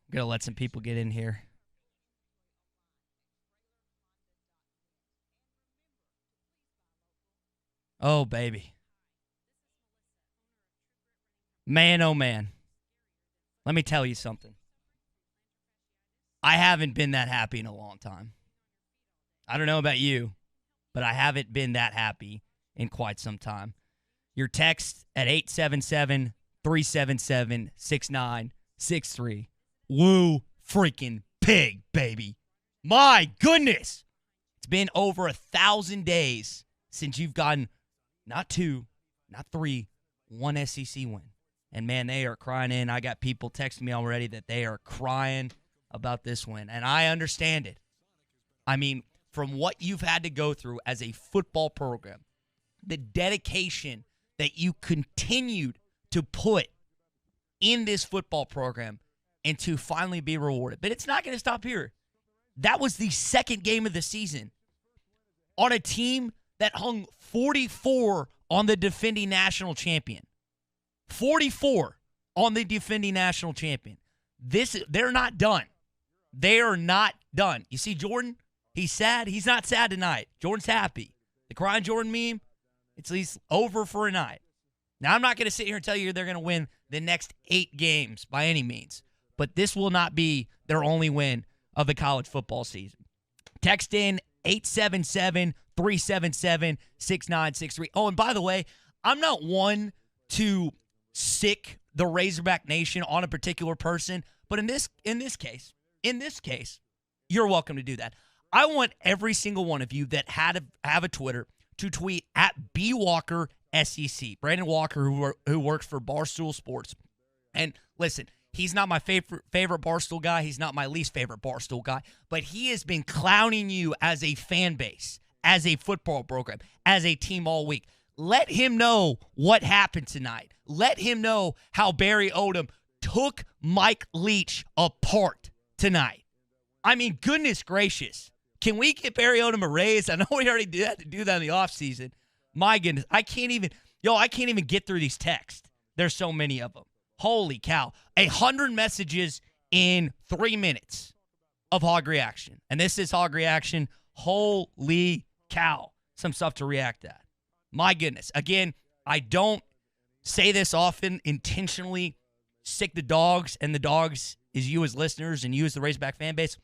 I'm going to let some people get in here. Oh, baby. Man, oh, man. Let me tell you something. I haven't been that happy in a long time. I don't know about you, but I haven't been that happy in quite some time. Your text at 877-377-6963. Woo freaking pig, baby. My goodness. It's been over 1,000 days since you've gotten not two, not three, one SEC win. And, man, they are crying in. I got people texting me already that they are crying about this win. And I understand it. I mean, from what you've had to go through as a football program, the dedication that you continued to put in this football program and to finally be rewarded. But it's not going to stop here. That was the second game of the season on a team that hung 44 on the defending national champion. 44 on the defending national champion. They're not done. They are not done. You see Jordan? He's sad. He's not sad tonight. Jordan's happy. The crying Jordan meme, it's at least over for a night. Now, I'm not going to sit here and tell you they're going to win the next 8 games by any means, but this will not be their only win of the college football season. Text in 877-377-6963. Oh, and by the way, I'm not one to sick the Razorback Nation on a particular person, but in this case, you're welcome to do that. I want every single one of you that have a Twitter to tweet at BWalkerSEC. Brandon Walker, who works for Barstool Sports. And listen, he's not my favorite Barstool guy. He's not my least favorite Barstool guy. But he has been clowning you as a fan base, as a football program, as a team all week. Let him know what happened tonight. Let him know how Barry Odom took Mike Leach apart tonight. I mean, goodness gracious. Can we get Barry Odom a raise? I know we already had to do that in the offseason. My goodness. I can't even get through these texts. There's so many of them. Holy cow. 100 messages in 3 minutes of Hog Reaction. And this is Hog Reaction. Holy cow. Some stuff to react at. My goodness. Again, I don't say this often, intentionally sick the dogs, and the dogs is you as listeners and you as the Razorback fan base.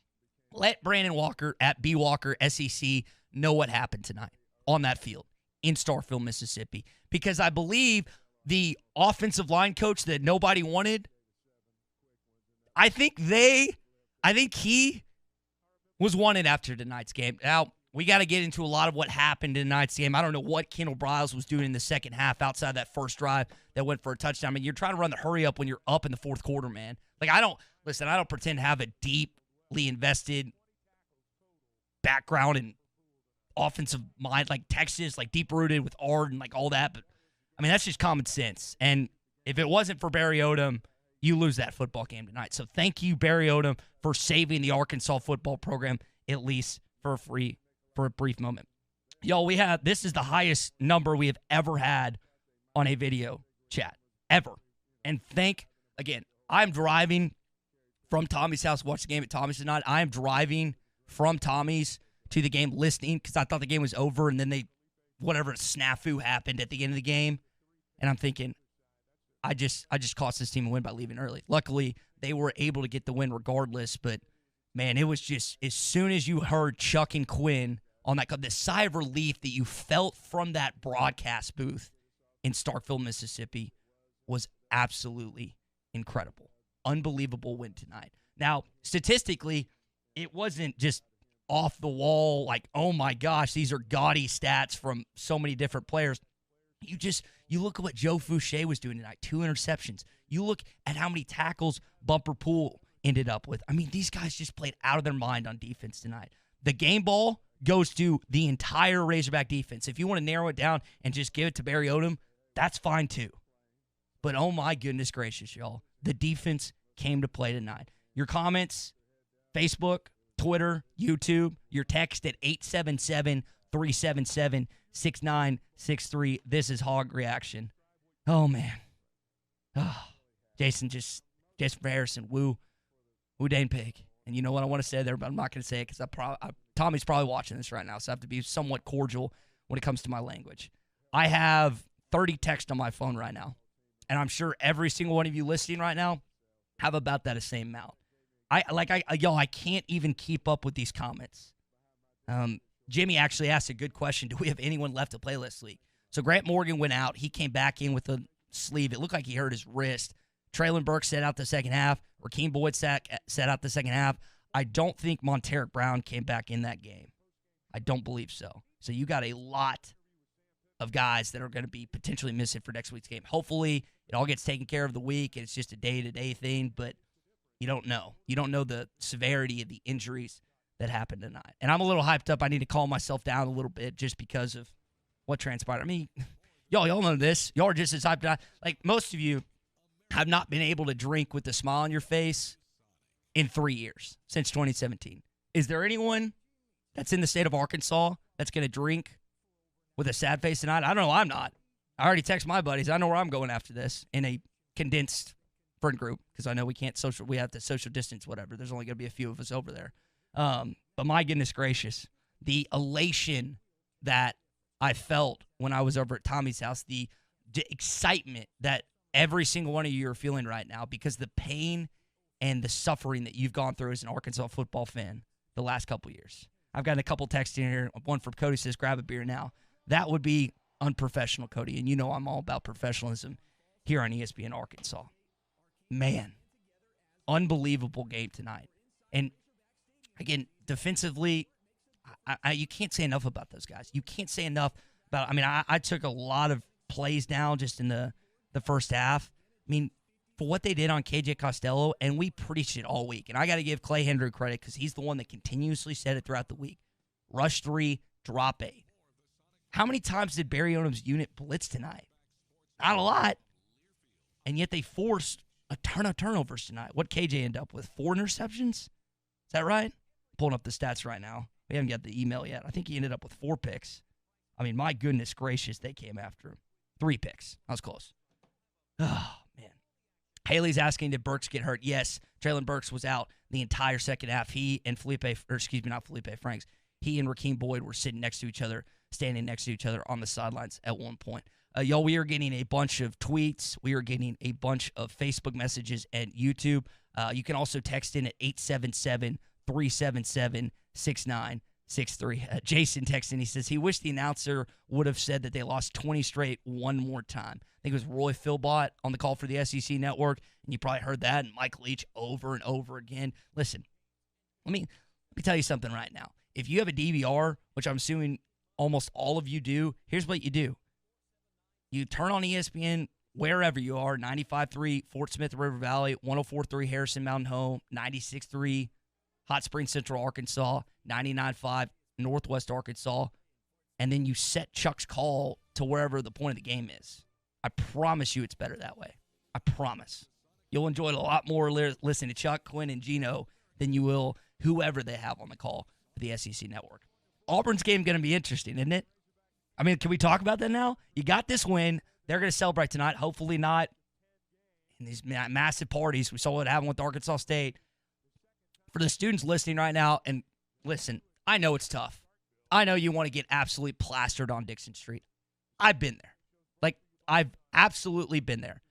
Let Brandon Walker at BWalkerSEC know what happened tonight on that field in Starkville, Mississippi. Because I believe the offensive line coach that nobody wanted, I think he was wanted after tonight's game. Now, we got to get into a lot of what happened in tonight's game. I don't know what Kendall Briles was doing in the second half outside that first drive that went for a touchdown. I mean, you're trying to run the hurry up when you're up in the fourth quarter, man. Like, I don't pretend to have a deeply invested background in offensive mind, like Texas, like deep-rooted with Ard and like all that. But, I mean, that's just common sense. And if it wasn't for Barry Odom, you lose that football game tonight. So thank you, Barry Odom, for saving the Arkansas football program, at least for a brief moment. Y'all, this is the highest number we have ever had on a video chat, ever. And again, I'm driving from Tommy's house to watch the game at Tommy's tonight. I am driving from Tommy's to the game listening because I thought the game was over, and then whatever snafu happened at the end of the game. And I'm thinking, I just cost this team a win by leaving early. Luckily, they were able to get the win regardless, but man, it was just, as soon as you heard Chuck and Quinn on that, the sigh of relief that you felt from that broadcast booth in Starkville, Mississippi was absolutely incredible. Unbelievable win tonight. Now, statistically, it wasn't just off the wall, like, oh my gosh, these are gaudy stats from so many different players. You look at what Joe Fouché was doing tonight, 2 interceptions. You look at how many tackles Bumper Pool ended up with. I mean, these guys just played out of their mind on defense tonight. The game ball goes to the entire Razorback defense. If you want to narrow it down and just give it to Barry Odom, that's fine too. But oh my goodness gracious, y'all. The defense came to play tonight. Your comments, Facebook, Twitter, YouTube, your text at 877-377-6963. This is Hog Reaction. Oh, man. Oh, Jason Harrison, woo Udane Pig. And you know what I want to say there, but I'm not going to say it because Tommy's probably watching this right now, so I have to be somewhat cordial when it comes to my language. I have 30 texts on my phone right now, and I'm sure every single one of you listening right now have about that same amount. I can't even keep up with these comments. Jimmy actually asked a good question. Do we have anyone left to play this week? So Grant Morgan went out. He came back in with a sleeve. It looked like he hurt his wrist. Traylon Burks sat out the second half. Rakeem Boyd sat out the second half. I don't think Monteric Brown came back in that game. I don't believe so. So you got a lot of guys that are going to be potentially missing for next week's game. Hopefully it all gets taken care of the week and it's just a day-to-day thing, but you don't know. You don't know the severity of the injuries that happened tonight. And I'm a little hyped up. I need to calm myself down a little bit just because of what transpired. I mean, y'all know this. Y'all are just as hyped up. Like most of you have not been able to drink with a smile on your face in 3 years, since 2017. Is there anyone that's in the state of Arkansas that's going to drink with a sad face tonight? I don't know. I'm not. I already texted my buddies. I know where I'm going after this in a condensed friend group because I know we have to social distance, whatever. There's only going to be a few of us over there. But my goodness gracious, the elation that I felt when I was over at Tommy's house, the excitement that every single one of you are feeling right now because the pain and the suffering that you've gone through as an Arkansas football fan the last couple years. I've gotten a couple texts in here. One from Cody says, grab a beer now. That would be unprofessional, Cody, and you know I'm all about professionalism here on ESPN Arkansas. Man, unbelievable game tonight. And, again, defensively, you can't say enough about those guys. You can't say enough about – I mean, I took a lot of plays down just in the first half. I mean, for what they did on KJ Costello, and we preached it all week. And I got to give Clay Hendry credit because he's the one that continuously said it throughout the week. Rush 3, drop 8. How many times did Barry Odom's unit blitz tonight? Not a lot. And yet they forced a ton of turnovers tonight. What KJ end up with? 4 interceptions? Is that right? Pulling up the stats right now. We haven't got the email yet. I think he ended up with 4 picks. I mean, my goodness gracious, they came after him. 3 picks. That was close. Oh, man. Haley's asking, did Burks get hurt? Yes. Traylon Burks was out the entire second half. He and Franks. He and Rakeem Boyd were sitting next to each other, standing next to each other on the sidelines at one point. Y'all, we are getting a bunch of tweets. We are getting a bunch of Facebook messages and YouTube. You can also text in at 877-377-6963. Jason texts in. He says he wished the announcer would have said that they lost 20 straight one more time. I think it was Roy Philbott on the call for the SEC Network, and you probably heard that, and Mike Leach over and over again. Listen, let me tell you something right now. If you have a DVR, which I'm assuming almost all of you do, here's what you do. You turn on ESPN wherever you are, 95.3 Fort Smith River Valley, 104.3 Harrison Mountain Home, 96.3 Hot Springs Central Arkansas, 99.5 Northwest Arkansas, and then you set Chuck's call to wherever the point of the game is. I promise you it's better that way. I promise. You'll enjoy it a lot more listening to Chuck, Quinn, and Gino than you will whoever they have on the call for the SEC Network. Auburn's game going to be interesting, isn't it? I mean, can we talk about that now? You got this win. They're going to celebrate tonight. Hopefully not in these massive parties. We saw what happened with Arkansas State. For the students listening right now, and listen, I know it's tough. I know you want to get absolutely plastered on Dixon Street. I've been there. Like, I've absolutely been there.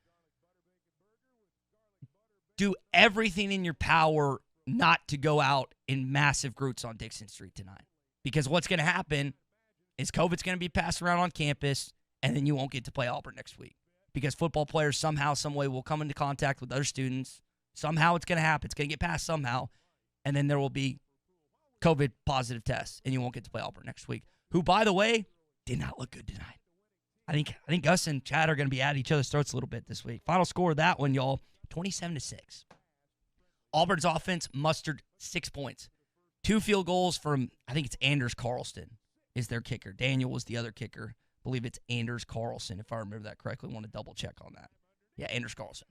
Do everything in your power not to go out in massive groups on Dixon Street tonight. Because what's going to happen is COVID's going to be passed around on campus, and then you won't get to play Auburn next week. Because football players somehow, some way will come into contact with other students. Somehow it's going to happen. It's going to get passed somehow. And then there will be COVID positive tests, and you won't get to play Auburn next week. Who, by the way, did not look good tonight. I think Gus and Chad are going to be at each other's throats a little bit this week. Final score of that one, y'all, 27-6. Auburn's offense mustered 6 points. 2 field goals from, I think it's Anders Carlson is their kicker. Daniel was the other kicker. I believe it's Anders Carlson, if I remember that correctly. I want to double check on that. Yeah, Anders Carlson.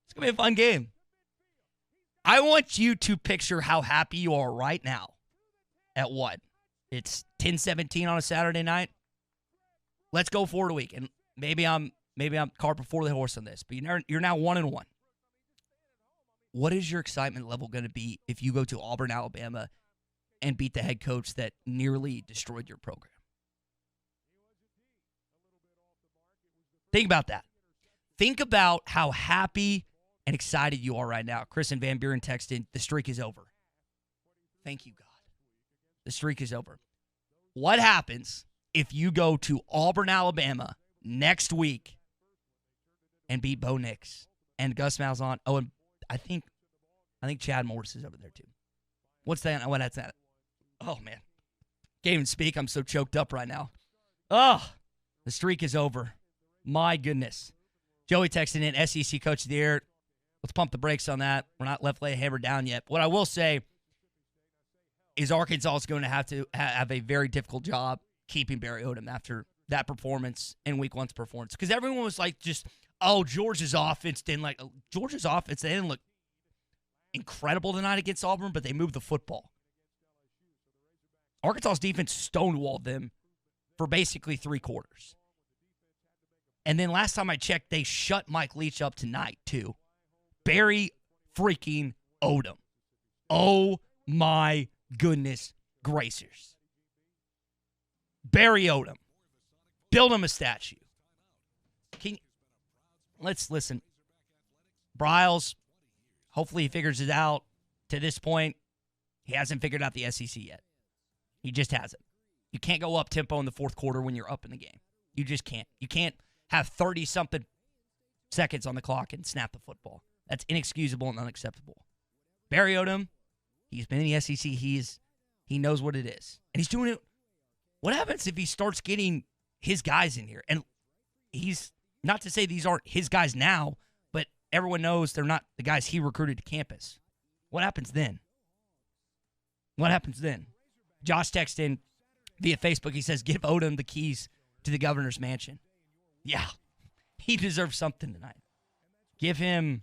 It's going to be a fun game. I want you to picture how happy you are right now at what? It's 10-17 on a Saturday night. Let's go forward a week. And maybe I'm cart before the horse on this, but you're now 1-1. what is your excitement level going to be if you go to Auburn, Alabama, and beat the head coach that nearly destroyed your program? Think about that. Think about how happy and excited you are right now. Chris and Van Buren texted, the streak is over. Thank you, God. The streak is over. What happens if you go to Auburn, Alabama next week and beat Bo Nix and Gus Malzahn? Oh, and I think Chad Morris is over there too. What's that? What that's that? Oh, man. Can't even speak. I'm so choked up right now. Oh, the streak is over. My goodness. Joey texting in, SEC Coach of the Year. Let's pump the brakes on that. We're not left leg hammered down yet. What I will say is Arkansas is going to have a very difficult job keeping Barry Odom after that performance in week one's performance. Because everyone was like Georgia's offense didn't they didn't look incredible tonight against Auburn, but they moved the football. Arkansas's defense stonewalled them for basically 3 quarters. And then last time I checked, they shut Mike Leach up tonight, too. Barry freaking Odom. Oh, my goodness gracious. Barry Odom. Build him a statue. Let's listen. Briles, hopefully he figures it out. To this point, he hasn't figured out the SEC yet. He just hasn't. You can't go up tempo in the fourth quarter when you're up in the game. You just can't. You can't have 30-something seconds on the clock and snap the football. That's inexcusable and unacceptable. Barry Odom, he's been in the SEC. He knows what it is. And he's doing it. What happens if he starts getting his guys in here? And he's, not to say these aren't his guys now, but everyone knows they're not the guys he recruited to campus. What happens then? What happens then? Josh texted in via Facebook. He says, give Odom the keys to the governor's mansion. Yeah, he deserves something tonight. Give him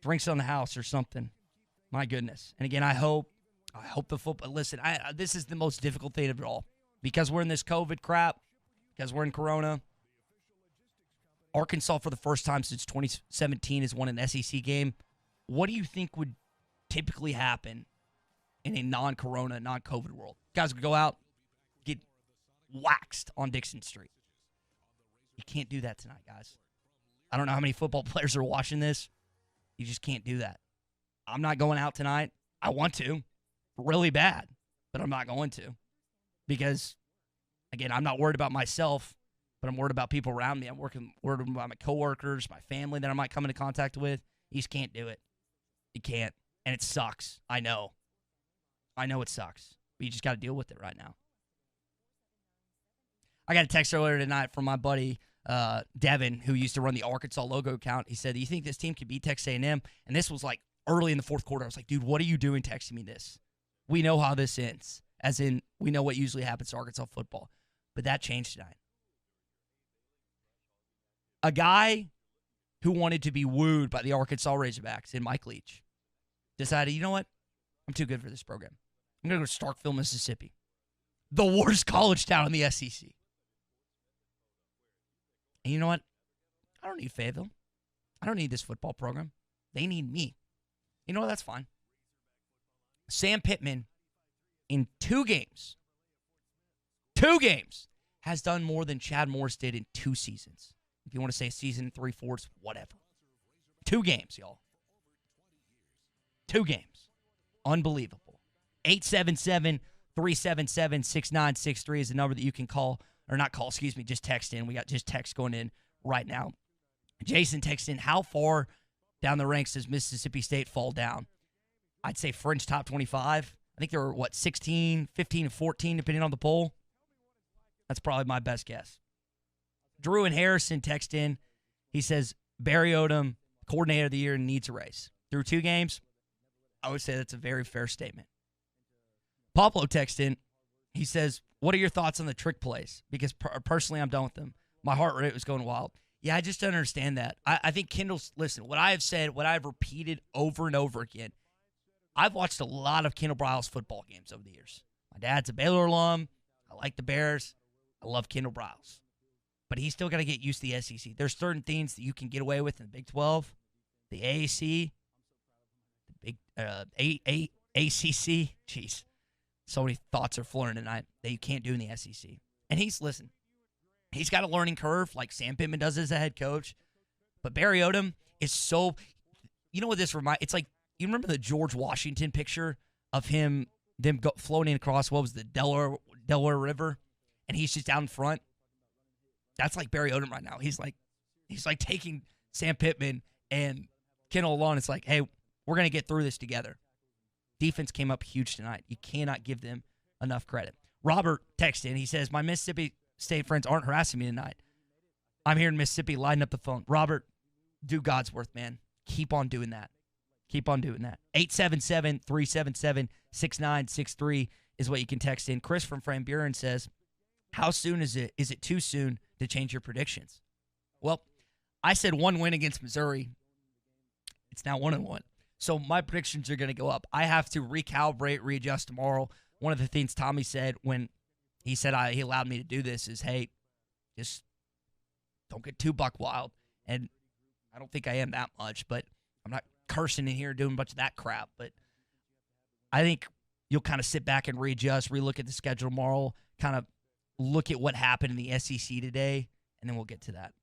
drinks on the house or something. My goodness. And again, I hope the football. Listen, this is the most difficult thing of it all because we're in this COVID crap, because we're in Corona. Arkansas, for the first time since 2017, has won an SEC game. What do you think would typically happen in a non-Corona, non-COVID world? Guys would go out, get waxed on Dixon Street. You can't do that tonight, guys. I don't know how many football players are watching this. You just can't do that. I'm not going out tonight. I want to, really bad, but I'm not going to because, again, I'm not worried about myself, but I'm worried about people around me. I'm worried about my coworkers, my family that I might come into contact with. You just can't do it. You can't, and it sucks. I know it sucks, but you just got to deal with it right now. I got a text earlier tonight from my buddy Devin, who used to run the Arkansas logo account. He said, do you think this team could beat Texas A&M? And this was like early in the fourth quarter. I was like, dude, what are you doing texting me this? We know how this ends, as in we know what usually happens to Arkansas football. But that changed tonight. A guy who wanted to be wooed by the Arkansas Razorbacks in Mike Leach decided, you know what? I'm too good for this program. I'm going to go to Starkville, Mississippi, the worst college town in the SEC. And you know what? I don't need Fayetteville. I don't need this football program. They need me. You know what? That's fine. Sam Pittman, in 2 games, has done more than Chad Morris did in 2 seasons. If you want to say season 3/4, whatever. 2 games, y'all. 2 games. Unbelievable. 877-377-6963 is the number that you can call. Or not call, just text in. We got just text going in right now. Jason texted in, how far down the ranks does Mississippi State fall down? I'd say fringe top 25. I think there were, 16, 15, and 14, depending on the poll. That's probably my best guess. Drew and Harrison text in. He says, Barry Odom, coordinator of the year, needs a raise. Through 2 games, I would say that's a very fair statement. Poplo texted in. He says, what are your thoughts on the trick plays? Because personally, I'm done with them. My heart rate was going wild. Yeah, I just don't understand that. I think Kendall's, listen, what I have said, what I've repeated over and over again, I've watched a lot of Kendall Briles football games over the years. My dad's a Baylor alum. I like the Bears. I love Kendall Briles. But he's still got to get used to the SEC. There's certain things that you can get away with in the Big 12, the AAC, Big ACC. Jeez, so many thoughts are flowing tonight that you can't do in the SEC. And he's got a learning curve like Sam Pittman does as a head coach. But Barry Odom is so, you know what this reminds? It's like, you remember the George Washington picture of them floating across, what was the Delaware River, and he's just down front? That's like Barry Odom right now. He's like taking Sam Pittman and Kendall along. It's like, hey, we're going to get through this together. Defense came up huge tonight. You cannot give them enough credit. Robert texted in. He says, my Mississippi State friends aren't harassing me tonight. I'm here in Mississippi lighting up the phone. Robert, do God's worth, man. Keep on doing that. Keep on doing that. 877-377-6963 is what you can text in. Chris from Van Buren says, how soon is it? Is it too soon to change your predictions? Well, I said 1 win against Missouri. It's now 1-1. So my predictions are going to go up. I have to recalibrate, readjust tomorrow. One of the things Tommy said when he said he allowed me to do this is, hey, just don't get too buck wild. And I don't think I am that much, but I'm not cursing in here doing a bunch of that crap. But I think you'll kind of sit back and readjust, relook at the schedule tomorrow, kind of look at what happened in the SEC today, and then we'll get to that.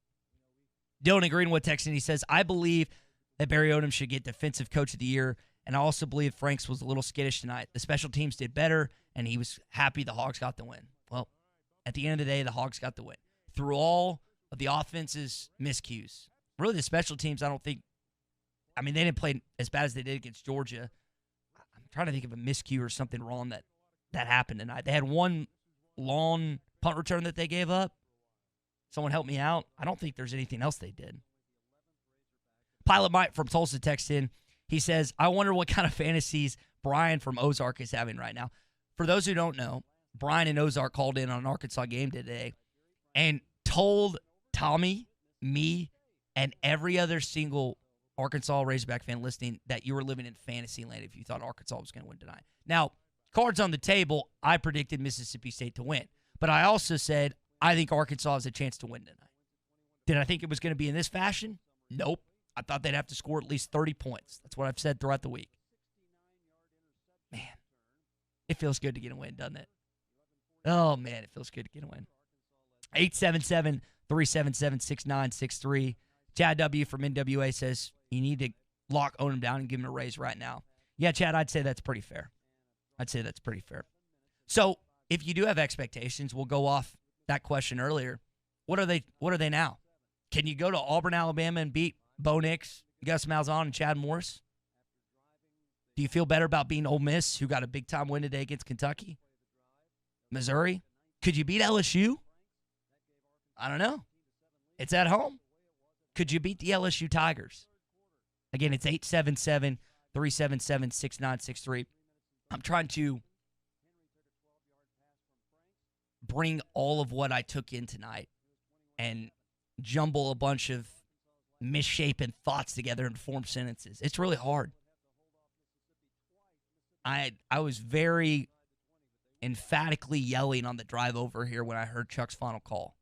Dylan Greenwood texting, he says, I believe that Barry Odom should get Defensive Coach of the Year, and I also believe Franks was a little skittish tonight. The special teams did better, and he was happy the Hogs got the win. Well, at the end of the day, the Hogs got the win. Through all of the offense's miscues. Really, the special teams, I don't think, I mean, they didn't play as bad as they did against Georgia. I'm trying to think of a miscue or something wrong that happened tonight. They had one long punt return that they gave up. Someone help me out. I don't think there's anything else they did. Pilot Mike from Tulsa texts in. He says, I wonder what kind of fantasies Brian from Ozark is having right now. For those who don't know, Brian and Ozark called in on an Arkansas game today and told Tommy, me, and every other single Arkansas Razorback fan listening that you were living in fantasy land if you thought Arkansas was going to win tonight. Now, cards on the table, I predicted Mississippi State to win. But I also said I think Arkansas has a chance to win tonight. Did I think it was going to be in this fashion? Nope. I thought they'd have to score at least 30 points. That's what I've said throughout the week. Man, it feels good to get a win, doesn't it? Oh, man, it feels good to get a win. 877-377-6963. Chad W. from NWA says, you need to lock Odom down and give him a raise right now. Yeah, Chad, I'd say that's pretty fair. So, if you do have expectations, we'll go off that question earlier. What are they now? Can you go to Auburn, Alabama and beat Bo Nix, Gus Malzahn, and Chad Morris? Do you feel better about beating Ole Miss, who got a big-time win today against Kentucky? Missouri? Could you beat LSU? I don't know. It's at home. Could you beat the LSU Tigers? Again, it's 877-377-6963. I'm trying to bring all of what I took in tonight and jumble a bunch of misshapen thoughts together and form sentences. It's really hard. I was very emphatically yelling on the drive over here when I heard Chuck's final call.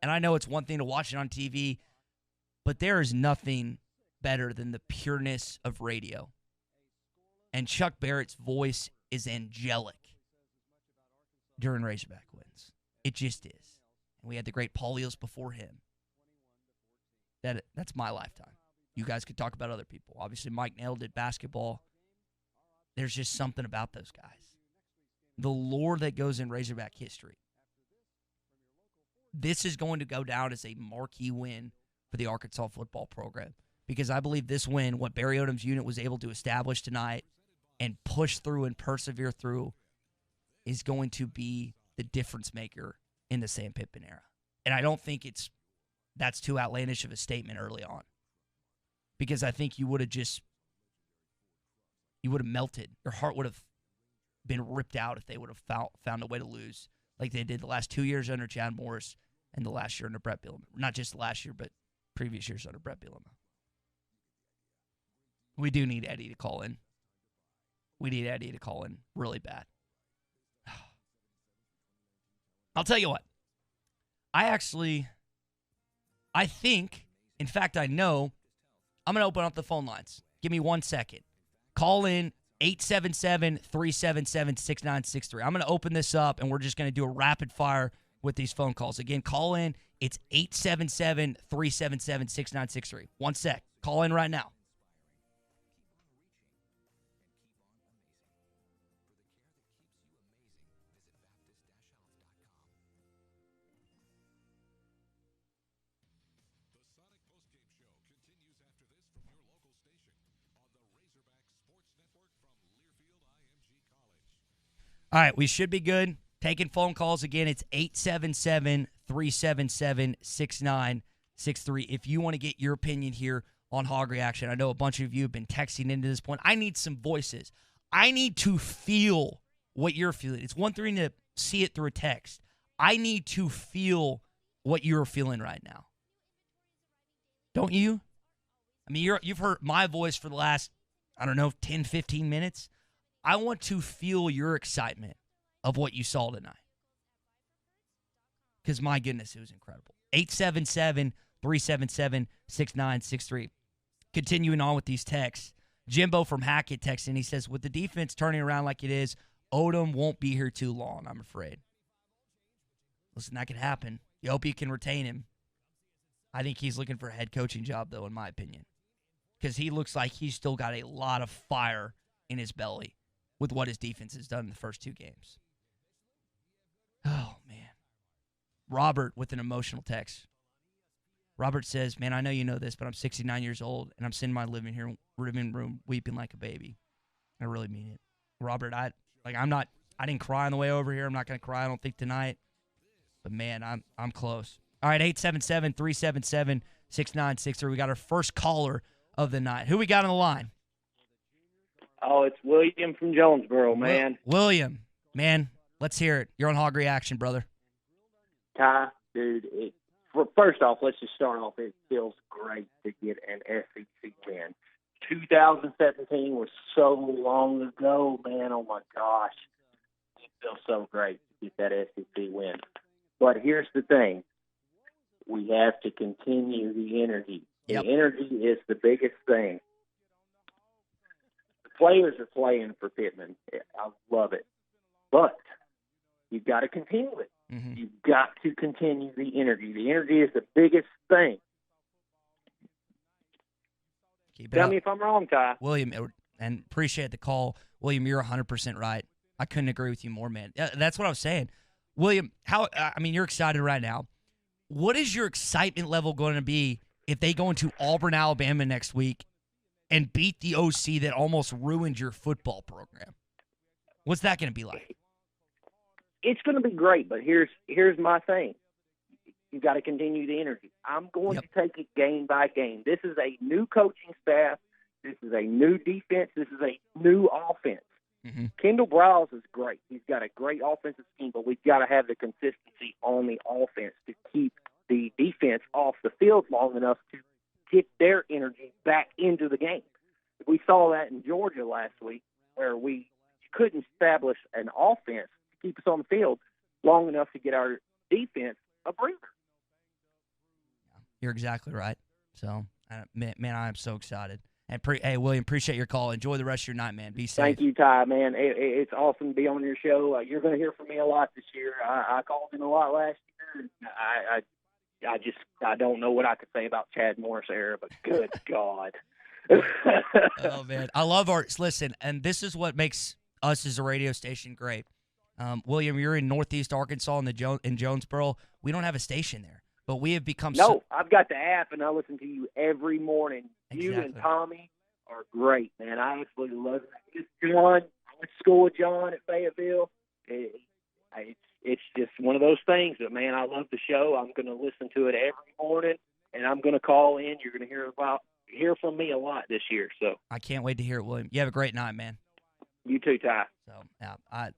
And I know it's one thing to watch it on TV, but there is nothing better than the pureness of radio. And Chuck Barrett's voice is angelic during Razorback wins. It just is. And we had the great Paul Eels before him. That's my lifetime. You guys could talk about other people. Obviously, Mike Nail did basketball. There's just something about those guys. The lore that goes in Razorback history. This is going to go down as a marquee win for the Arkansas football program because I believe this win, what Barry Odom's unit was able to establish tonight and push through and persevere through, is going to be the difference maker in the Sam Pittman era. And I don't think that's too outlandish of a statement early on. Because I think you would have melted. Your heart would have been ripped out if they would have found a way to lose like they did the last 2 years under Chad Morris and the last year under Brett Bielema. Not just the last year, but previous years under Brett Bielema. We do need Eddie to call in. We need Eddie to call in really bad. I'll tell you what. I think, in fact, I know, I'm going to open up the phone lines. Give me 1 second. Call in 877-377-6963. I'm going to open this up, and we're just going to do a rapid fire with these phone calls. Again, call in. It's 877-377-6963. 1 sec. Call in right now. All right, we should be good. Taking phone calls again. It's 877-377-6963. If you want to get your opinion here on Hog Reaction, I know a bunch of you have been texting into this point. I need some voices. I need to feel what you're feeling. It's one thing to see it through a text. I need to feel what you're feeling right now. Don't you? I mean, you've heard my voice for the last, 10, 15 minutes. I want to feel your excitement of what you saw tonight. Because, my goodness, it was incredible. 877-377-6963. Continuing on with these texts. Jimbo from Hackett texting. He says, with the defense turning around like it is, Odom won't be here too long, I'm afraid. Listen, that could happen. You hope you can retain him. I think he's looking for a head coaching job, though, in my opinion. Because he looks like he's still got a lot of fire in his belly with what his defense has done in the first 2 games. Oh, man. Robert with an emotional text. Robert says, man, I know you know this, but I'm 69 years old, and I'm sitting in my living room weeping like a baby. I really mean it. Robert, I didn't cry on the way over here. I'm not going to cry, I don't think, tonight. But, man, I'm close. All right, 877-377-6963. We got our first caller of the night. Who we got on the line? Oh, it's William from Jonesboro, man. William, man, let's hear it. You're on Hog Reaction, brother. Ty, dude, first off, let's just start off. It feels great to get an SEC win. 2017 was so long ago, man. Oh, my gosh. It feels so great to get that SEC win. But here's the thing. We have to continue the energy. The energy is the biggest thing. The players are playing for Pittman. I love it. But you've got to continue it. Mm-hmm. You've got to continue the energy. The energy is the biggest thing. Tell me if I'm wrong, Ty. William, and appreciate the call. William, you're 100% right. I couldn't agree with you more, man. That's what I was saying. William, you're excited right now. What is your excitement level going to be if they go into Auburn, Alabama next week and beat the OC that almost ruined your football program? What's that going to be like? It's going to be great, but here's my thing. You got to continue the energy. I'm going to take it game by game. This is a new coaching staff. This is a new defense. This is a new offense. Mm-hmm. Kendall Browse is great. He's got a great offensive scheme, but we've got to have the consistency on the offense to keep the defense off the field long enough to get their energy back into the game. We saw that in Georgia last week where we couldn't establish an offense to keep us on the field long enough to get our defense a breather. You're exactly right. So, man, I am so excited. And hey, William, appreciate your call. Enjoy the rest of your night, man. Be safe. Thank you, Ty, man. It's awesome to be on your show. You're going to hear from me a lot this year. I called in a lot last year. I don't know what I could say about Chad Morris era, but good God. Oh, man. I love listen, and this is what makes us as a radio station great. William, you're in Northeast Arkansas in Jonesboro. We don't have a station there, but we have become I've got the app, and I listen to you every morning. Exactly. You and Tommy are great, man. I absolutely love it. John, I went to school with John at Fayetteville. It's just one of those things that, man, I love the show. I'm going to listen to it every morning, and I'm going to call in. You're going to hear from me a lot this year. So I can't wait to hear it, William. You have a great night, man. You too, Ty. So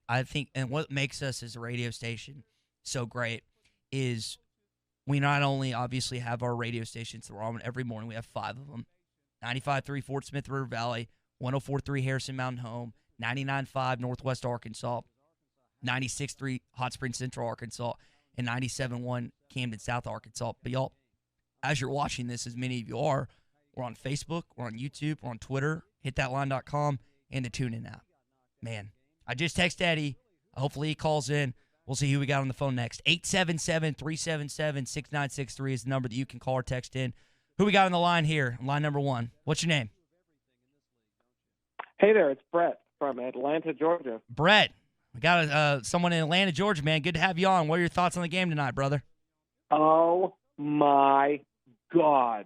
I think, and what makes us as a radio station so great is we not only obviously have our radio stations that we're on every morning. We have 5 of them. 95.3 Fort Smith River Valley, 104.3 Harrison Mountain Home, 99.5 Northwest Arkansas, 96.3 Hot Springs Central Arkansas, and 97.1 Camden South Arkansas. But y'all, as you're watching this, as many of you are, we're on Facebook, we're on YouTube, we're on Twitter, hit thatline.com, and the TuneIn app. Man, I just texted Eddie. Hopefully he calls in. We'll see who we got on the phone next. 877-377-6963 is the number that you can call or text in. Who we got on the line here? Line number 1. What's your name? Hey there, it's Brett from Atlanta, Georgia. Brett, we got someone in Atlanta, Georgia, man. Good to have you on. What are your thoughts on the game tonight, brother? Oh, my God.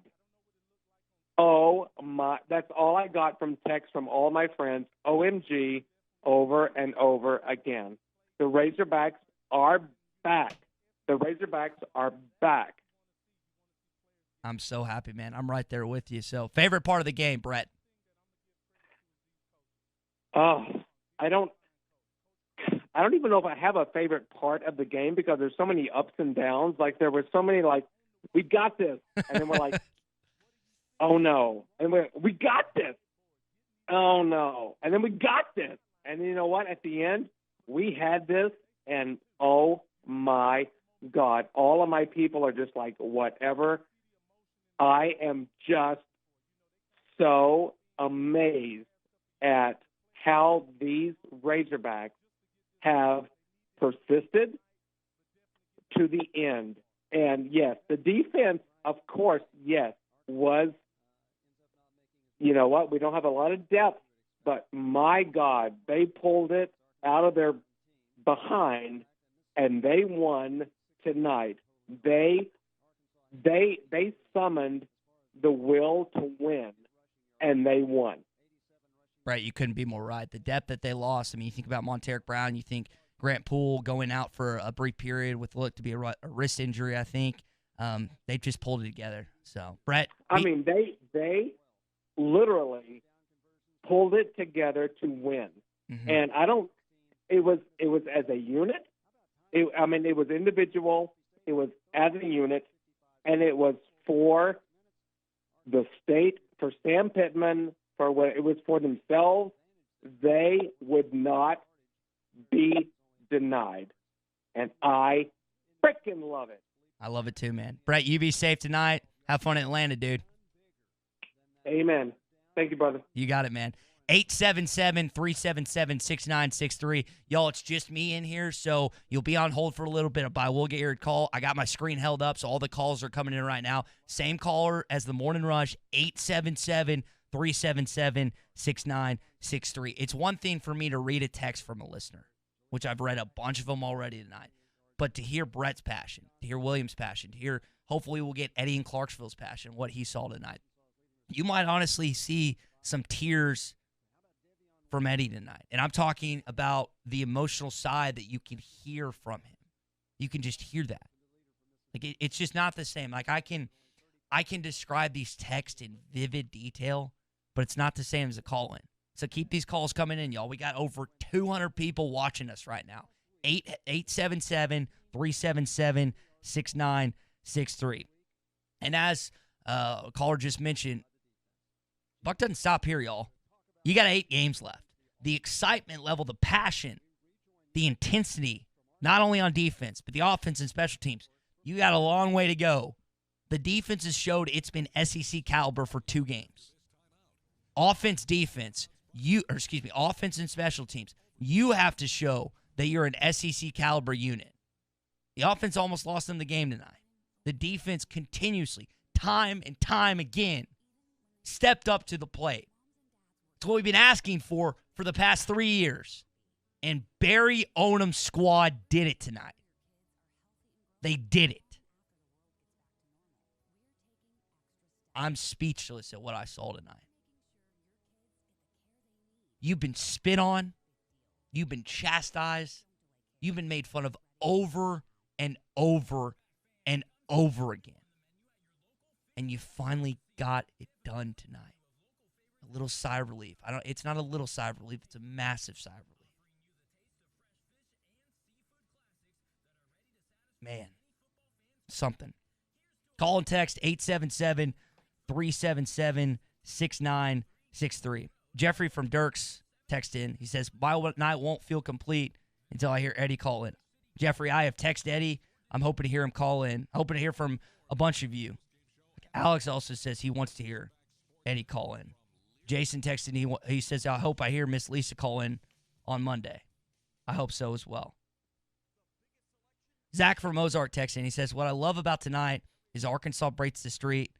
Oh, my. That's all I got from texts from all my friends. OMG, over and over again. The Razorbacks are back. The Razorbacks are back. I'm so happy, man. I'm right there with you. So, favorite part of the game, Brett? Oh, I don't even know if I have a favorite part of the game because there's so many ups and downs. Like there were so many we got this, and then we're like, oh no, and we got this, oh no, and then we got this, and you know what? At the end, we had this, and oh my God, all of my people are just like whatever. I am just so amazed at how these Razorbacks have persisted to the end. And yes, the defense, of course, yes, was, you know what, we don't have a lot of depth, but my God, they pulled it out of their behind and they won tonight. They summoned the will to win and they won. Right, you couldn't be more right. The depth that they lost, I mean, you think about Monteric Brown, you think Grant Poole going out for a brief period with what looked to be a wrist injury, I think. They just pulled it together. So, Brett. I mean, they literally pulled it together to win. Mm-hmm. And it was as a unit. It was individual. It was as a unit. And it was for the state, for Sam Pittman, for what it was for themselves. They would not be denied. And I freaking love it. I love it too, man. Brett, you be safe tonight. Have fun in Atlanta, dude. Amen. Thank you, brother. You got it, man. 877-377-6963. Y'all, it's just me in here, so you'll be on hold for a little bit, but I will get your call. I got my screen held up, so all the calls are coming in right now. Same caller as the Morning Rush, 877-377-6963. It's one thing for me to read a text from a listener, which I've read a bunch of them already tonight, but to hear Brett's passion, to hear William's passion, to hear, hopefully we'll get Eddie in Clarksville's passion, what he saw tonight. You might honestly see some tears from Eddie tonight. And I'm talking about the emotional side that you can hear from him. You can just hear that. Like it's just not the same. Like I can describe these texts in vivid detail, but it's not the same as a call-in. So keep these calls coming in, y'all. We got over 200 people watching us right now. 877-377-6963. And as a caller just mentioned, Buck doesn't stop here, y'all. You got 8 games left. The excitement level, the passion, the intensity, not only on defense, but the offense and special teams. You got a long way to go. The defense has showed it's been SEC caliber for 2 games. Offense and special teams. You have to show that you're an SEC caliber unit. The offense almost lost them the game tonight. The defense continuously, time and time again, stepped up to the plate. It's what we've been asking for the past 3 years. And Barry Odom's squad did it tonight. They did it. I'm speechless at what I saw tonight. You've been spit on. You've been chastised. You've been made fun of over and over and over again. And you finally got it done tonight. A little sigh of relief. It's not a little sigh of relief. It's a massive sigh of relief. Man, something. Call and text 877-377-6963. Jeffrey from Dirks text in. He says, my night won't feel complete until I hear Eddie call in. Jeffrey, I have texted Eddie. I'm hoping to hear him call in. Hoping to hear from a bunch of you. Alex also says he wants to hear Eddie call in. Jason texted, he says, I hope I hear Miss Lisa call in on Monday. I hope so as well. Zach from Ozark texting, he says, what I love about tonight is Arkansas breaks the streak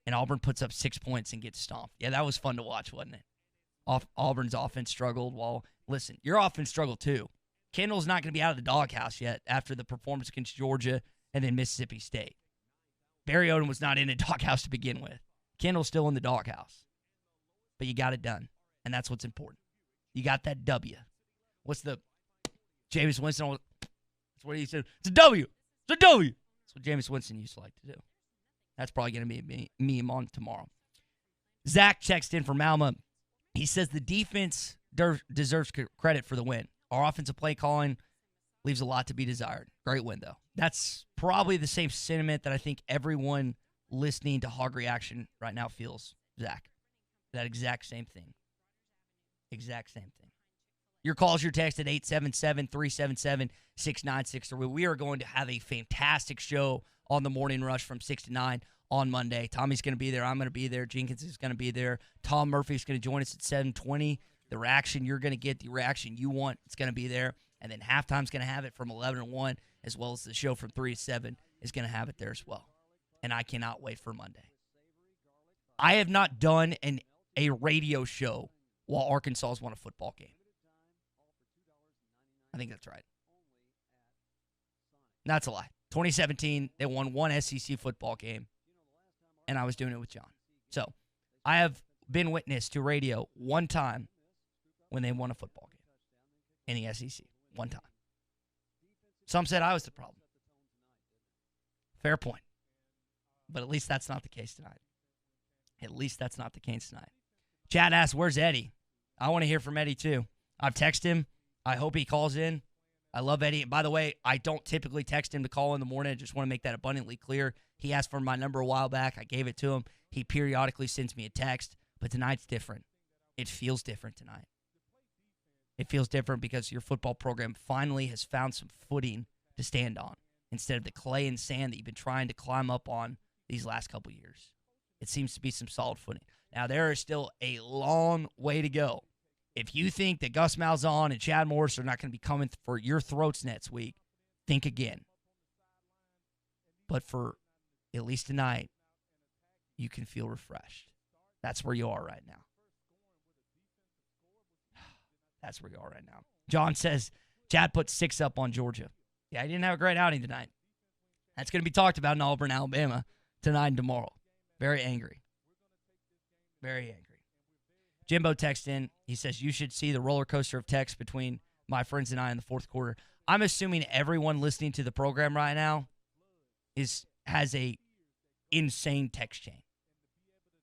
and Auburn puts up 6 points and gets stomped. Yeah, that was fun to watch, wasn't it? Auburn's offense struggled. Well, listen, your offense struggled too. Kendall's not going to be out of the doghouse yet after the performance against Georgia and then Mississippi State. Barry Odom was not in the doghouse to begin with. Kendall's still in the doghouse. But you got it done, and that's what's important. You got that W. What's the Jameis Winston? That's what he said. It's a W. It's a W. That's what Jameis Winston used to like to do. That's probably going to be a meme on tomorrow. Zach checks in from Alma. He says the defense deserves credit for the win. Our offensive play calling leaves a lot to be desired. Great win, though. That's probably the same sentiment that I think everyone listening to Hog Reaction right now feels, Zach. That exact same thing. Exact same thing. Your calls, your text at 877-377-6963. We are going to have a fantastic show on the Morning Rush from 6 to 9 on Monday. Tommy's going to be there. I'm going to be there. Jenkins is going to be there. Tom Murphy's going to join us at 7:20. The reaction you're going to get, the reaction you want, it's going to be there. And then halftime's going to have it from 11 to 1, as well as the show from 3 to 7 is going to have it there as well. And I cannot wait for Monday. I have not done a radio show while Arkansas has won a football game. I think that's right. That's a lie. 2017, they won one SEC football game, and I was doing it with John. So I have been witness to radio one time when they won a football game in the SEC. One time. Some said I was the problem. Fair point. But at least that's not the case tonight. At least that's not the case tonight. Chad asks, where's Eddie? I want to hear from Eddie, too. I've texted him. I hope he calls in. I love Eddie. By the way, I don't typically text him to call in the morning. I just want to make that abundantly clear. He asked for my number a while back. I gave it to him. He periodically sends me a text. But tonight's different. It feels different tonight. It feels different because your football program finally has found some footing to stand on instead of the clay and sand that you've been trying to climb up on these last couple years. It seems to be some solid footing. Now, there is still a long way to go. If you think that Gus Malzahn and Chad Morris are not going to be coming for your throats next week, think again. But for at least tonight, you can feel refreshed. That's where you are right now. That's where you are right now. John says, Chad put 6 up on Georgia. Yeah, he didn't have a great outing tonight. That's going to be talked about in Auburn, Alabama tonight and tomorrow. Very angry. Very angry. Jimbo texts in. He says, you should see the roller coaster of text between my friends and I in the fourth quarter. I'm assuming everyone listening to the program right now has a insane text chain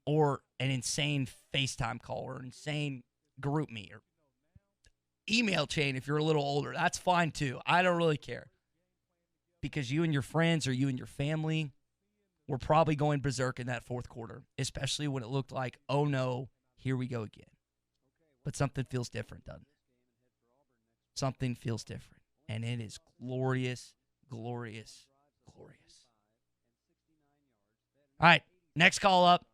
or an insane FaceTime call or insane group me or email chain if you're a little older. That's fine too. I don't really care. Because you and your friends or you and your family were probably going berserk in that fourth quarter, especially when it looked like, oh no, here we go again. But something feels different, doesn't it? Something feels different. And it is glorious, glorious, glorious. All right, next call up.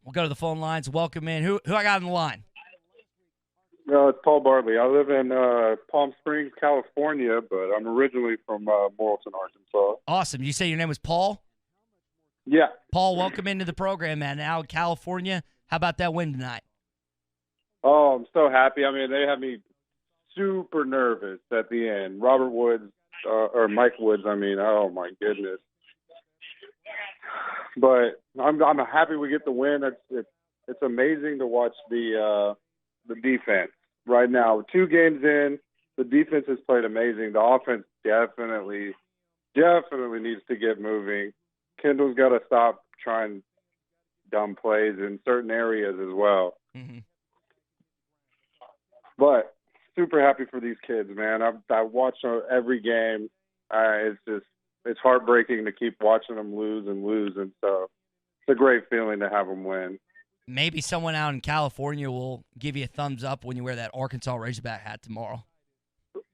We'll go to the phone lines. Welcome in. Who I got on the line? It's Paul Bartley. I live in Palm Springs, California, but I'm originally from Morrilton, Arkansas. Awesome. You say your name was Paul? Yeah. Paul, welcome into the program, man. Now in California, how about that win tonight? Oh, I'm so happy. I mean, they had me super nervous at the end. Robert Woods, or Mike Woods, I mean, oh my goodness. But I'm happy we get the win. It's amazing to watch the defense right now. 2 games in, the defense has played amazing. The offense definitely needs to get moving. Kendall's got to stop trying dumb plays in certain areas as well. Mm-hmm. But super happy for these kids, man. I watch every game. It's heartbreaking to keep watching them lose, and so it's a great feeling to have them win. Maybe someone out in California will give you a thumbs up when you wear that Arkansas Razorback hat tomorrow.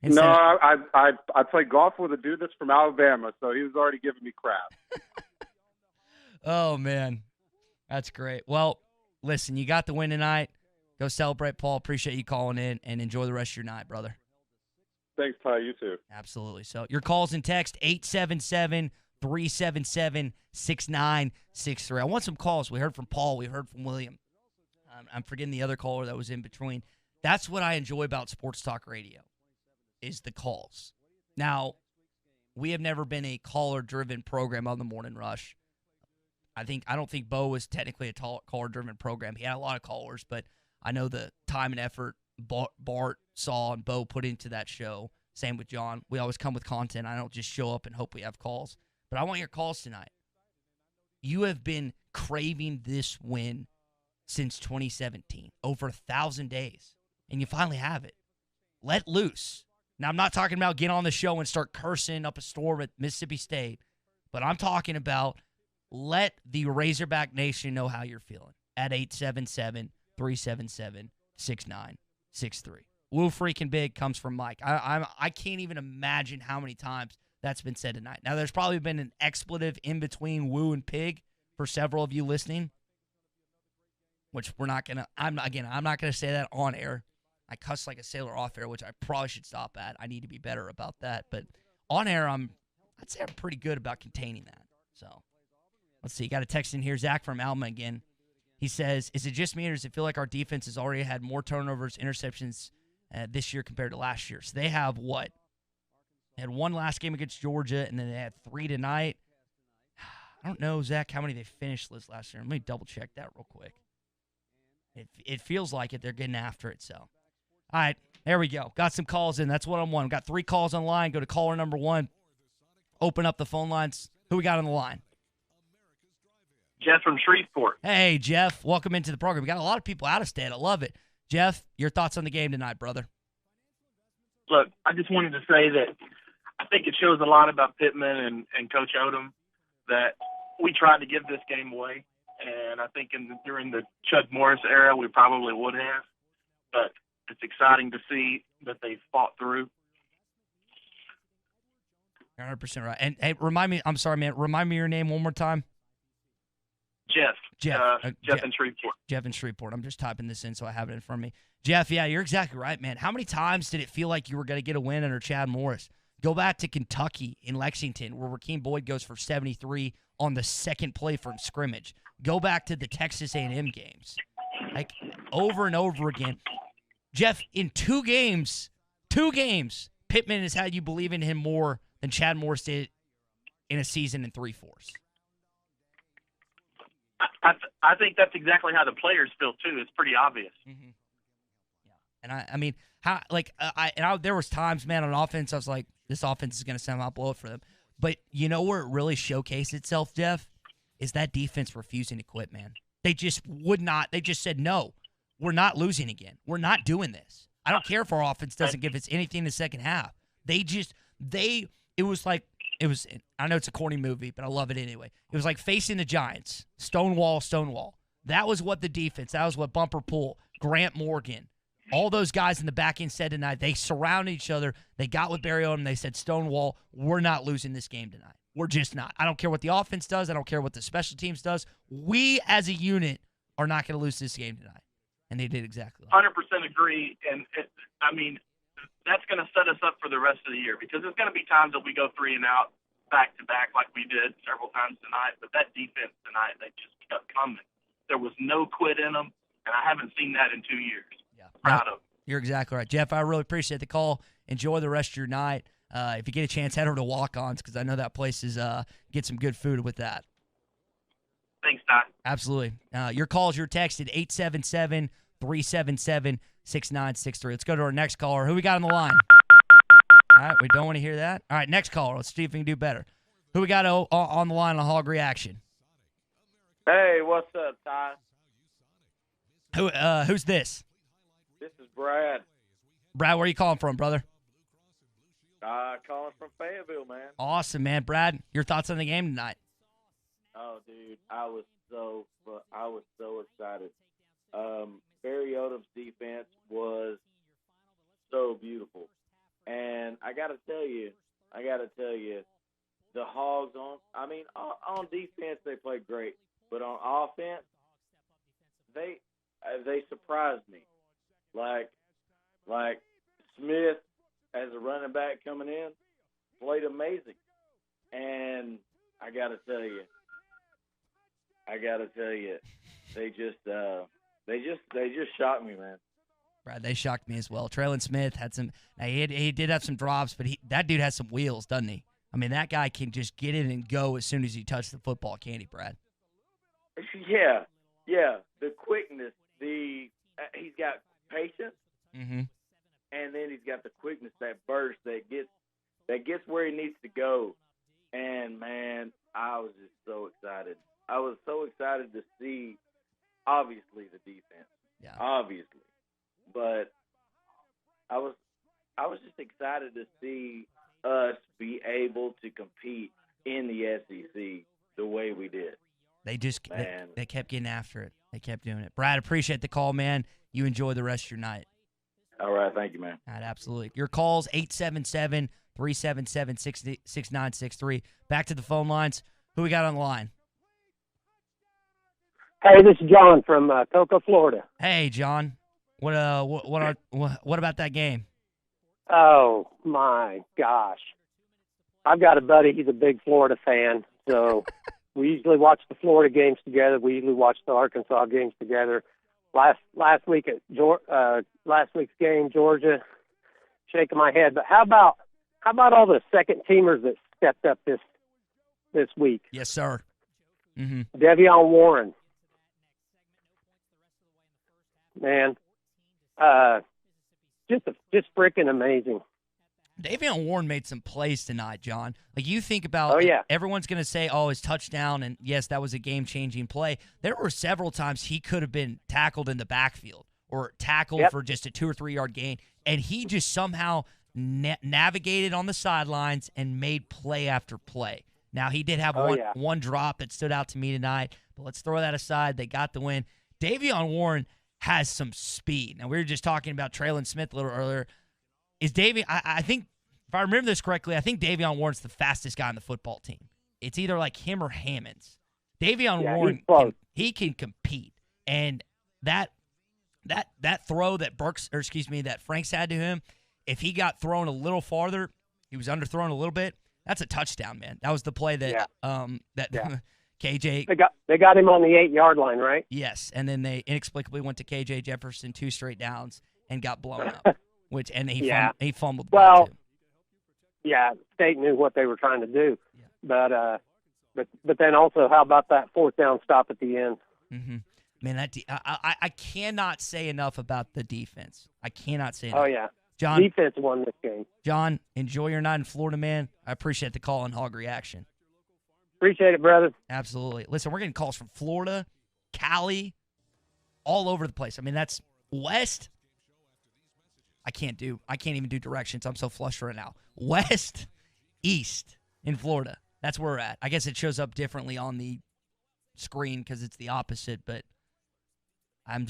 I play golf with a dude that's from Alabama, so he was already giving me crap. Oh, man. That's great. Well, listen, you got the win tonight. Go celebrate, Paul. Appreciate you calling in, and enjoy the rest of your night, brother. Thanks, Ty. You too. Absolutely. So your calls and text, 877-377-6963. I want some calls. We heard from Paul. We heard from William. I'm forgetting the other caller that was in between. That's what I enjoy about Sports Talk Radio, is the calls. Now, we have never been a caller-driven program on the Morning Rush. I don't think Bo was technically a caller-driven program. He had a lot of callers, but I know the time and effort Bart, Saul, and Bo put into that show. Same with John. We always come with content. I don't just show up and hope we have calls. But I want your calls tonight. You have been craving this win since 2017, over 1,000 days, and you finally have it. Let loose. Now, I'm not talking about get on the show and start cursing up a storm at Mississippi State, but I'm talking about let the Razorback Nation know how you're feeling at 877-377-6963. Woo freaking big comes from Mike. I can't even imagine how many times that's been said tonight. Now, there's probably been an expletive in between woo and pig for several of you listening, which we're not going to – I'm not going to say that on air. I cuss like a sailor off air, which I probably should stop at. I need to be better about that. But on air, I'd say I'm pretty good about containing that. So let's see. Got a text in here. Zach from Alma again. He says, is it just me or does it feel like our defense has already had more turnovers, interceptions this year compared to last year? So they have what? They had one last game against Georgia, and then they had 3 tonight. I don't know, Zach, how many they finished last year. Let me double-check that real quick. It feels like it. They're getting after it, so. All right, there we go. Got some calls in. That's what I want. Got 3 calls online. Go to caller number 1. Open up the phone lines. Who we got on the line? Jeff from Shreveport. Hey, Jeff. Welcome into the program. We got a lot of people out of state. I love it. Jeff, your thoughts on the game tonight, brother? Look, I just wanted to say that I think it shows a lot about Pittman and Coach Odom that we tried to give this game away. And I think during the Chuck Morris era, we probably would have. But it's exciting to see that they fought through. You're 100% right. And hey, remind me, I'm sorry, man, remind me your name one more time. Jeff Jeff in Shreveport. Jeff in Shreveport. I'm just typing this in so I have it in front of me. Jeff, yeah, you're exactly right, man. How many times did it feel like you were going to get a win under Chad Morris? Go back to Kentucky in Lexington where Rakeem Boyd goes for 73 on the second play from scrimmage. Go back to the Texas A&M games. Like, over and over again. Jeff, in 2 games, Pittman has had you believe in him more than Chad Morris did in a season in 3/4. I think that's exactly how the players feel too. It's pretty obvious. Mm-hmm. Yeah, and I mean, how there was times, man, on offense, I was like, this offense is going to somehow blow it for them. But you know where it really showcased itself, Jeff, is that defense refusing to quit, man. They just would not. They just said, no, we're not losing again. We're not doing this. I don't care if our offense doesn't give us anything in the second half. It was like. I know it's a corny movie, but I love it anyway. It was like facing the Giants, Stonewall. That was what the defense, that was what Bumper Pool, Grant Morgan, all those guys in the back end said tonight. They surrounded each other. They got with Barry Odom. They said, Stonewall, we're not losing this game tonight. We're just not. I don't care what the offense does. I don't care what the special teams does. We as a unit are not going to lose this game tonight. And they did exactly that. 100% agree. And, that's going to set us up for the rest of the year because there's going to be times that we go 3 and out back to back like we did several times tonight. But that defense tonight, they just kept coming. There was no quit in them, and I haven't seen that in 2 years. Yeah, proud of them. You're exactly right. Jeff, I really appreciate the call. Enjoy the rest of your night. If you get a chance, head over to Walk-Ons because I know that place is get some good food with that. Thanks, Ty. Absolutely. Your calls, your text at 877-377-6963. Let's go to our next caller. Who we got on the line? All right, we don't want to hear that. All right, next caller. Let's see if we can do better. Who we got on the line on Hog Reaction? Hey, what's up, Ty? Who's this? This is Brad. Brad, where are you calling from, brother? Calling from Fayetteville, man. Awesome, man. Brad, your thoughts on the game tonight? Oh, dude, I was so excited. Barry Odom's defense was so beautiful. And I got to tell you, the Hogs on defense, they played great. But on offense, they surprised me. Like Smith as a running back coming in played amazing, and I got to tell you, they just shocked me, man. Brad, they shocked me as well. Traylon Smith had some. Now he did have some drops, but that dude has some wheels, doesn't he? I mean, that guy can just get in and go as soon as he touches the football, can't he, Brad? Yeah. The quickness, he's got patience, and then he's got the quickness, that burst that gets where he needs to go. And man, I was just so excited. I was so excited to see, obviously, the defense. Yeah. Obviously. But I was just excited to see us be able to compete in the SEC the way we did. They just they kept getting after it. They kept doing it. Brad, appreciate the call, man. You enjoy the rest of your night. All right, thank you, man. All right, absolutely. Your calls, 877-377-6963. Back to the phone lines. Who we got on the line? Hey, this is John from Cocoa, Florida. Hey, John. What about that game? Oh, my gosh. I've got a buddy. He's a big Florida fan, so we usually watch the Florida games together. We usually watch the Arkansas games together. Last week's game, Georgia, shaking my head. But how about all the second teamers that stepped up this week? Yes, sir. Mm-hmm. Devion Warren, man, just freaking amazing. Davion Warren made some plays tonight, John. Like, you think about, everyone's going to say, his touchdown, and yes, that was a game-changing play. There were several times he could have been tackled in the backfield or tackled for just a 2 or 3 yard gain, and he just somehow navigated on the sidelines and made play after play. Now, he did have one drop that stood out to me tonight, but let's throw that aside. They got the win. Davion Warren has some speed. Now, we were just talking about Traylon Smith a little earlier. I think, if I remember this correctly, I think Davion Warren's the fastest guy on the football team. It's either like him or Hammonds. Davion Warren, he can compete. And that throw that that Franks had to him, if he got thrown a little farther, he was underthrown a little bit, that's a touchdown, man. That was the play that KJ. They got him on the 8 yard line, right? Yes, and then they inexplicably went to KJ Jefferson 2 straight downs and got blown up. He fumbled. Well, State knew what they were trying to do, but then also, how about that fourth down stop at the end? Mm-hmm. Man, I cannot say enough about the defense. I cannot say enough. Oh yeah, John. Defense won this game. John, enjoy your night in Florida, man. I appreciate the call and Hog Reaction. Appreciate it, brother. Absolutely. Listen, we're getting calls from Florida, Cali, all over the place. I mean, that's West. I can't even do directions. I'm so flushed right now. West, East in Florida. That's where we're at. I guess it shows up differently on the screen because it's the opposite, but I'm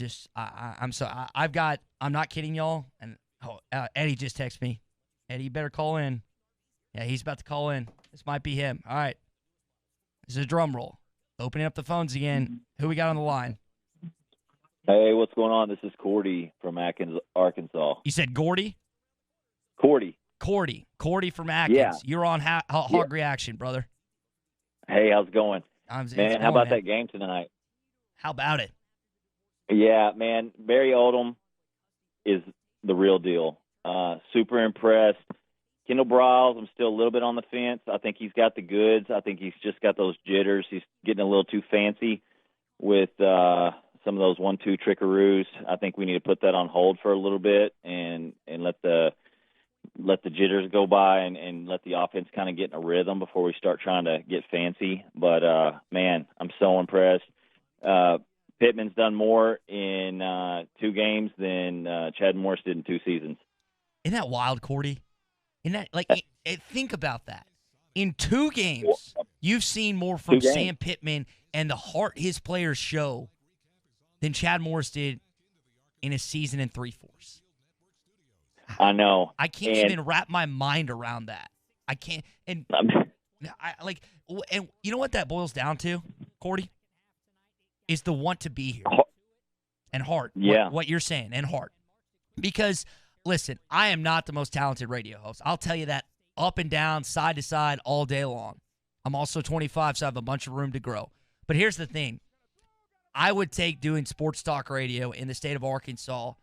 not kidding y'all. And Eddie just texted me. Eddie, you better call in. Yeah, he's about to call in. This might be him. All right. This is a drum roll. Opening up the phones again. Who we got on the line? Hey, what's going on? This is Cordy from Atkins, Arkansas. You said Gordy? Cordy from Atkins. Yeah. You're on Hog Reaction, brother. Hey, how's it going? Man, how about that game tonight? How about it? Yeah, man, Barry Odom is the real deal. Super impressed. Kendall Briles, I'm still a little bit on the fence. I think he's got the goods. I think he's just got those jitters. He's getting a little too fancy with some of those 1-2 trickaroos. I think we need to put that on hold for a little bit and let the jitters go by and let the offense kind of get in a rhythm before we start trying to get fancy. But, man, I'm so impressed. Pittman's done more in 2 games than Chad Morris did in 2 seasons. Isn't that wild, Cordy? Think about that. In 2 games, you've seen more from Sam Pittman and the heart his players show than Chad Morris did in a season in 3/4. I know. I can't even wrap my mind around that. I can't. And and you know what that boils down to, Cordy? Is the want to be here. and heart. Yeah. What you're saying, and heart. Because, listen, I am not the most talented radio host. I'll tell you that up and down, side to side, all day long. I'm also 25, so I have a bunch of room to grow. But here's the thing. I would take doing sports talk radio in the state of Arkansas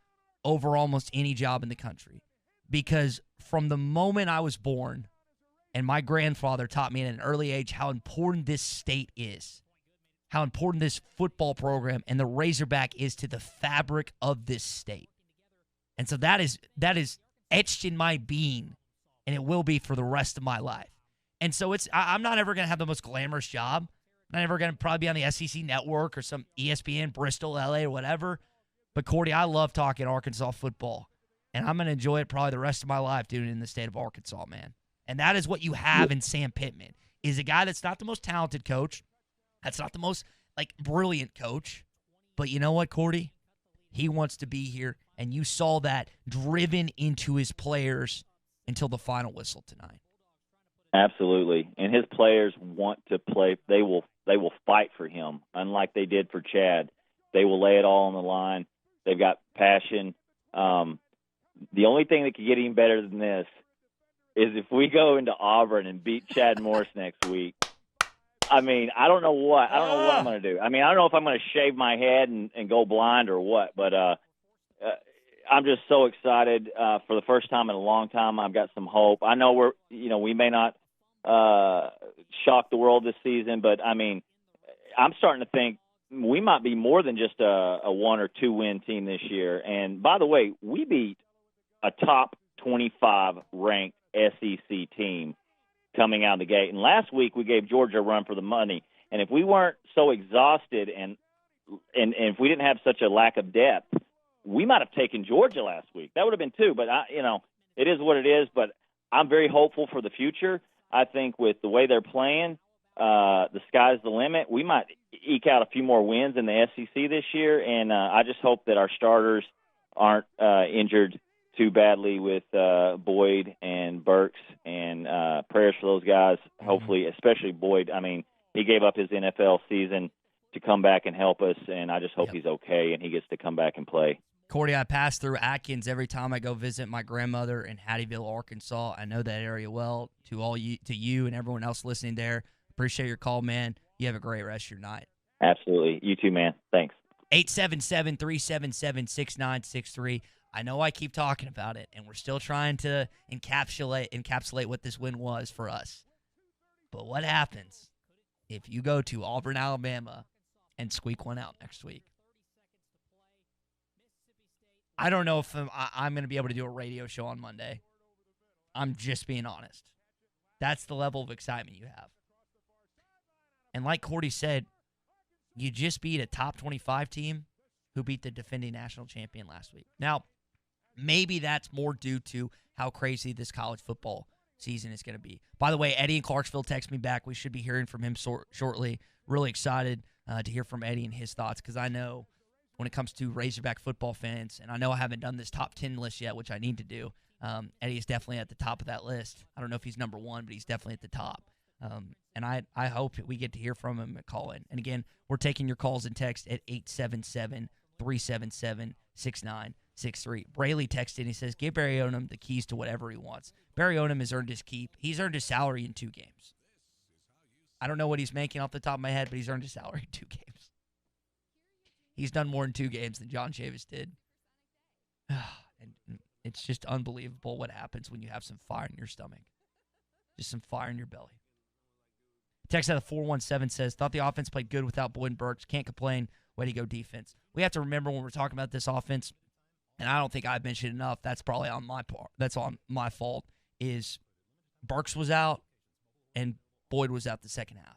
over almost any job in the country. Because from the moment I was born, and my grandfather taught me at an early age how important this state is, how important this football program and the Razorback is to the fabric of this state. And so that is etched in my being, and it will be for the rest of my life. And so I'm not ever going to have the most glamorous job. I'm not ever going to probably be on the SEC network or some ESPN, Bristol, LA, or whatever. But, Cordy, I love talking Arkansas football, and I'm going to enjoy it probably the rest of my life doing it in the state of Arkansas, man. And that is what you have in Sam Pittman, is a guy that's not the most talented coach. That's not the most, brilliant coach. But you know what, Cordy? He wants to be here, and you saw that driven into his players until the final whistle tonight. Absolutely. And his players want to play. They will fight for him, unlike they did for Chad. They will lay it all on the line. They've got passion. The only thing that could get even better than this is if we go into Auburn and beat Chad Morris next week. I mean, I don't know what I'm going to do. I mean, I don't know if I'm going to shave my head and go blind or what, but I'm just so excited for the first time in a long time. I've got some hope. I know we may not shock the world this season, but I mean, I'm starting to think we might be more than just a 1 or 2 win team this year. And by the way, we beat a top 25 ranked SEC team coming out of the gate. And last week we gave Georgia a run for the money. And if we weren't so exhausted and if we didn't have such a lack of depth, we might have taken Georgia last week. That would have been 2, but it is what it is. But I'm very hopeful for the future. I think with the way they're playing, the sky's the limit. We might eke out a few more wins in the SEC this year, and I just hope that our starters aren't injured too badly with Boyd and Burks, and prayers for those guys. Hopefully, especially Boyd. I mean, he gave up his NFL season to come back and help us, and I just hope he's okay and he gets to come back and play. Cordy, I pass through Atkins every time I go visit my grandmother in Hattieville, Arkansas. I know that area well. To you and everyone else listening there, appreciate your call, man. You have a great rest of your night. Absolutely. You too, man. Thanks. 877-377-6963. I know I keep talking about it, and we're still trying to encapsulate what this win was for us. But what happens if you go to Auburn, Alabama, and squeak one out next week? I don't know if I'm going to be able to do a radio show on Monday. I'm just being honest. That's the level of excitement you have. And like Cordy said, you just beat a top 25 team who beat the defending national champion last week. Now, maybe that's more due to how crazy this college football season is going to be. By the way, Eddie in Clarksville texted me back. We should be hearing from him shortly. Really excited to hear from Eddie and his thoughts, because I know when it comes to Razorback football fans, and I know I haven't done this top 10 list yet, which I need to do, Eddie is definitely at the top of that list. I don't know if he's number 1, but he's definitely at the top. And I hope we get to hear from him and call in. And again, we're taking your calls and text at 877-377-6963. Braley texted, he says, give Barry Odom the keys to whatever he wants. Barry Odom has earned his keep. He's earned his salary in 2 games. I don't know what he's making off the top of my head, but he's earned his salary in 2 games. He's done more in 2 games than John Chavis did. And it's just unbelievable what happens when you have some fire in your stomach. Just some fire in your belly. Text out of 417 says, thought the offense played good without Boyd and Burks. Can't complain. Way to go, defense. We have to remember when we're talking about this offense, and I don't think I've mentioned enough, that's probably on my part. That's on my fault, is Burks was out and Boyd was out the second half.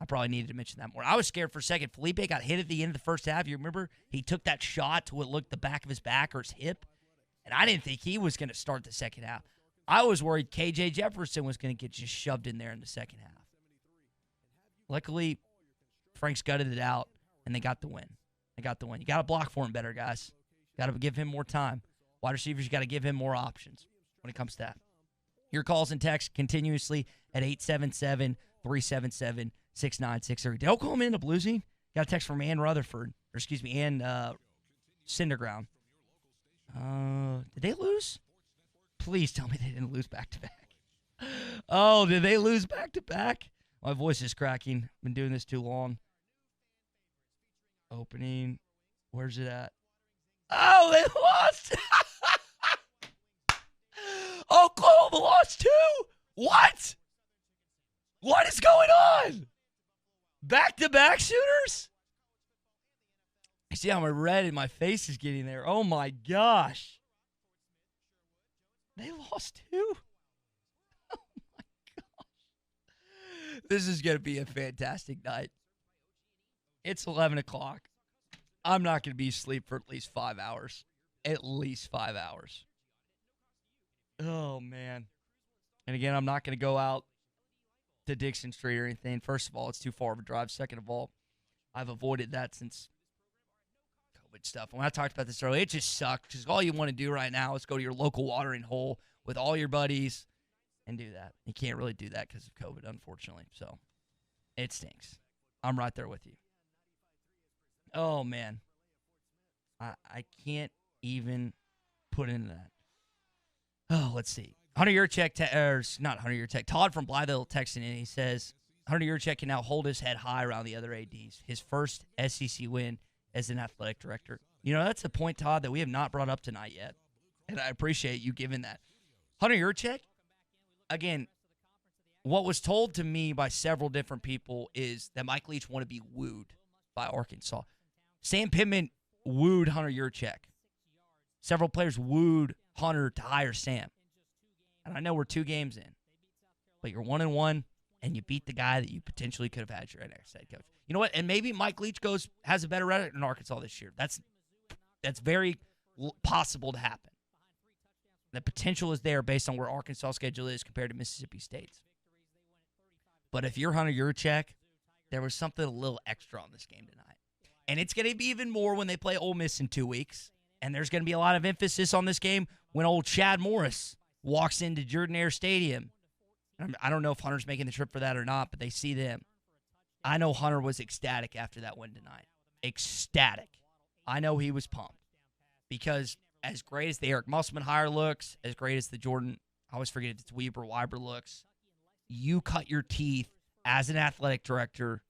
I probably needed to mention that more. I was scared for a second. Felipe got hit at the end of the first half. You remember? He took that shot to what looked the back of his back or his hip, and I didn't think he was going to start the second half. I was worried KJ Jefferson was going to get just shoved in there in the second half. Luckily, Frank's gutted it out, and they got the win. You got to block for him better, guys. Got to give him more time. Wide receivers, you got to give him more options when it comes to that. Your calls and texts continuously at 877-377-6963. Did Oklahoma end up losing? Got a text from Ann Rutherford. and Cinderground. Did they lose? Please tell me they didn't lose back-to-back. Oh, did they lose back-to-back? My voice is cracking. Been doing this too long. Opening. Where's it at? Oh, they lost. Oklahoma lost too. What? What is going on? Back-to-back shooters? You see how my red in my face is getting there. Oh, my gosh. They lost too? Oh, my gosh. This is going to be a fantastic night. It's 11 o'clock. I'm not going to be asleep for at least 5 hours. At least 5 hours. Oh, man. And again, I'm not going to go out to Dixon Street or anything. First of all, it's too far of a drive. Second of all, I've avoided that since COVID stuff. And when I talked about this earlier, it just sucks because all you want to do right now is go to your local watering hole with all your buddies and do that. You can't really do that because of COVID, unfortunately. So it stinks. I'm right there with you. Oh, man. I can't even put into that. Oh, let's see. Hunter Yurchek, not Hunter Yurchek, Todd from Blytheville texting in. He says, Hunter Yurchek can now hold his head high around the other ADs. His first SEC win as an athletic director. You know, that's a point, Todd, that we have not brought up tonight yet. And I appreciate you giving that. Hunter Yurchek, again, what was told to me by several different people is that Mike Leach wanted to be wooed by Arkansas. Sam Pittman wooed Hunter Yurchek. Several players wooed Hunter to hire Sam. And I know we're 2 games in, but you're 1-1, and you beat the guy that you potentially could have had as your next head coach. You know what? And maybe Mike Leach has a better record in Arkansas this year. That's very possible to happen. The potential is there based on where Arkansas' schedule is compared to Mississippi State's. But if you're Hunter Yurchek, there was something a little extra on this game tonight. And it's going to be even more when they play Ole Miss in 2 weeks. And there's going to be a lot of emphasis on this game when old Chad Morris walks into Jordan-Hare Stadium. I don't know if Hunter's making the trip for that or not, but they see them. I know Hunter was ecstatic after that win tonight. Ecstatic. I know he was pumped. Because as great as the Eric Musselman hire looks, as great as the Jordan, I always forget if it's Weiber looks, you cut your teeth as an athletic director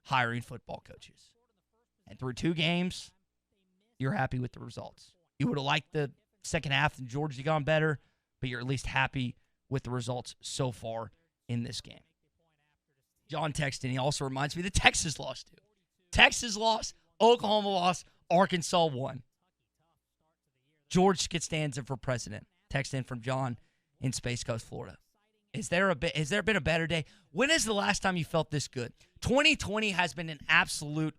hiring football coaches. And through 2 games, you're happy with the results. You would have liked the second half and Georgia had gone better, but you're at least happy with the results so far in this game. John texted, he also reminds me the Texas lost too. Texas lost, Oklahoma lost, Arkansas won. George Costanza for president. Text in from John in Space Coast, Florida. Has there been a better day? When is the last time you felt this good? 2020 has been an absolute,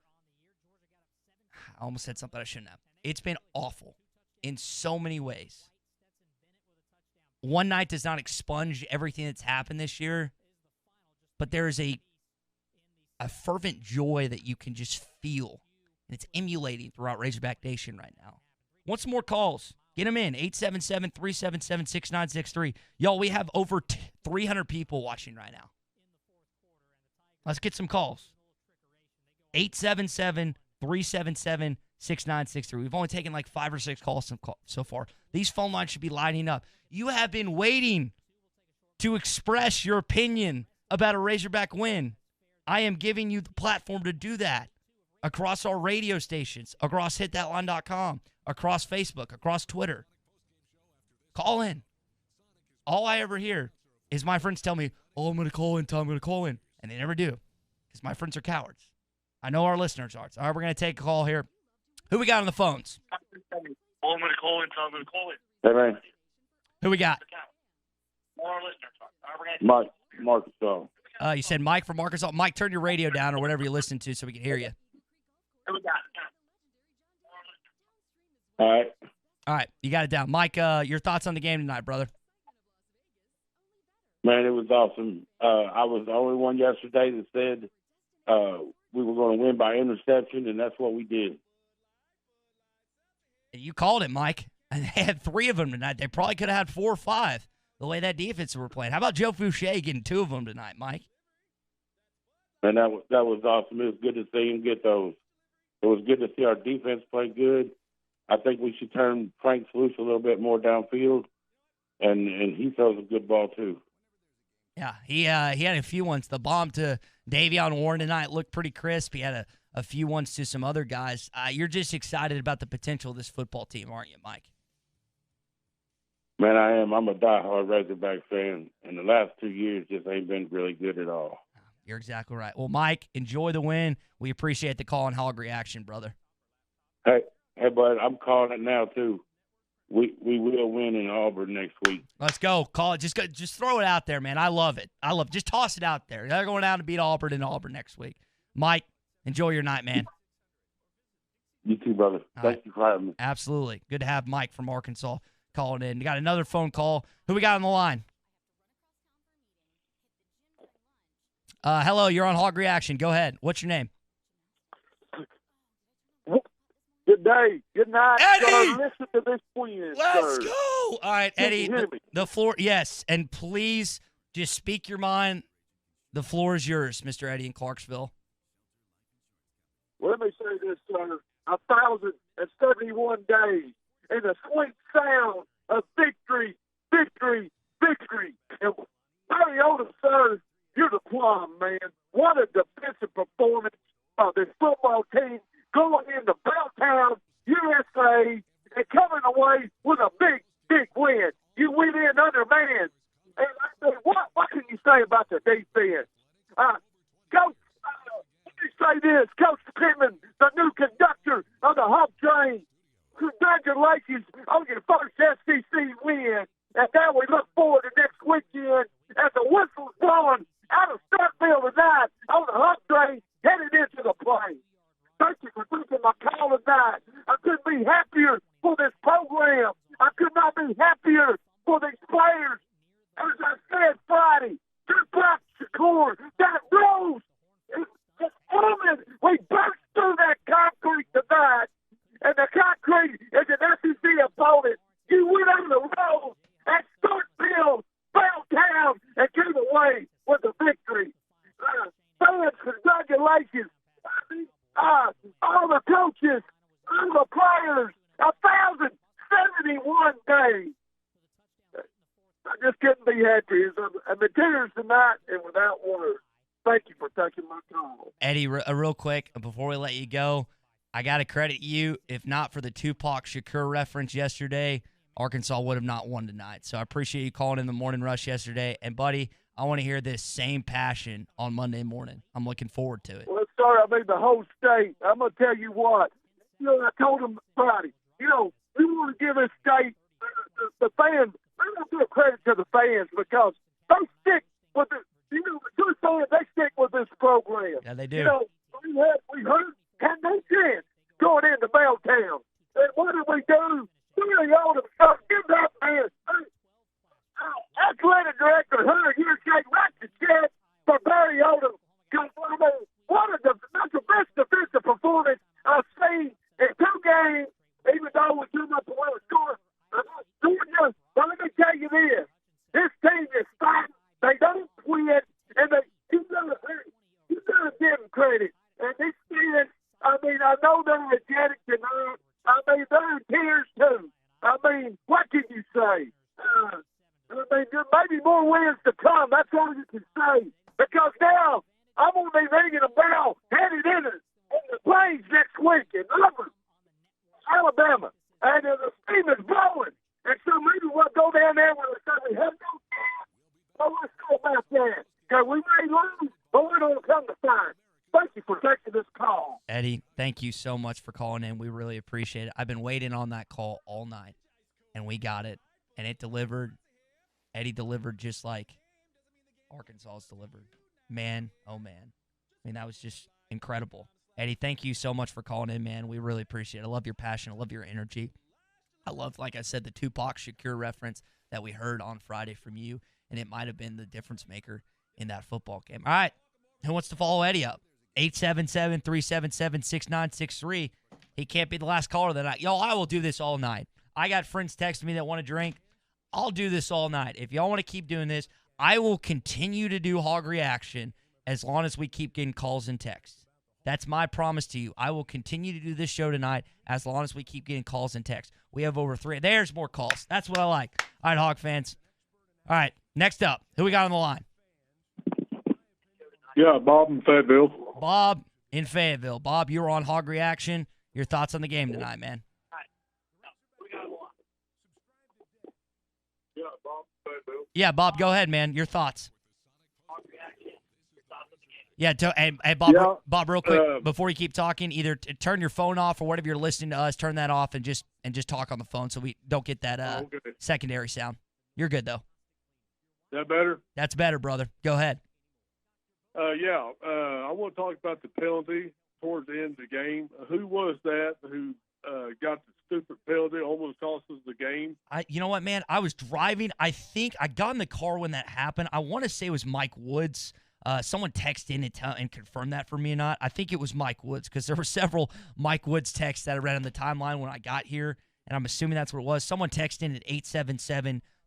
I almost said something I shouldn't have. It's been awful in so many ways. One night does not expunge everything that's happened this year, but there is a fervent joy that you can just feel, and it's emulating throughout Razorback Nation right now. Want some more calls? Get them in, 877-377-6963. Y'all, we have over 300 people watching right now. Let's get some calls. 877-377-6963. We've only taken like 5 or 6 calls so far. These phone lines should be lining up. You have been waiting to express your opinion about a Razorback win. I am giving you the platform to do that across our radio stations, across hitthatline.com, across Facebook, across Twitter. Call in. All I ever hear is my friends tell me, oh, I'm going to call in, Tom, I'm going to call in. And they never do because my friends are cowards. I know our listeners are. All right, we're going to take a call here. Who we got on the phones? Oh, I'm going to call in, Tom, I'm going to call in. Hey, man. Who we got? Mike, Marcus. You said Mike from Arkansas. Mike, turn your radio down or whatever you listen to so we can hear you. Who we got? All right. All right, you got it down. Mike, your thoughts on the game tonight, brother? Man, it was awesome. I was the only one yesterday that said we were going to win by interception, and that's what we did. You called it, Mike. And they had 3 of them tonight. They probably could have had 4 or 5 the way that defense were playing. How about Joe Fouché getting 2 of them tonight, Mike? And that was awesome. It was good to see him get those. It was good to see our defense play good. I think we should turn Franks loose a little bit more downfield, and he throws a good ball too. Yeah, he had a few ones. The bomb to Davion Warren tonight looked pretty crisp. He had a few ones to some other guys. You're just excited about the potential of this football team, aren't you, Mike? Man, I am. I'm a diehard Razorback fan, and the last 2 years just ain't been really good at all. You're exactly right. Well, Mike, enjoy the win. We appreciate the call and hog reaction, brother. Hey, bud, I'm calling it now too. We will win in Auburn next week. Let's go. Call it. Just throw it out there, man. I love it. Just toss it out there. They're going down to beat Auburn in Auburn next week. Mike, enjoy your night, man. You too, brother. Thank you for having me. Absolutely. Good to have Mike from Arkansas calling in. You got another phone call. Who we got on the line? Hello, you're on Hog Reaction. Go ahead. What's your name? Good day. Good night. Eddie! Listen to this win. Let's sir. go. All right, Eddie, Can you hear me? the floor, yes. And please just speak your mind. The floor is yours, Mr. Eddie in Clarksville. Well, let me say this, sir. 1,071 days and the sweet sound of victory, victory, victory. And Mariota, sir, you're the plum, man. What a defensive performance of this football team going into Belltown, USA, and coming away with a big, big win. You went in under man. And I said, what can you say about the defense? Coach, let me say this. Coach Pittman, the new conductor of the Hump Train, congratulations on your first SEC win. And now we look forward to next weekend as the whistle's blowing out of Starkville tonight on the Hump Train headed into the plane. Thank you for taking my call tonight. I couldn't be happier for this program. I could not be happier for these players. As I said Friday, Tupac Shakur, that rose is coming. We burst through that concrete tonight, and the concrete is an SEC opponent. You went on the road at Starkville, Belltown, and came away with a victory. Fans, congratulations. All the coaches, all the players, 1,071 days. I just couldn't be happier. And the tears tonight and without words. Thank you for taking my call. Eddie, real quick, before we let you go, I got to credit you. If not for the Tupac Shakur reference yesterday, Arkansas would have not won tonight. So I appreciate you calling in the morning rush yesterday. And, buddy, I want to hear this same passion on Monday morning. I'm looking forward to it. Well, sorry, I mean the whole state. I'm going to tell you what. I told them Friday, we want to give this state, the fans, I want to give credit to the fans because they stick with the, the good fans, they stick with this program. Yeah, they do. We had no chance going into Belltown. And what did we do? We ought to start give that man. Athletic director Hunter Yearshake writes the check for Barry Odom. That's the best defensive performance I've seen in 2 games, even though we came up a little short. Georgia, but let me tell you this team is fighting. They don't quit, and you gotta give them credit. And this team, I know they're energetic tonight. They're in tears too. What can you say? There may be more wins to come. That's all you can say. Because now I'm going to be ringing a bell headed in the plains next week in Auburn, Alabama. And the steam is blowing. And so maybe we'll go down there where we have no chance. Well, let's go about that. Because we may lose, but we don't come to find. Thank you for taking this call. Eddie, thank you so much for calling in. We really appreciate it. I've been waiting on that call all night, and we got it, and it delivered. Eddie delivered just like Arkansas's delivered. Man, oh, man. That was just incredible. Eddie, thank you so much for calling in, man. We really appreciate it. I love your passion. I love your energy. I love, like I said, the Tupac Shakur reference that we heard on Friday from you, and it might have been the difference maker in that football game. All right, who wants to follow Eddie up? 877-377-6963. He can't be the last caller of the night. Yo, I will do this all night. I got friends texting me that want to drink. I'll do this all night. If y'all want to keep doing this, I will continue to do Hog Reaction as long as we keep getting calls and texts. That's my promise to you. I will continue to do this show tonight as long as we keep getting calls and texts. We have over 3. There's more calls. That's what I like. All right, Hawk fans. All right, next up, who we got on the line? Yeah, Bob in Fayetteville. Bob in Fayetteville. Bob, you're on Hog Reaction. Your thoughts on the game tonight, man? Yeah, Bob in Fayetteville. Yeah, Bob, go ahead, man. Your thoughts. Yeah, hey, Bob, Yeah, Bob, real quick, before you keep talking, either turn your phone off or whatever you're listening to us, turn that off and just talk on the phone so we don't get that okay. secondary sound. You're good, though. Is that better? That's better, brother. Go ahead. I want to talk about the penalty towards the end of the game. Who was that who got the stupid penalty, almost cost us the game? You know what, man? I was driving. I think I got in the car when that happened. I want to say it was Mike Woods. Someone texted in and confirmed that for me or not. I think it was Mike Woods because there were several Mike Woods texts that I read on the timeline when I got here, and I'm assuming that's what it was. Someone texted in at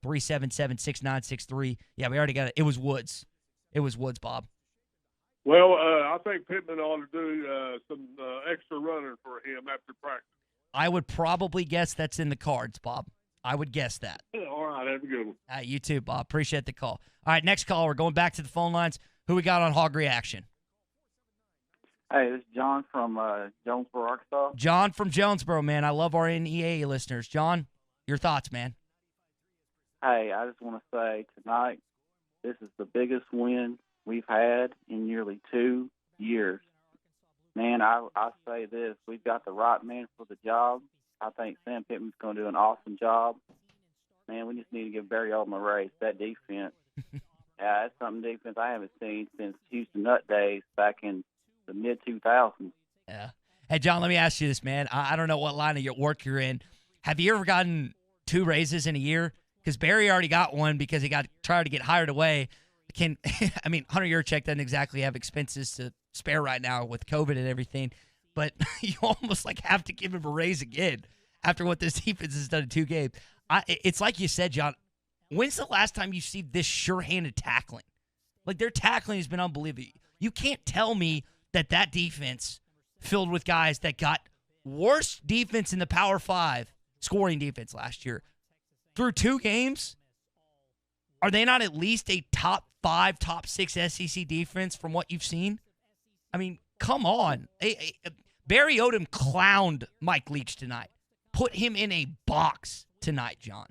877-377-6963. Yeah, we already got it. It was Woods. It was Woods, Bob. Well, I think Pittman ought to do some extra running for him after practice. I would probably guess that's in the cards, Bob. I would guess that. All right, have a good one. You too, Bob. Appreciate the call. All right, next call. We're going back to the phone lines. Who we got on Hog Reaction? Hey, this is John from Jonesboro, Arkansas. John from Jonesboro, man. I love our NEA listeners. John, your thoughts, man? Hey, I just want to say tonight, this is the biggest win we've had in nearly 2 years. Man, I say this. We've got the right man for the job. I think Sam Pittman's going to do an awesome job. Man, we just need to give Barry Odom a raise. That defense, yeah, that's something defense I haven't seen since Houston Nut days back in the mid-2000s. Yeah. Hey, John, let me ask you this, man. I don't know what line of your work you're in. Have you ever gotten 2 raises in a year? Because Barry already got one because he tried to get hired away. Hunter Yurchek doesn't exactly have expenses to spare right now with COVID and everything, but you almost have to give him a raise again after what this defense has done in 2 games. It's like you said, John. When's the last time you see this sure-handed tackling? Their tackling has been unbelievable. You can't tell me that defense filled with guys that got worse defense in the Power 5 scoring defense last year. Through 2 games, are they not at least a top 5, top 6 SEC defense from what you've seen? I mean, come on. Barry Odom clowned Mike Leach tonight. Put him in a box tonight, John.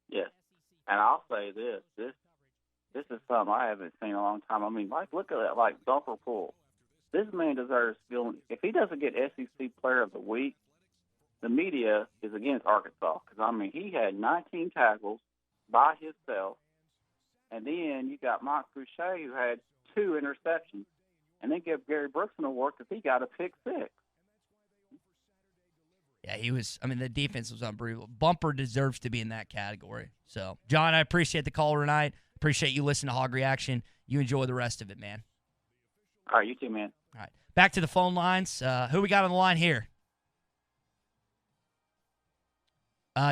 Yes, and I'll say this is something I haven't seen in a long time. I mean, look at that, bumper pull. This man deserves feeling. If he doesn't get SEC Player of the Week, the media is against Arkansas because, he had 19 tackles by himself, and then you got Mike Boucher who had 2 interceptions, and then give Gary Brooks an award because he got a pick 6. Yeah, he was. The defense was unbelievable. Bumper deserves to be in that category. So, John, I appreciate the call tonight. Appreciate you listening to Hog Reaction. You enjoy the rest of it, man. All right, you too, man. All right, back to the phone lines. Who we got on the line here?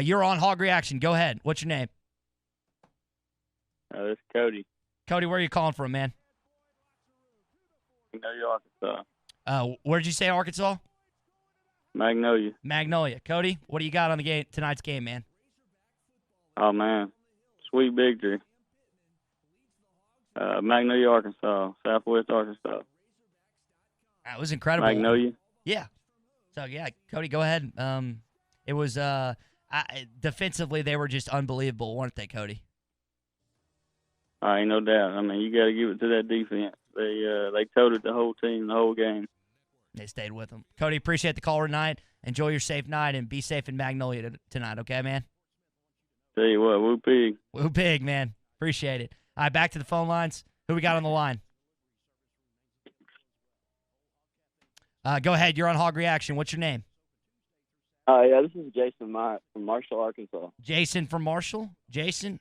You're on Hog Reaction. Go ahead. What's your name? This is Cody. Cody, where are you calling from, man? Magnolia, Arkansas. Where did you say Arkansas? Magnolia. Cody, what do you got on the tonight's game, man? Oh, man. Sweet victory. Magnolia, Arkansas. Southwest Arkansas. That was incredible. Magnolia? Yeah. So, yeah, Cody, go ahead. It was defensively, they were just unbelievable, weren't they, Cody? Ain't no doubt. You got to give it to that defense. They toted the whole team the whole game. They stayed with them. Cody, appreciate the call tonight. Enjoy your safe night and be safe in Magnolia tonight, okay, man? Tell you what, woo pig. Woo pig, man. Appreciate it. All right, back to the phone lines. Who we got on the line? Go ahead. You're on Hog Reaction. What's your name? Yeah, this is Jason Mott from Marshall, Arkansas. Jason from Marshall? Jason,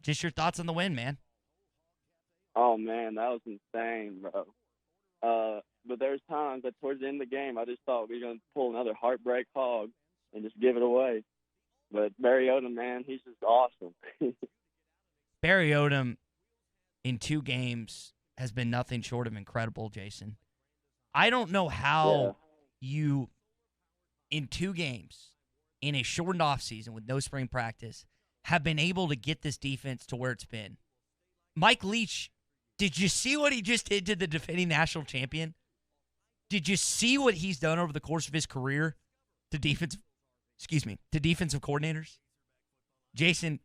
just your thoughts on the win, man. Oh, man, that was insane, bro. But there's times that towards the end of the game, I just thought we were going to pull another heartbreak hog and just give it away. But Barry Odom, man, he's just awesome. Barry Odom in 2 games has been nothing short of incredible, Jason. I don't know how you, in 2 games, in a shortened offseason with no spring practice, have been able to get this defense to where it's been. Mike Leach, did you see what he just did to the defending national champion? Did you see what he's done over the course of his career to defensive coordinators? Jason,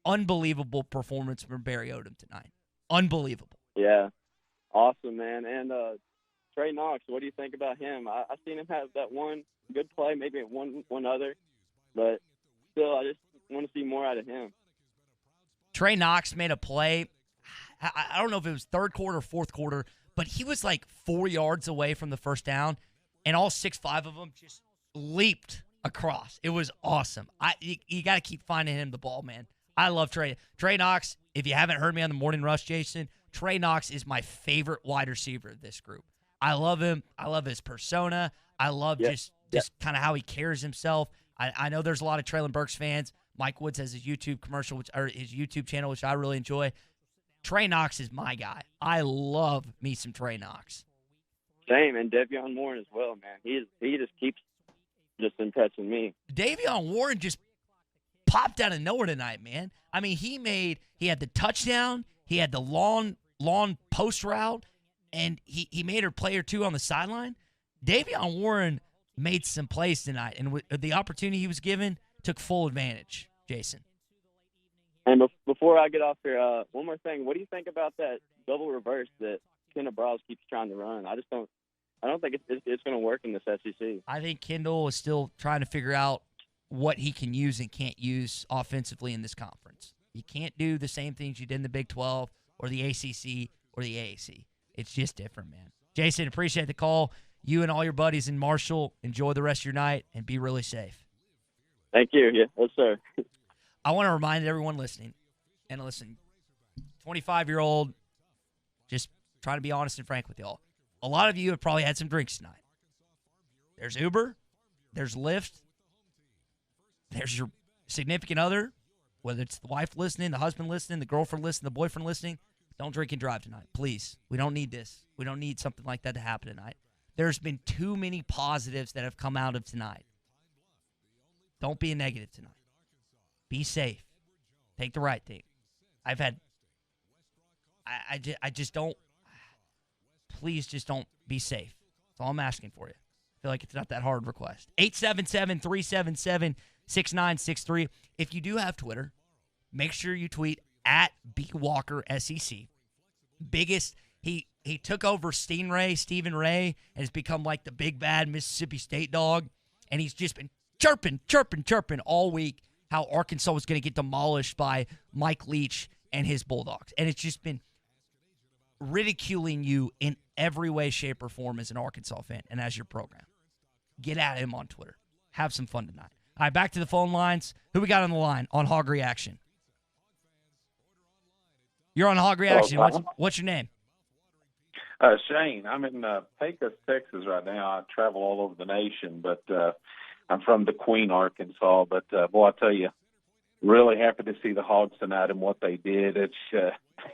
unbelievable performance from Barry Odom tonight. Unbelievable. Yeah, awesome, man. And Trey Knox, what do you think about him? I've seen him have that one good play, maybe one other, but still, I just want to see more out of him. Trey Knox made a play. I don't know if it was third quarter or fourth quarter, but he was like 4 yards away from the first down, and all 6'5" of them just leaped across. It was awesome. You got to keep finding him the ball, man. I love Trey. Trey Knox, if you haven't heard me on the Morning Rush, Jason, Trey Knox is my favorite wide receiver of this group. I love him. I love his persona. I love just kind of how he carries himself. I know there's a lot of Traylon Burks fans. Mike Woods has his YouTube commercial, or his YouTube channel, which I really enjoy. Trey Knox is my guy. I love me some Trey Knox. Same, and De'Vion Warren as well, man. He just keeps just impressing me. De'Vion Warren just popped out of nowhere tonight, man. I mean, he had the touchdown, he had the long post route, and he made a play or two on the sideline. De'Vion Warren made some plays tonight, and with the opportunity he was given, took full advantage, Jason. And before I get off here, one more thing. What do you think about that double reverse that Kendall Briles keeps trying to run? I don't think it's going to work in this SEC. I think Kendall is still trying to figure out what he can use and can't use offensively in this conference. You can't do the same things you did in the Big 12 or the ACC or the AAC. It's just different, man. Jason, appreciate the call. You and all your buddies in Marshall, enjoy the rest of your night and be really safe. Thank you. Yes, sir. I want to remind everyone listening, and listen, 25-year-old, just trying to be honest and frank with y'all. A lot of you have probably had some drinks tonight. There's Uber, there's Lyft, there's your significant other, whether it's the wife listening, the husband listening, the girlfriend listening, the boyfriend listening. Don't drink and drive tonight, please. We don't need this. We don't need something like that to happen tonight. There's been too many positives that have come out of tonight. Don't be a negative tonight. Be safe. Take the right thing. I just don't, please just don't be safe. That's all I'm asking for you. I feel like it's not that hard request. 877-377-6963. If you do have Twitter, make sure you tweet at BWalkerSEC. He took over Stephen Ray, and has become like the big bad Mississippi State dog, and he's just been chirping all week how Arkansas was going to get demolished by Mike Leach and his Bulldogs. And it's just been ridiculing you in every way, shape, or form as an Arkansas fan and as your program. Get at him on Twitter. Have some fun tonight. All right, back to the phone lines. Who we got on the line on Hog Reaction? You're on Hog Reaction. What's your name? Shane. I'm in Pecos, Texas right now. I travel all over the nation, but I'm from DeQueen, Arkansas. But, boy, I tell you, really happy to see the Hogs tonight and what they did. It's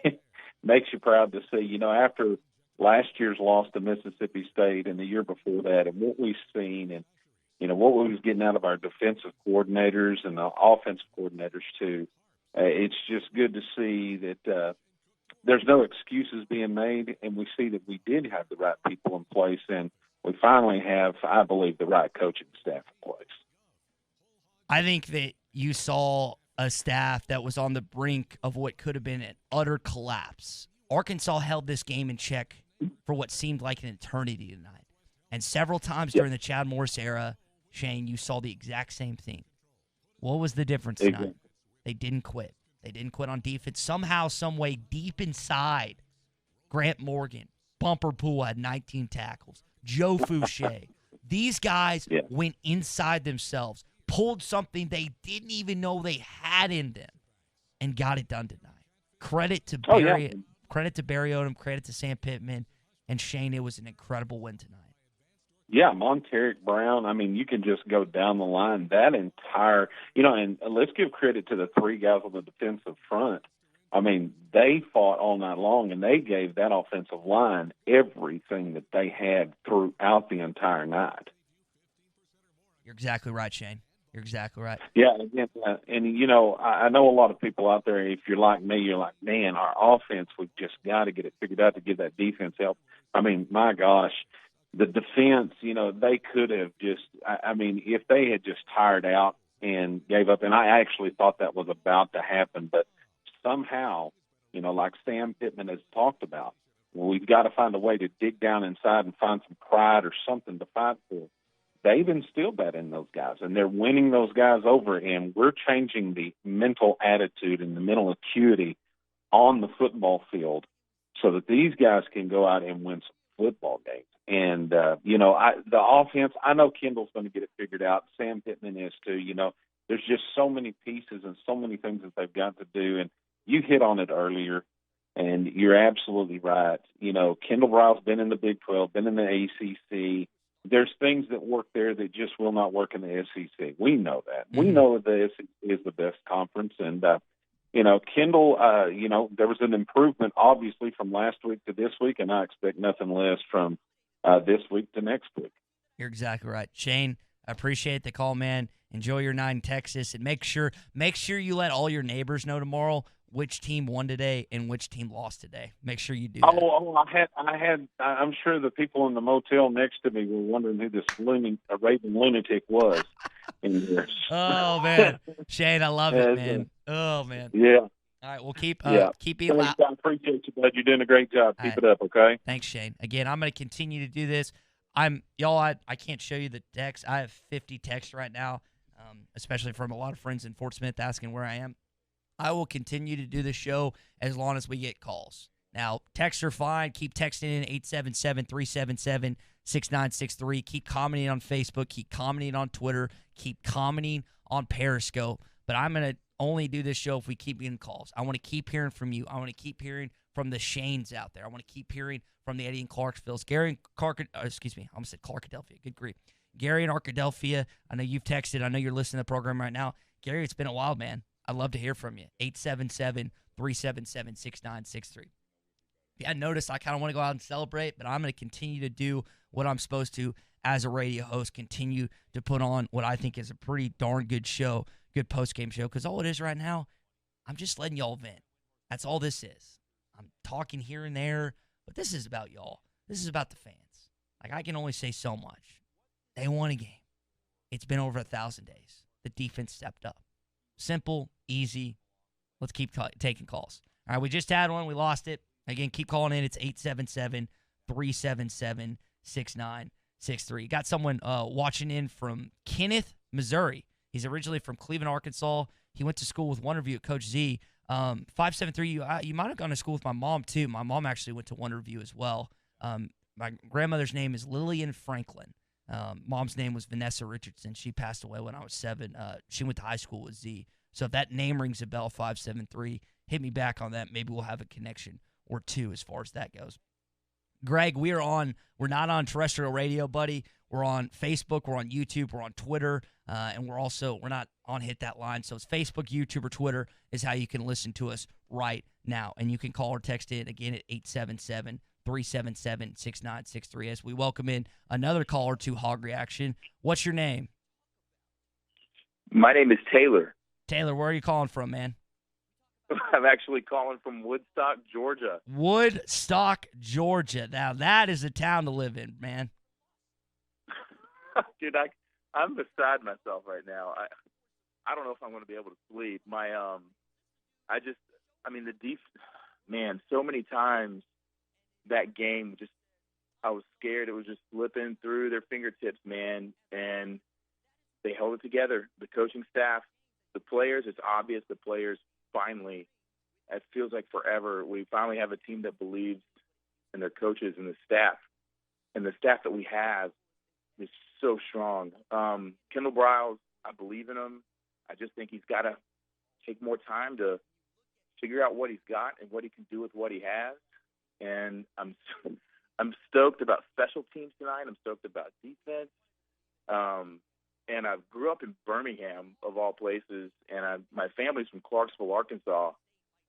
it makes you proud to see. You know, after last year's loss to Mississippi State and the year before that and what we've seen and, you know, what we was getting out of our defensive coordinators and the offensive coordinators too, it's just good to see that there's no excuses being made, and we see that we did have the right people in place, and we finally have, I believe, the right coaching staff in place. I think that you saw a staff that was on the brink of what could have been an utter collapse. Arkansas held this game in check for what seemed like an eternity tonight. And several times during the Chad Morris era, Shane, you saw the exact same thing. What was the difference tonight? They didn't quit. They didn't quit on defense. Somehow, some way, deep inside, Grant Morgan, Bumper Pool had 19 tackles. Joe Fouché. These guys went inside themselves, pulled something they didn't even know they had in them, and got it done tonight. Credit to Barry Odom, credit to Sam Pittman, and Shane, it was an incredible win tonight. Yeah, Monteric Brown, I mean, you can just go down the line. That entire, you know, and let's give credit to the three guys on the defensive front. I mean, they fought all night long, and they gave that offensive line everything that they had throughout the entire night. You're exactly right, Shane. You're exactly right. Yeah, and you know, I know a lot of people out there, if you're like me, you're like, man, our offense, we've just got to get it figured out to give that defense help. I mean, my gosh, the defense, you know, they could have just, I mean, if they had just tired out and gave up, and I actually thought that was about to happen, but somehow, you know, like Sam Pittman has talked about, we've got to find a way to dig down inside and find some pride or something to fight for. They've instilled that in those guys, and they're winning those guys over, and we're changing the mental attitude and the mental acuity on the football field so that these guys can go out and win some football games. And, you know, the offense, I know Kendall's going to get it figured out. Sam Pittman is too. You know, there's just so many pieces and so many things that they've got to do, and you hit on it earlier, and you're absolutely right. You know, Kendall Briles been in the Big 12, been in the ACC. There's things that work there that just will not work in the SEC. We know that. Mm-hmm. We know that the SEC is the best conference. And, you know, Kendall, you know, there was an improvement, obviously, from last week to this week, and I expect nothing less from this week to next week. You're exactly right. Shane, I appreciate the call, man. Enjoy your night in Texas, and make sure you let all your neighbors know tomorrow which team won today and which team lost today. Make sure you do that. I'm sure the people in the motel next to me were wondering who this raving lunatic was in here. Oh man, Shane, I love it, man. Oh man. Yeah. All right, we'll keep being loud. I appreciate you, bud. You're doing a great job. Keep it up, okay? Thanks, Shane. Again, I'm going to continue to do this. I can't show you the text. I have 50 texts right now, especially from a lot of friends in Fort Smith asking where I am. I will continue to do the show as long as we get calls. Now, texts are fine. Keep texting in 877-377-6963. Keep commenting on Facebook. Keep commenting on Twitter. Keep commenting on Periscope. But I'm going to only do this show if we keep getting calls. I want to keep hearing from you. I want to keep hearing from the Shanes out there. I want to keep hearing from the Eddie and Clarksvilles. Gary and I almost said Clarkadelphia. Good grief. Gary and Arkadelphia, I know you've texted. I know you're listening to the program right now. Gary, it's been a while, man. I'd love to hear from you. 877-377-6963. I noticed I kind of want to go out and celebrate, but I'm going to continue to do what I'm supposed to as a radio host, continue to put on what I think is a pretty darn good show, good post-game show, because all it is right now, I'm just letting y'all vent. That's all this is. I'm talking here and there, but this is about y'all. This is about the fans. Like, I can only say so much. They won a game. It's been over 1,000 days. The defense stepped up. Simple, easy. Let's keep taking calls. All right, we just had one. We lost it. Again, keep calling in. It's 877-377-6963. Got someone watching in from Kenneth, Missouri. He's originally from Cleveland, Arkansas. He went to school with Wonderview at Coach Z. 573, you might have gone to school with my mom, too. My mom actually went to Wonderview as well. My grandmother's name is Lillian Franklin. Mom's name was Vanessa Richardson. She passed away when I was 7. She went to high school with Z. So if that name rings a bell, 573, hit me back on that. Maybe we'll have a connection or two as far as that goes. Greg, we're not on terrestrial radio, buddy. We're on Facebook, we're on YouTube, we're on Twitter, and we're not on Hit That Line. So it's Facebook, YouTube, or Twitter is how you can listen to us right now. And you can call or text in again at 877-377-6963 as we welcome in another caller to Hog Reaction. What's your name? My name is Taylor. Taylor, where are you calling from, man? I'm actually calling from Woodstock, Georgia. Woodstock, Georgia. Now, that is a town to live in, man. Dude, I'm beside myself right now. I don't know if I'm going to be able to sleep. So many times that game, I was scared it was just slipping through their fingertips, man, and they held it together. The coaching staff, the players, it's obvious the players finally, it feels like forever, we finally have a team that believes in their coaches and the staff. And the staff that we have is so strong. Kendall Briles, I believe in him. I just think he's got to take more time to figure out what he's got and what he can do with what he has. And I'm stoked about special teams tonight. I'm stoked about defense. And I grew up in Birmingham, of all places, and my family's from Clarksville, Arkansas.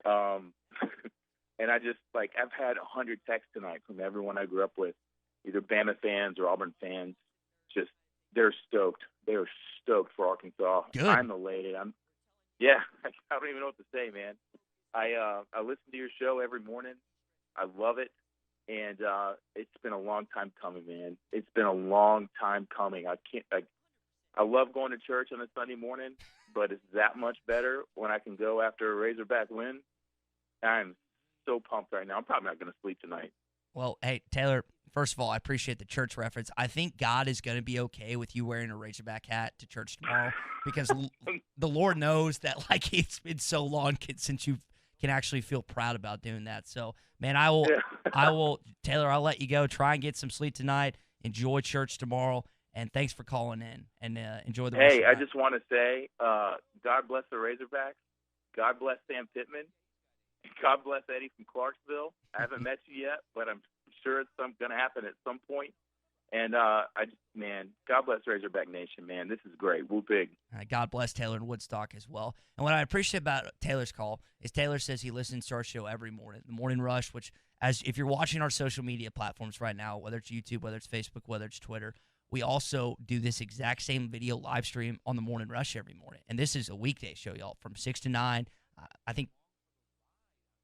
And I just, like, I've had 100 texts tonight from everyone I grew up with, either Bama fans or Auburn fans. Just, they're stoked. They're stoked for Arkansas. Good. I'm elated. I don't even know what to say, man. I listen to your show every morning. I love it. And it's been a long time coming, man. It's been a long time coming. I love going to church on a Sunday morning, but it's that much better when I can go after a Razorback win. I'm so pumped right now. I'm probably not going to sleep tonight. Well, hey, Taylor, first of all, I appreciate the church reference. I think God is going to be okay with you wearing a Razorback hat to church tomorrow because the Lord knows that, like, it's been so long since you can actually feel proud about doing that. So, man, I will, Taylor, I'll let you go. Try and get some sleep tonight. Enjoy church tomorrow. And thanks for calling in and enjoy the rest of the I night. just want to say, God bless the Razorbacks. God bless Sam Pittman. God bless Eddie from Clarksville. I haven't met you yet, but I'm sure it's going to happen at some point. And God bless Razorback Nation, man. This is great. Woo big. God bless Taylor in Woodstock as well. And what I appreciate about Taylor's call is Taylor says he listens to our show every morning, the Morning Rush, which, as if you're watching our social media platforms right now, whether it's YouTube, whether it's Facebook, whether it's Twitter, we also do this exact same video live stream on the Morning Rush every morning. And this is a weekday show, y'all, from 6 to 9. I think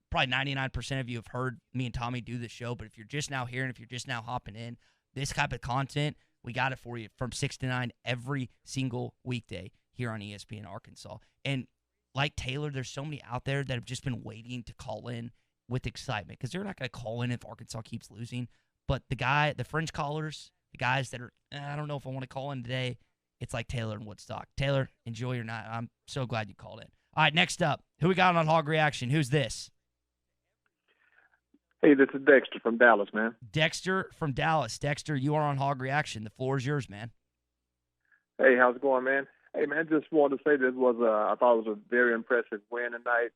probably 99% of you have heard me and Tommy do this show, but if you're just now hearing, if you're just now hopping in, this type of content, we got it for you from 6 to 9 every single weekday here on ESPN Arkansas. And like Taylor, there's so many out there that have just been waiting to call in with excitement because they're not going to call in if Arkansas keeps losing. But the fringe callers, the guys that are, I don't know if I want to call in today, it's like Taylor and Woodstock. Taylor, enjoy your night. I'm so glad you called in. All right, next up, who we got on Hog Reaction? Who's this? Hey, this is Dexter from Dallas, man. Dexter from Dallas. Dexter, you are on Hog Reaction. The floor is yours, man. Hey, how's it going, man? Hey, man, just wanted to say this was I thought it was a very impressive win tonight.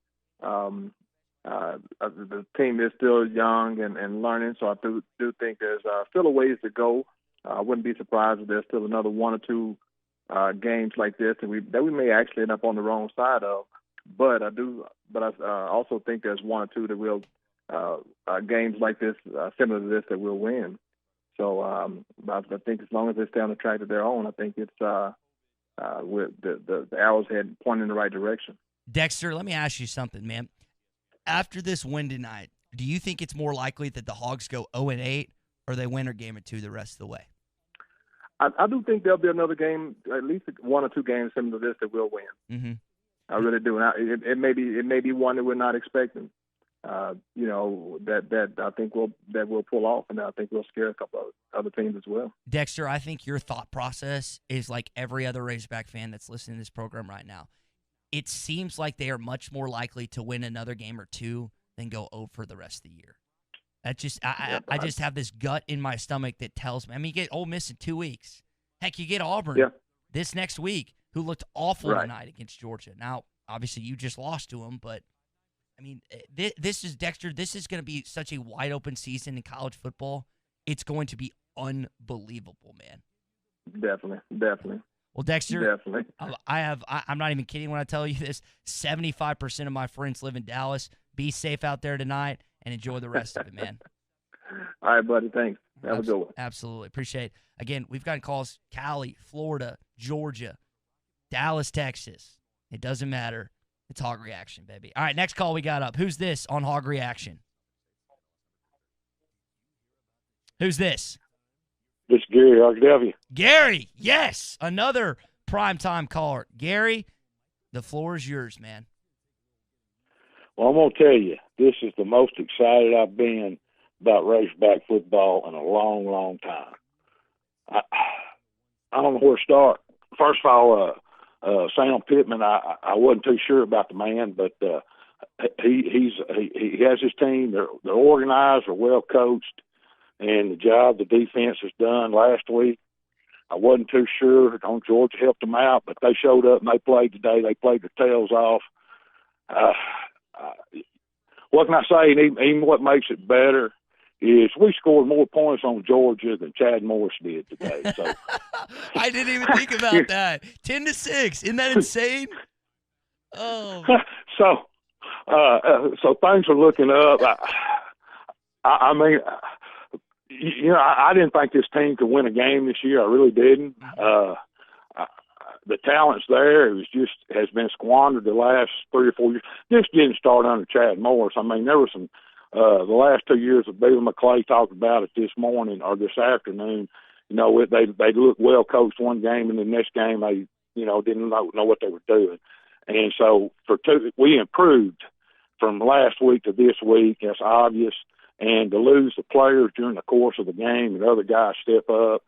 The team is still young and learning, so I do think there's still a ways to go. I wouldn't be surprised if there's still another one or two games like this that we may actually end up on the wrong side of. But I also think there's one or two that will games like this, similar to this, that we'll win. So I think as long as they stay on the track that they're on, I think it's with the arrows head pointing in the right direction. Dexter, let me ask you something, man. After this win tonight, do you think it's more likely that the Hogs go 0-8 or they win or game or 2 the rest of the way? I do think there'll be another game, at least one or two games similar to this that we'll win. Mm-hmm. I really do. And it may be one that we're not expecting. That I think we'll pull off, and I think we'll scare a couple of other teams as well. Dexter, I think your thought process is like every other Razorback fan that's listening to this program right now. It seems like they are much more likely to win another game or two than go 0 for the rest of the year. That just I just have this gut in my stomach that tells me. I mean, you get Ole Miss in 2 weeks. Heck, you get Auburn this next week, who looked awful tonight against Georgia. Now, obviously, you just lost to them, but I mean, this is Dexter. This is going to be such a wide open season in college football. It's going to be unbelievable, man. Definitely. Well, Dexter, definitely. I'm not even kidding when I tell you this. 75% of my friends live in Dallas. Be safe out there tonight and enjoy the rest of it, man. All right, buddy. Thanks. Have a good one. Absolutely. Appreciate it. Again, we've gotten calls Cali, Florida, Georgia, Dallas, Texas. It doesn't matter. It's Hog Reaction, baby. All right, next call we got up. Who's this on Hog Reaction? Who's this? This is Gary, Arkadelphia. Gary, yes, another primetime caller. Gary, the floor is yours, man. Well, I'm going to tell you, this is the most excited I've been about Razorback football in a long, long time. I don't know where to start. First of all, Sam Pittman, I wasn't too sure about the man, but he has his team. They're organized, they're well coached, and the job the defense has done last week, I wasn't too sure. Georgia helped them out, but they showed up and they played today. They played their tails off. What can I say? And even what makes it better is we scored more points on Georgia than Chad Morris did today. So I didn't even think about that. 10-6. Isn't that insane? Oh. So So things are looking up. I mean, I didn't think this team could win a game this year. I really didn't. The talent's there. It has been squandered the last 3 or 4 years. This didn't start under Chad Morris. I mean, there was some the last 2 years of Billy McClay talked about it this morning or this afternoon. They looked well coached one game, and the next game they didn't know what they were doing. And so we improved from last week to this week. That's obvious. And to lose the players during the course of the game and other guys step up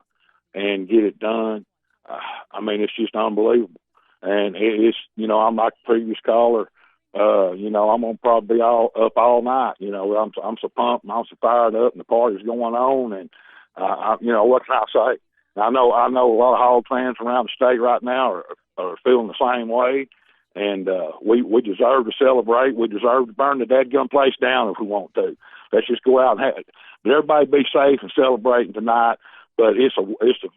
and get it done, I mean, it's just unbelievable. And it's, I'm like the previous caller. I'm gonna probably be up all night. I'm so pumped and I'm so fired up, and the party's going on. And what can I say? I know a lot of Hog fans around the state right now are feeling the same way. And we deserve to celebrate. We deserve to burn the dadgum place down if we want to. Let's just go out and have it. But everybody be safe and celebrating tonight. But it's a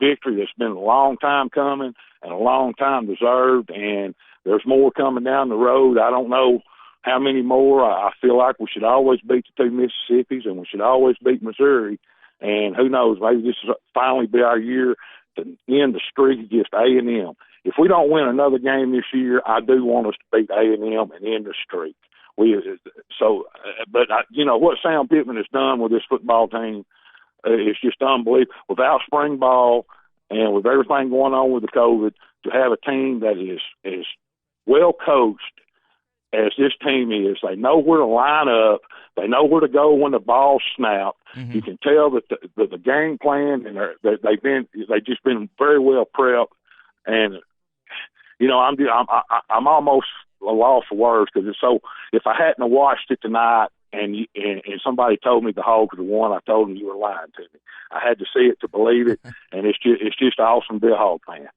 victory that's been a long time coming and a long time deserved. And there's more coming down the road. I don't know how many more. I feel like we should always beat the 2 Mississippis, and we should always beat Missouri. And who knows, maybe this will finally be our year to end the streak against A&M. If we don't win another game this year, I do want us to beat A&M and end the streak. What Sam Pittman has done with this football team is just unbelievable. Without spring ball and with everything going on with the COVID, to have a team that is as well coached as this team is, they know where to line up, they know where to go when the ball snapped. Mm-hmm. You can tell that the game plan and they've just been very well prepped. And I'm almost a loss for words because it's so. If I hadn't have watched it tonight and somebody told me the Hogs had won, I told them you were lying to me. I had to see it to believe it, and it's just awesome to be a Hog fan.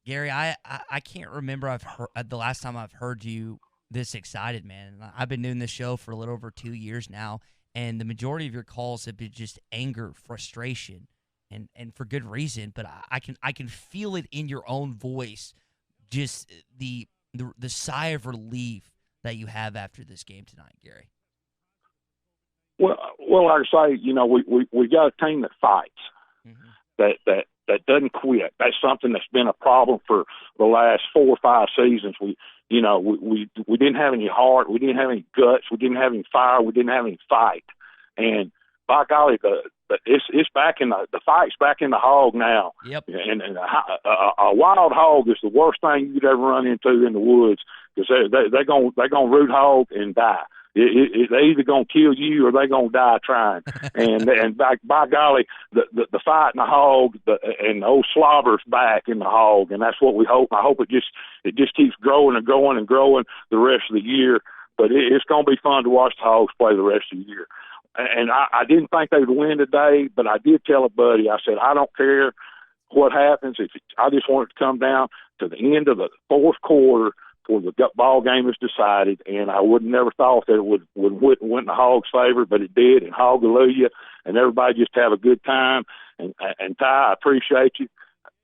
Gary, I can't remember the last time I've heard you this excited, man. I've been doing this show for a little over 2 years now, and the majority of your calls have been just anger, frustration, and for good reason. But I can feel it in your own voice, just the sigh of relief that you have after this game tonight, Gary. Well, like I say, we got a team that fights, that doesn't quit. That's something that's been a problem for the last 4 or 5 seasons. We didn't have any heart, we didn't have any guts, we didn't have any fire, we didn't have any fight. And by golly, it's back in the fight's back in the hog now. Yep. And a wild hog is the worst thing you could ever run into in the woods because they're gonna root hog and die. They either gonna kill you or they gonna die trying. and by golly, the fight in the hog and the old slobber's back in the hog, and that's what we hope. I hope it just keeps growing and growing and growing the rest of the year. But it's gonna be fun to watch the Hogs play the rest of the year. And I didn't think they would win today, but I did tell a buddy, I said, I don't care what happens. I just want it to come down to the end of the fourth quarter before the ball game is decided. And I would never thought that it would went in the Hogs' favor, but it did. And hallelujah. And everybody just have a good time. And Ty, I appreciate you.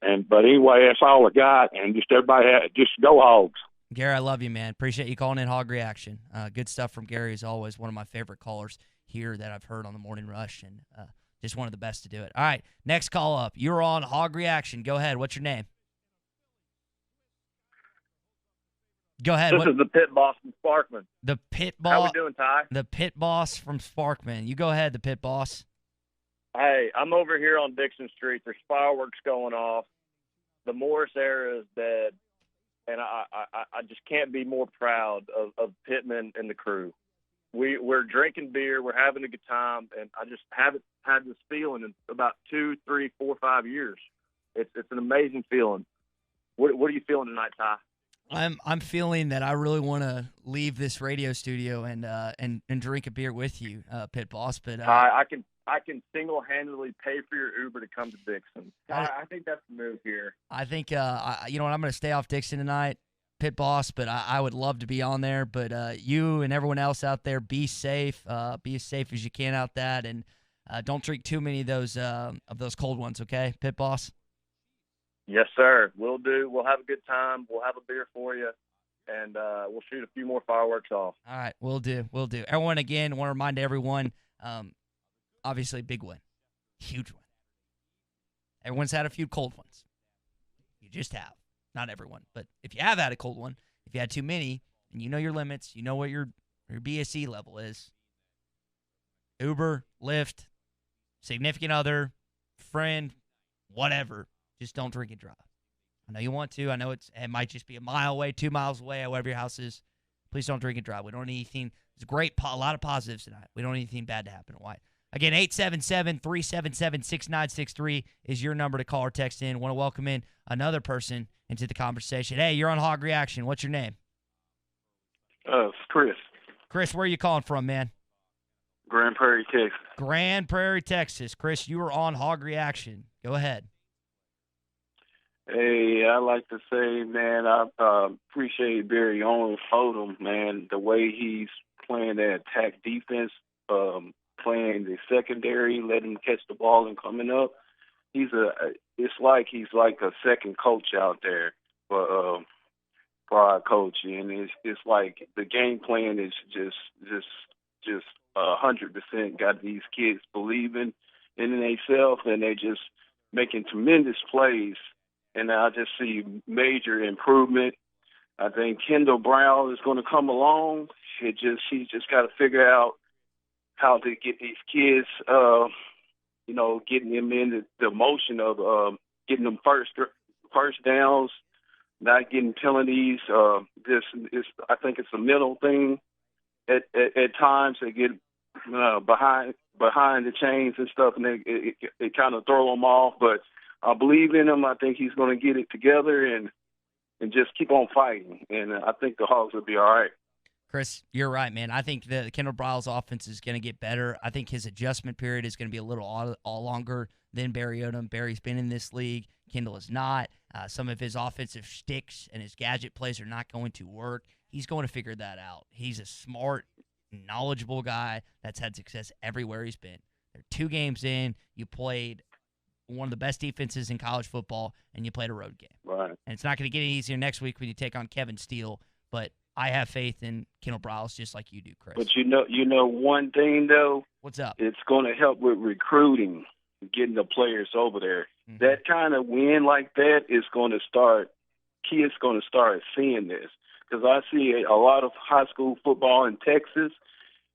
But anyway, that's all I got. And just everybody, just go Hogs. Gary, I love you, man. Appreciate you calling in Hog Reaction. Good stuff from Gary as always. One of my favorite callers here that I've heard on the Morning Rush, and just one of the best to do it. All right, next call up. You're on Hog Reaction. Go ahead. What's your name? Go ahead. This is the Pit Boss from Sparkman. The Pit Boss. How we doing, Ty? The Pit Boss from Sparkman. You go ahead, the Pit Boss. Hey, I'm over here on Dixon Street. There's fireworks going off. The Morris era is dead, and I just can't be more proud of Pittman and the crew. We're drinking beer, we're having a good time, and I just haven't had this feeling in about 2, 3, 4, 5 years. It's an amazing feeling. What are you feeling tonight, Ty? I'm feeling that I really want to leave this radio studio and drink a beer with you, Pit Boss. But I can single-handedly pay for your Uber to come to Dixon. I think that's the move here. I think I'm going to stay off Dixon tonight, Pit Boss, but I would love to be on there. But you and everyone else out there, be safe. Be as safe as you can out that, and don't drink too many of those cold ones, okay, Pit Boss? Yes, sir. We'll do. We'll have a good time. We'll have a beer for you. and we'll shoot a few more fireworks off. All right, we'll do. Everyone, again, want to remind everyone, obviously, big win. Huge win. Everyone's had a few cold ones. You just have. Not everyone. But if you have had a cold one, if you had too many, and you know your limits, you know what your BSE level is, Uber, Lyft, significant other, friend, whatever, just don't drink and drive. I know you want to. I know it might just be a mile away, 2 miles away, wherever your house is. Please don't drink and drive. We don't need anything. It's great, a lot of positives tonight. We don't need anything bad to happen in White. Again, 877-377-6963 is your number to call or text in. Want to welcome in another person into the conversation. Hey, you're on Hog Reaction. What's your name? It's Chris. Chris, where are you calling from, man? Grand Prairie, Texas. Grand Prairie, Texas. Chris, you are on Hog Reaction. Go ahead. Hey, I like to say, man, I appreciate Barry Odom, man, the way he's playing that attack defense, playing the secondary, letting him catch the ball and coming up. It's like he's like a second coach out there for our coach, and it's like the game plan is just 100% got these kids believing in themselves, and they just making tremendous plays. And I just see major improvement. I think Kendall Brown is going to come along. He's just got to figure out how to get these kids, getting them in the motion of getting them first downs, not getting penalties. I think it's a mental thing. At times they get behind the chains and stuff, and it kind of throw them off. But I believe in him. I think he's going to get it together and just keep on fighting. And I think the Hogs will be all right. Chris, you're right, man. I think the Kendall Briles offense is going to get better. I think his adjustment period is going to be a little all longer than Barry Odom. Barry's been in this league. Kendall is not. Some of his offensive shticks and his gadget plays are not going to work. He's going to figure that out. He's a smart, knowledgeable guy that's had success everywhere he's been. They're 2 games in. You played one of the best defenses in college football, and you played a road game. Right. And it's not going to get any easier next week when you take on Kevin Steele, but I have faith in Kendall Briles just like you do, Chris. But you know one thing, though? What's up? It's going to help with recruiting, getting the players over there. Mm-hmm. That kind of win like that is going to start, kids going to start seeing this. Because I see a lot of high school football in Texas,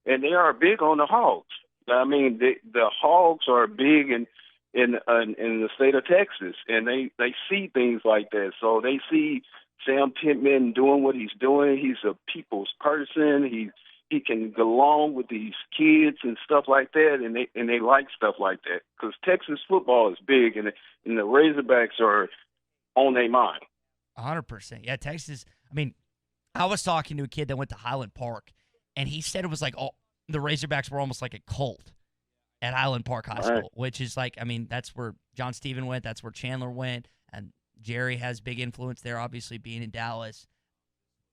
and they are big on the Hogs. I mean, the Hogs are big in the state of Texas, and they see things like that. So they see Sam Pittman doing what he's doing. He's a people's person. He can get along with these kids and stuff like that, and they like stuff like that because Texas football is big, and the Razorbacks are on their mind. 100%. Yeah, Texas. I mean, I was talking to a kid that went to Highland Park, and he said it was like the Razorbacks were almost like a cult at Highland Park High School, which is like, I mean, that's where John Stephen went. That's where Chandler went. And Jerry has big influence there, obviously, being in Dallas.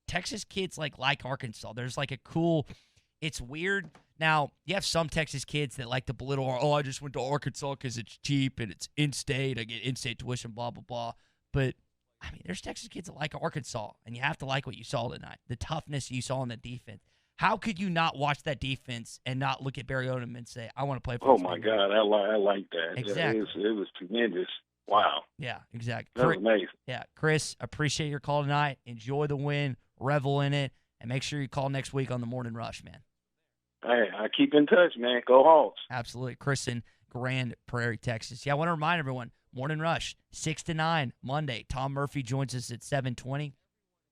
Texas kids like Arkansas. There's like a cool – it's weird. Now, you have some Texas kids that like to belittle, I just went to Arkansas because it's cheap and it's in-state. I get in-state tuition, blah, blah, blah. But, I mean, there's Texas kids that like Arkansas, and you have to like what you saw tonight, the toughness you saw in the defense. How could you not watch that defense and not look at Barry Odom and say, I want to play for this my program? God, I like that. Exactly. It was tremendous. Wow. Yeah, exactly. That was amazing. Yeah, Chris, appreciate your call tonight. Enjoy the win, revel in it, and make sure you call next week on the Morning Rush, man. Hey, I keep in touch, man. Go Hogs. Absolutely. Chris in Grand Prairie, Texas. Yeah, I want to remind everyone, Morning Rush, 6 to 9, Monday. Tom Murphy joins us at 7:20.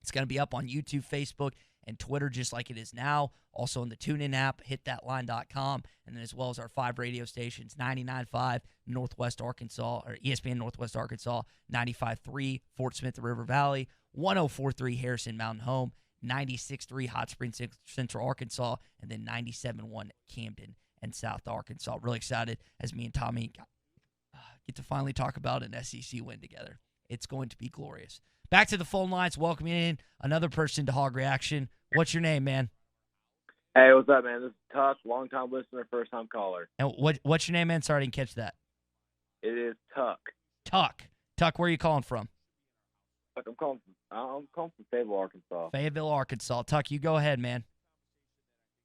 It's going to be up on YouTube, Facebook, and Twitter just like it is now. Also in the TuneIn app, hitthatline.com, and then as well as our 5 radio stations, 99.5 Northwest Arkansas, or ESPN Northwest Arkansas, 95.3 Fort Smith River Valley, 104.3 Harrison Mountain Home, 96.3 Hot Springs Central Arkansas, and then 97.1 Camden and South Arkansas. Really excited as me and Tommy get to finally talk about an SEC win together. It's going to be glorious. Back to the phone lines, welcoming in another person to Hog Reaction. What's your name, man? Hey, what's up, man? This is Tuck, long-time listener, first-time caller. And what's your name, man? Sorry, I didn't catch that. It is Tuck. Tuck, where are you calling from? I'm calling from Fayetteville, Arkansas. Fayetteville, Arkansas. Tuck, you go ahead, man.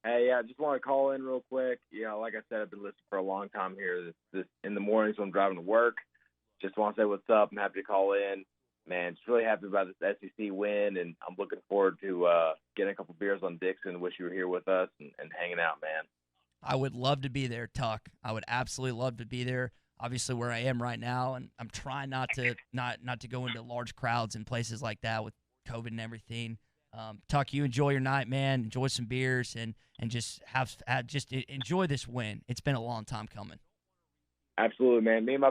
Hey, yeah, I just want to call in real quick. Like I said, I've been listening for a long time here. This in the mornings when I'm driving to work. Just want to say what's up. I'm happy to call in. Man, just really happy about this SEC win, and I'm looking forward to getting a couple beers on Dixon. Wish you were here with us and hanging out, man. I would love to be there, Tuck. I would absolutely love to be there. Obviously, where I am right now, and I'm trying not to go into large crowds and places like that with COVID and everything. Tuck, you enjoy your night, man. Enjoy some beers and just just enjoy this win. It's been a long time coming. Absolutely, man. Me and my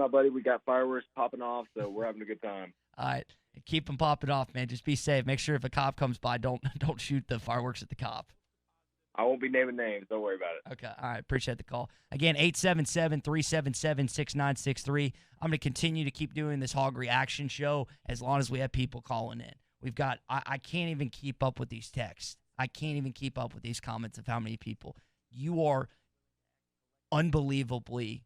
buddy, we got fireworks popping off, so we're having a good time. All right, keep them popping off, man. Just be safe. Make sure if a cop comes by, don't shoot the fireworks at the cop. I won't be naming names. Don't worry about it. Okay. All right. Appreciate the call. Again, 877-377-6963. I'm going to continue to keep doing this Hog Reaction show as long as we have people calling in. We've got I can't even keep up with these texts. I can't even keep up with these comments of how many people. You are unbelievably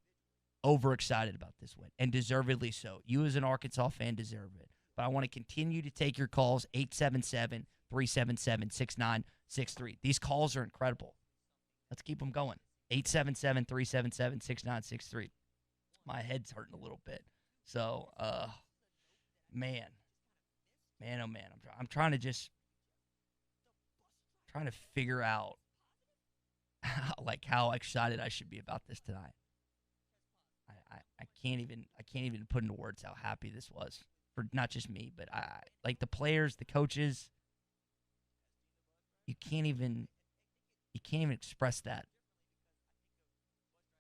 overexcited about this win, and deservedly so. You as an Arkansas fan deserve it. But I want to continue to take your calls, 877-377-6963. These calls are incredible. Let's keep them going. 877-377-6963. My head's hurting a little bit. So, man, oh man, I'm trying to figure out how excited I should be about this tonight. I can't even put into words how happy this was for not just me, but I like the players, the coaches. You can't even express that.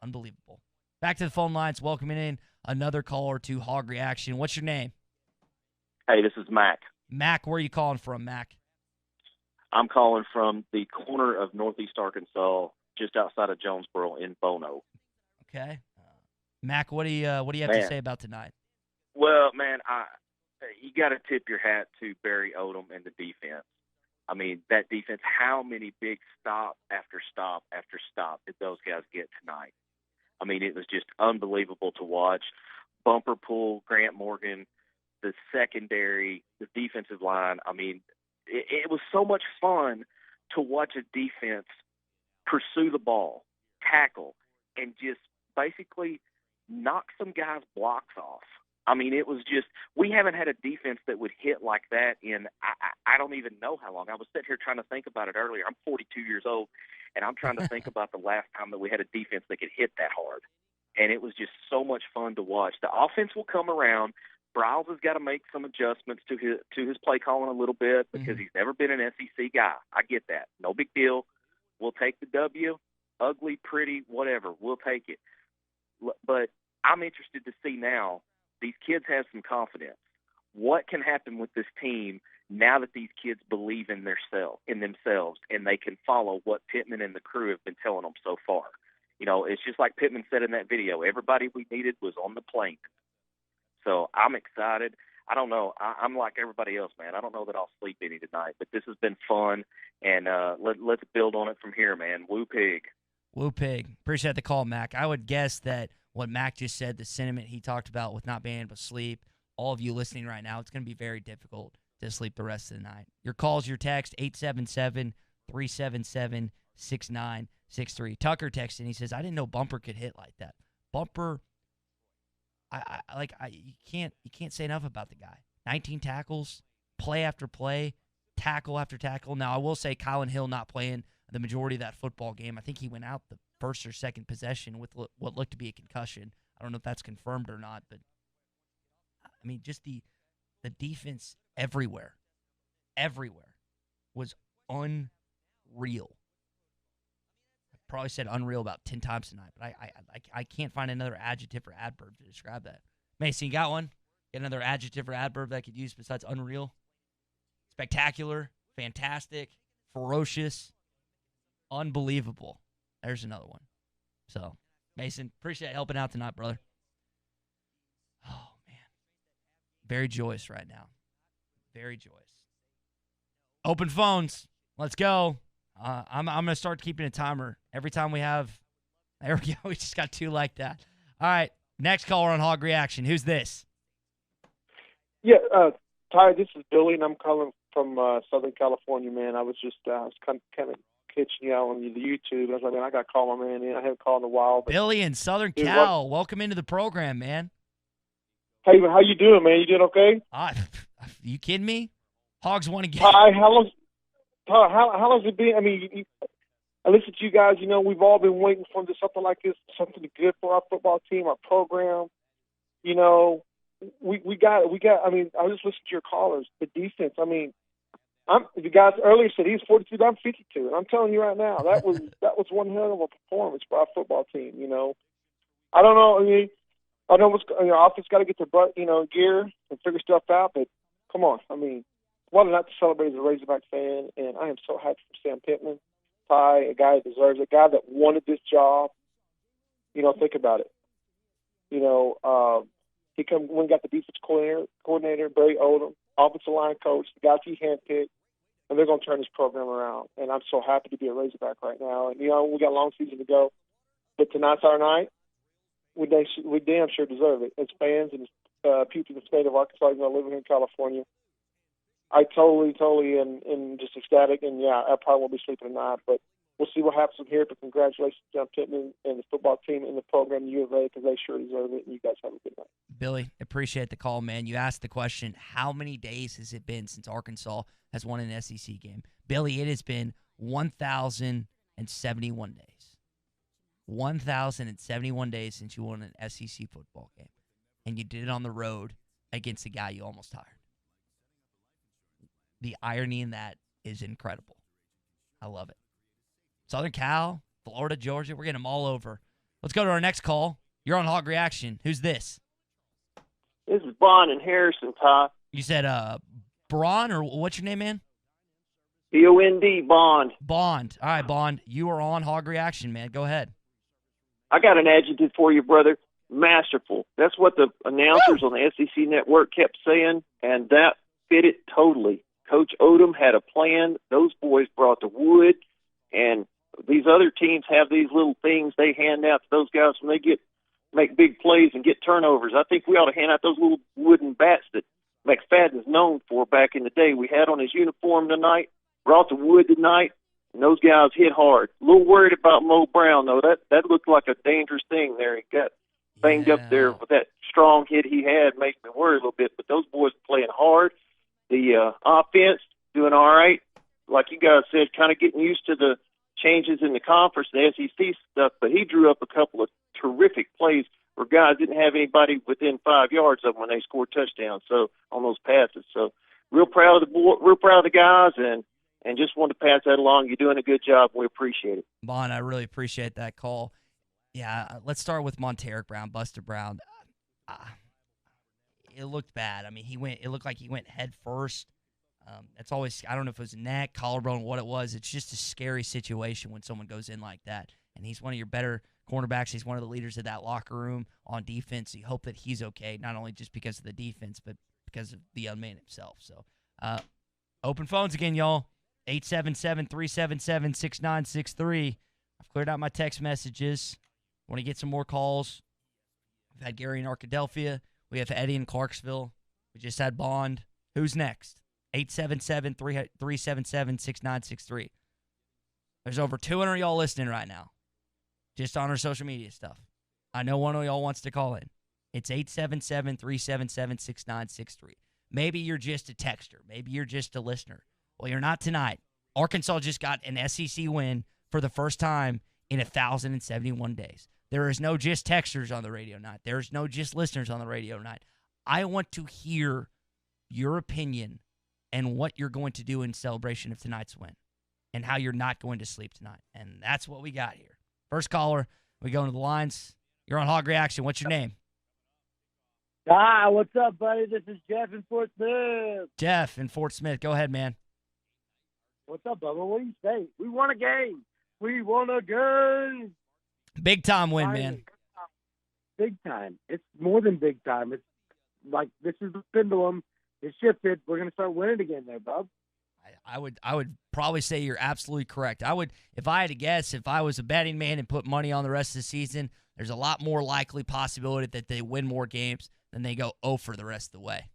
Unbelievable. Back to the phone lines, welcoming in another caller to Hog Reaction. What's your name? Hey, this is Mac. Mac, where are you calling from, Mac? I'm calling from the corner of Northeast Arkansas, just outside of Jonesboro in Bono. Okay. Mac, what do you have to say about tonight? Well, man, you got to tip your hat to Barry Odom and the defense. I mean, that defense, how many big stop after stop after stop did those guys get tonight? I mean, it was just unbelievable to watch. Bumper pull, Grant Morgan, the secondary, the defensive line. I mean, it was so much fun to watch a defense pursue the ball, tackle, and just basically knock some guys' blocks off. I mean, it was just – we haven't had a defense that would hit like that in I don't even know how long. I was sitting here trying to think about it earlier. I'm 42 years old, and I'm trying to think about the last time that we had a defense that could hit that hard. And it was just so much fun to watch. The offense will come around. Bryles has got to make some adjustments to his play calling a little bit because he's never been an SEC guy. I get that. No big deal. We'll take the W. Ugly, pretty, whatever. We'll take it. But I'm interested to see now – these kids have some confidence. What can happen with this team now that these kids believe in themselves, and they can follow what Pittman and the crew have been telling them so far? You know, it's just like Pittman said in that video, everybody we needed was on the plane. So I'm excited. I don't know. I'm like everybody else, man. I don't know that I'll sleep any tonight, but this has been fun, and let's build on it from here, man. Woo Pig. Woo Pig. Appreciate the call, Mac. I would guess that what Mac just said, the sentiment he talked about with not being able to sleep, all of you listening right now, it's going to be very difficult to sleep the rest of the night. Your calls, your text, 877-377-6963. Tucker texted and he says, I didn't know Bumper could hit like that. Bumper, you can't say enough about the guy. 19 tackles, play after play, tackle after tackle. Now, I will say Kylan Hill not playing the majority of that football game. I think he went out the first or second possession with what looked to be a concussion. I don't know if that's confirmed or not, but I mean, just the defense everywhere was unreal. I probably said unreal about 10 times tonight, but I can't find another adjective or adverb to describe that. Mason, you got one? Get another adjective or adverb that I could use besides unreal? Spectacular, fantastic, ferocious, unbelievable. There's another one. So, Mason, appreciate helping out tonight, brother. Oh, man. Very joyous right now. Very joyous. Open phones. Let's go. I'm going to start keeping a timer. Every time we have... There we go. We just got two like that. All right. Next caller on Hog Reaction. Who's this? Yeah, Ty, this is Billy, and I'm calling from Southern California, man. I was just I was kind of catching you out on the YouTube. I was like, man, I got to call my man in. I haven't called in a while. But, Billy in Southern dude, Cal, welcome into the program, man. Hey, how you doing, man? You doing okay? You kidding me? Hogs won again. Ty, how long's it been? I mean, I listen to you guys. You know, we've all been waiting for something like this, something good for our football team, our program. You know, we got. I mean, I was just listening to your callers. The defense. I mean, the guys earlier said he's 42. I'm 52, and I'm telling you right now, that was one hell of a performance for our football team. You know, I don't know. I mean, I know offense got to get their butt, gear and figure stuff out. But come on, I mean, what not to celebrate as a Razorback fan, and I am so happy for Sam Pittman, Ty, a guy that deserves it, a guy that wanted this job. You know, think about it. You know, he got the defense coordinator, Barry Odom, offensive line coach, the guys he handpicked, and they're going to turn this program around. And I'm so happy to be a Razorback right now. And, we got a long season to go. But tonight's our night. We damn sure deserve it. As fans and people in the state of Arkansas, living here in California, I totally am just ecstatic. And, yeah, I probably won't be sleeping tonight. But we'll see what happens from here. But congratulations to John Pittman and the football team and the program, U of A, because they sure deserve it. And you guys have a good night. Billy, appreciate the call, man. You asked the question, how many days has it been since Arkansas has won an SEC game? Billy, it has been 1,071 days. 1,071 days since you won an SEC football game. And you did it on the road against a guy you almost hired. The irony in that is incredible. I love it. Southern Cal, Florida, Georgia, we're getting them all over. Let's go to our next call. You're on Hog Reaction. Who's this? This is Bond in Harrison, Ty. You said Braun, or what's your name, man? B-O-N-D, Bond. Bond. All right, Bond. You are on Hog Reaction, man. Go ahead. I got an adjective for you, brother. Masterful. That's what the announcers on the SEC network kept saying, and that fit it totally. Coach Odom had a plan. Those boys brought the wood, and these other teams have these little things they hand out to those guys when they make big plays and get turnovers. I think we ought to hand out those little wooden bats that McFadden's known for back in the day. We had on his uniform tonight, brought the wood tonight, and those guys hit hard. A little worried about Mo Brown, though. That looked like a dangerous thing there. He got banged up there with that strong hit he had. Makes me worry a little bit. But those boys playing hard. The offense doing all right. Like you guys said, kind of getting used to the changes in the conference, the SEC stuff. But he drew up a couple of terrific plays where guys didn't have anybody within 5 yards of them when they scored touchdowns. So on those passes. So real proud of the guys, and just wanted to pass that along. You're doing a good job. We appreciate it. Bon, I really appreciate that call. Yeah, let's start with Monteric Brown, Buster Brown. It looked bad. I mean, it looked like he went head first. It's always, I don't know if it was neck, collarbone, what it was. It's just a scary situation when someone goes in like that. And he's one of your better cornerbacks. He's one of the leaders of that locker room on defense. You hope that he's okay, not only just because of the defense, but because of the young man himself. So, open phones again, y'all. 877-377-6963. I've cleared out my text messages. Want to get some more calls. We've had Gary in Arkadelphia. We have Eddie in Clarksville. We just had Bond. Who's next? 877-377-6963. There's over 200 of y'all listening right now, just on our social media stuff. I know one of y'all wants to call in. It's 877-377-6963. Maybe you're just a texter. Maybe you're just a listener. Well, you're not tonight. Arkansas just got an SEC win for the first time in 1,071 days. There is no just texters on the radio night. There's no just listeners on the radio night. I want to hear your opinion and what you're going to do in celebration of tonight's win and how you're not going to sleep tonight. And that's what we got here. First caller, we go into the lines. You're on Hog Reaction. What's your name? Hi, what's up, buddy? This is Jeff in Fort Smith. Jeff in Fort Smith. Go ahead, man. What's up, Bubba? What do you say? We won a game. We won a game. Big time win, man. Big time. It's more than big time. It's like this is the pendulum. It shifted. We're going to start winning again there, Bub. I would probably say you're absolutely correct. I would, if I had to guess, if I was a betting man and put money on the rest of the season, there's a lot more likely possibility that they win more games than they go 0 for the rest of the way.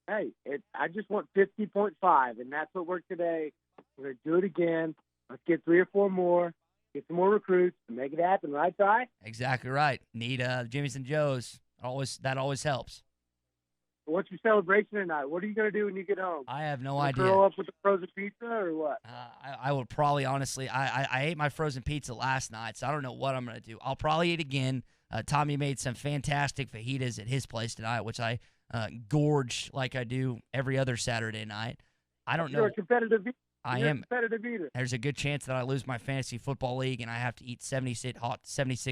Hey, I just want 50.5, and that's what worked today. We're going to do it again. Let's get 3 or 4 more, get some more recruits, and make it happen, right, Ty? Exactly right. Need Jimmy's and Joe's. That always helps. What's your celebration tonight? What are you going to do when you get home? I have no Gonna idea. Curl up with the frozen pizza or what? I will probably, honestly, I ate my frozen pizza last night, so I don't know what I'm going to do. I'll probably eat again. Tommy made some fantastic fajitas at his place tonight, which I gorge like I do every other Saturday night. I don't know. You're a competitive eater. I You're am. a competitive eater. There's a good chance that I lose my fantasy football league and I have to eat 76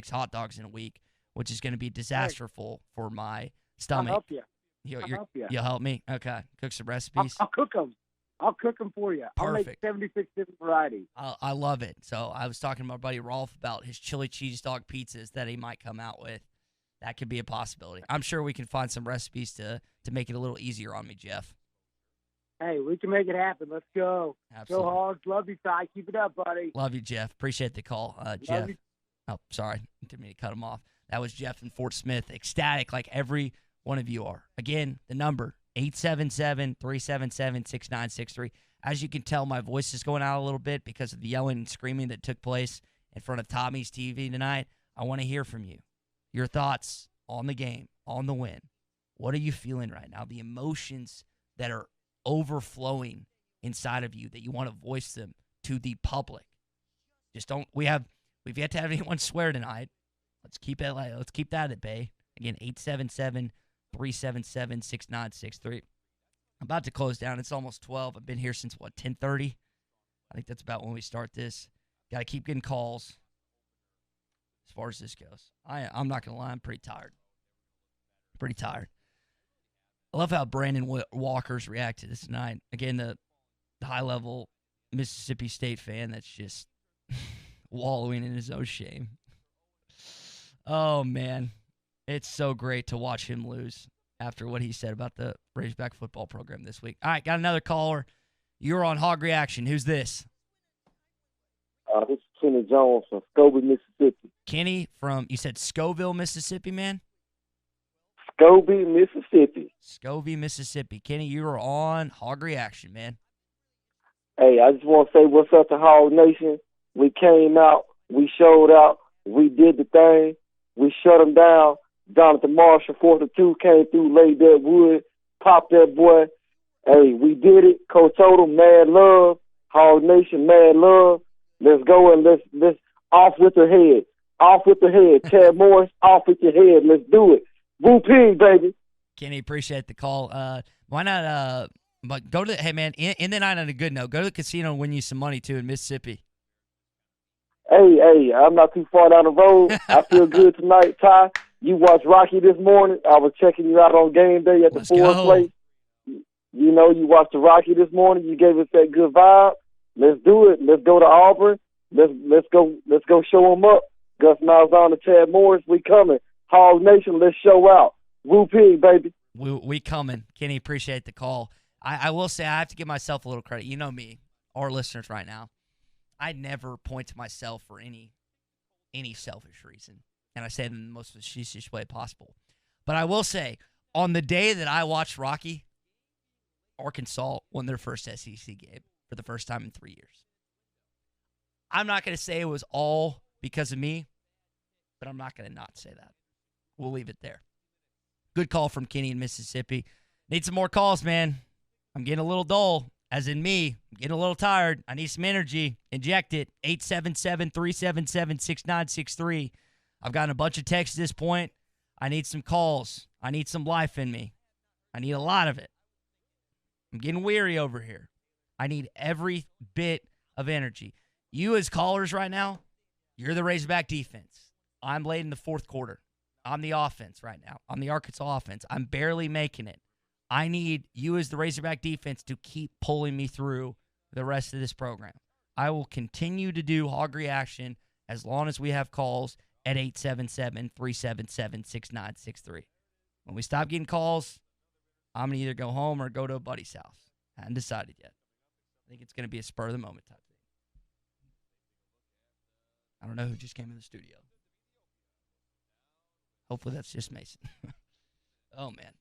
hot dogs in a week, which is going to be disasterful for my stomach. I'll help you. You'll help you. You'll help me? Okay. Cook some recipes. I'll cook them. I'll cook them for you. I'll make Perfect. 76 different varieties. I love it. So I was talking to my buddy Rolf about his chili cheese dog pizzas that he might come out with. That could be a possibility. I'm sure we can find some recipes to make it a little easier on me, Jeff. Hey, we can make it happen. Let's go. Absolutely. Go Hogs. Love you, Ty. Keep it up, buddy. Love you, Jeff. Appreciate the call, Jeff. Oh, sorry. Didn't mean to cut him off. That was Jeff in Fort Smith. Ecstatic like every one of you are. Again, the number, 877-377-6963. As you can tell, my voice is going out a little bit because of the yelling and screaming that took place in front of Tommy's TV tonight. I want to hear from you. Your thoughts on the game, on the win. What are you feeling right now? The emotions that are overflowing inside of you that you want to voice them to the public. Just don't. We've yet to have anyone swear tonight. Let's keep that at bay. Again, 877-377-6963. I'm about to close down. It's almost 12. I've been here since 10:30. I think that's about when we start this. Got to keep getting calls. As far as this goes, I'm not gonna lie. I'm pretty tired. I love how Brandon Walker's reacted this tonight. Again, the high-level Mississippi State fan that's just wallowing in his own shame. Oh, man. It's so great to watch him lose after what he said about the Razorback football program this week. All right, got another caller. You're on Hog Reaction. Who's this? This is Kenny Jones from Scobie, Mississippi. Kenny from, you said Scoville, Mississippi, man? Scobie, Mississippi. Scobie, Mississippi. Kenny, you are on Hog Reaction, man. Hey, I just want to say what's up to Hog Nation. We came out. We showed out. We did the thing. We shut them down. Jonathan Marshall, 4th and 2, came through, laid that wood, popped that boy. Hey, we did it. Coach Odom, mad love. Hog Nation, mad love. Let's go and let's off with the head. Off with the head. Chad Morris, off with your head. Let's do it. Woo pig, baby. Kenny, appreciate the call. Why not, but go to hey, man, in the night on a good note, go to the casino and win you some money, too, in Mississippi. Hey, I'm not too far down the road. I feel good tonight, Ty. You watched Rocky this morning. I was checking you out on game day at the Ford place. You know, you watched the Rocky this morning. You gave us that good vibe. Let's do it. Let's go to Auburn. Let's go show them up. Gus Malzahn and Chad Morris, we coming. Hog Nation, let's show out. Woo pig, baby. We coming. Kenny, appreciate the call. I will say I have to give myself a little credit. You know me, our listeners right now. I never point to myself for any selfish reason. And I say it in the most facetious way possible. But I will say, on the day that I watched Rocky, Arkansas won their first SEC game for the first time in 3 years. I'm not going to say it was all because of me, but I'm not going to not say that. We'll leave it there. Good call from Kenny in Mississippi. Need some more calls, man. I'm getting a little dull, as in me. I'm getting a little tired. I need some energy. Inject it. 877-377-6963. I've gotten a bunch of texts at this point. I need some calls. I need some life in me. I need a lot of it. I'm getting weary over here. I need every bit of energy. You as callers right now, you're the Razorback defense. I'm late in the fourth quarter. I'm the offense right now. I'm the Arkansas offense. I'm barely making it. I need you as the Razorback defense to keep pulling me through the rest of this program. I will continue to do Hog Reaction as long as we have calls at 877-377-6963. When we stop getting calls, I'm going to either go home or go to a buddy's house. I haven't decided yet. I think it's going to be a spur-of-the-moment type thing. I don't know who just came in the studio. Hopefully that's just Mason. Oh, man.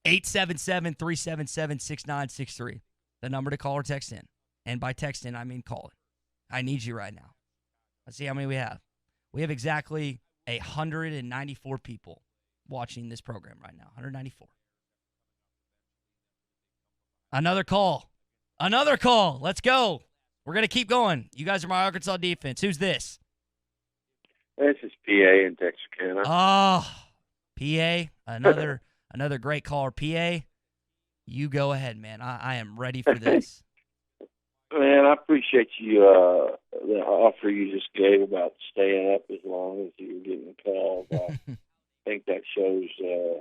877-377-6963. The number to call or text in. And by text in, I mean call it. I need you right now. Let's see how many we have. We have exactly 194 people watching this program right now. 194. Another call. Another call. Let's go. We're going to keep going. You guys are my Arkansas defense. Who's this? This is PA in Texarkana. Oh, PA. Another great caller. PA, you go ahead, man. I am ready for this. Man, I appreciate you, the offer you just gave about staying up as long as you were getting called. I think that shows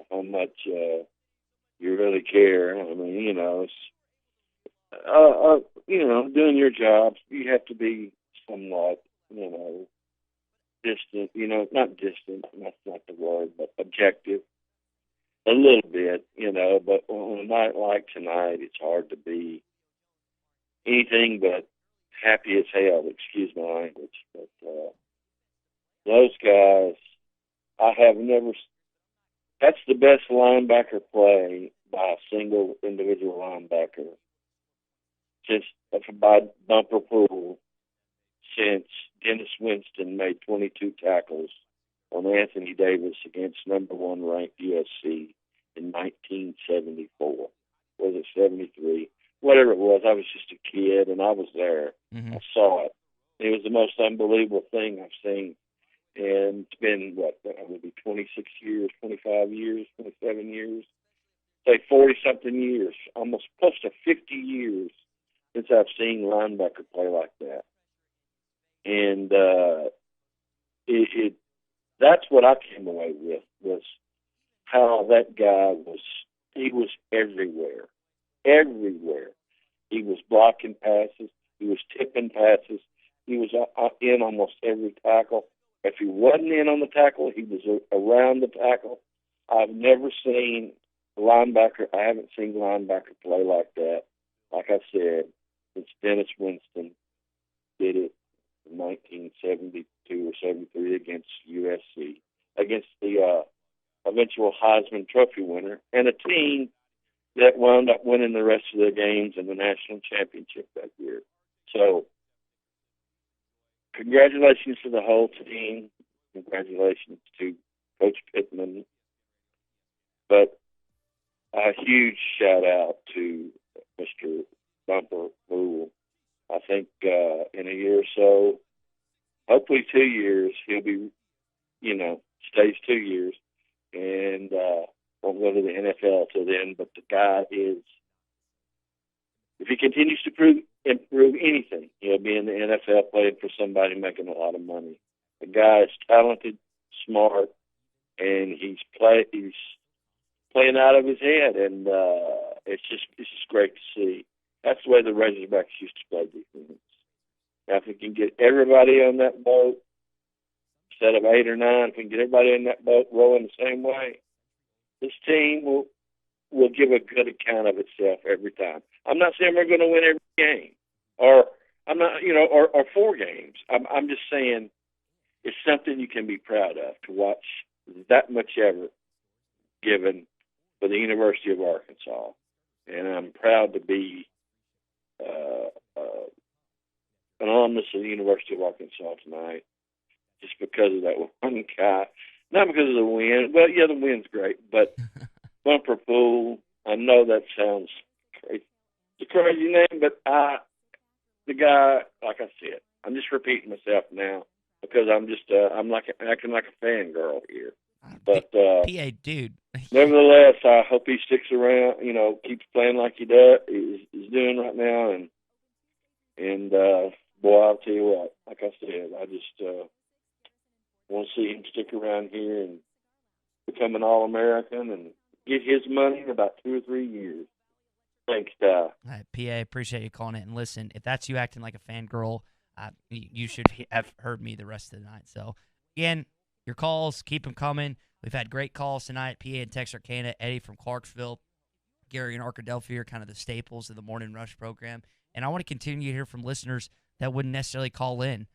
how much you really care. I mean, it's, doing your job, you have to be somewhat, distant, not distant, that's not the word, but objective. A little bit, but on a night like tonight, it's hard to be anything but happy as hell, excuse my language. But those guys, I have never, that's the best linebacker play by a single individual linebacker since by Bumper Pool since Dennis Winston made 22 tackles on Anthony Davis against number one ranked USC in 1974. Was it 73? Whatever it was, I was just a kid, and I was there. Mm-hmm. I saw it. It was the most unbelievable thing I've seen. And it's been, that would be 26 years, 25 years, 27 years, say 40-something years, almost close to 50 years since I've seen linebacker play like that. And that's what I came away with, was how that guy he was everywhere. Everywhere. He was blocking passes. He was tipping passes. He was in almost every tackle. If he wasn't in on the tackle, he was around the tackle. I've never seen a linebacker. I haven't seen a linebacker play like that. Like I said, since Dennis Winston did it in 1972 or 73 against USC, against the eventual Heisman Trophy winner, and a team that wound up winning the rest of their games in the national championship that year. So, congratulations to the whole team. Congratulations to Coach Pittman. But a huge shout-out to Mr. Bumper Pool. I think in a year or so, hopefully 2 years, he'll be, stays 2 years, and won't go to the NFL till then. But the guy is, if he continues to improve anything, he'll be in the NFL playing for somebody making a lot of money. The guy is talented, smart, and he's playing out of his head, and it's just great to see. That's the way the Razorbacks used to play defense. Now, if we can get everybody on that boat, instead of 8 or 9, if we can get everybody in that boat rowing the same way, this team will give a good account of itself every time. I'm not saying we're going to win every game, or I'm not, or 4 games. I'm just saying it's something you can be proud of, to watch that much effort given for the University of Arkansas. And I'm proud to be an alumnus of the University of Arkansas tonight, just because of that one guy. Not because of the win. Well, yeah, the win's great, but Bumper Pool, I know that sounds crazy. It's a crazy name, but the guy, like I said, I'm just repeating myself now because I'm just I'm acting like a fangirl here. But PA, dude. Nevertheless, I hope he sticks around. Keeps playing like he does. He's doing right now, and boy, I'll tell you what. Like I said, I just want to see him stick around here and become an All-American and get his money in about 2 or 3 years. Thanks, Ty. All right, PA, appreciate you calling it. And listen, if that's you acting like a fangirl, you should have heard me the rest of the night. So, again, your calls, keep them coming. We've had great calls tonight. PA and Texarkana, Eddie from Clarksville, Gary and Arkadelphia are kind of the staples of the Morning Rush program. And I want to continue to hear from listeners that wouldn't necessarily call in,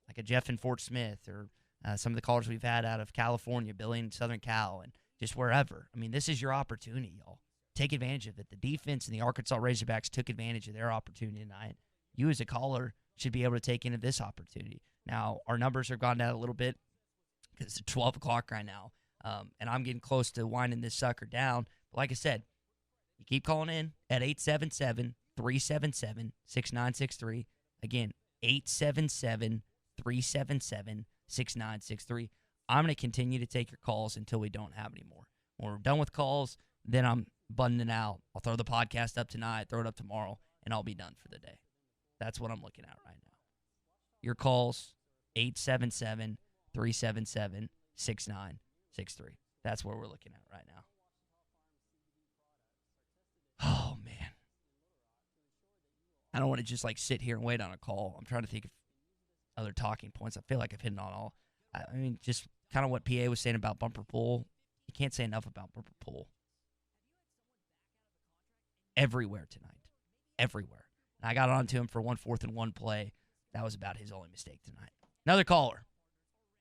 like a Jeff in Fort Smith, or some of the callers we've had out of California, Billy in Southern Cal, and just wherever. I mean, this is your opportunity, y'all. take advantage of it. The defense and the Arkansas Razorbacks took advantage of their opportunity tonight. You as a caller should be able to take into this opportunity. Now, our numbers have gone down a little bit because it's 12 o'clock right now, and I'm getting close to winding this sucker down. But like I said, you keep calling in at 877-377-6963. Again, 877-377-6963. I'm going to continue to take your calls until we don't have any more. When we're done with calls, then I'm buttoning out. I'll throw the podcast up tonight, throw it up tomorrow, and I'll be done for the day. That's what I'm looking at right now. Your calls, 877-377-6963. That's what we're looking at right now. Oh, man. I don't want to just, sit here and wait on a call. I'm trying to think of other talking points. I feel like I've hit on all. I mean, just kind of what PA was saying about bumper pool. You can't say enough about bumper pool. Everywhere tonight. Everywhere. And I got on to him for 1 4th and 1 play. That was about his only mistake tonight. Another caller.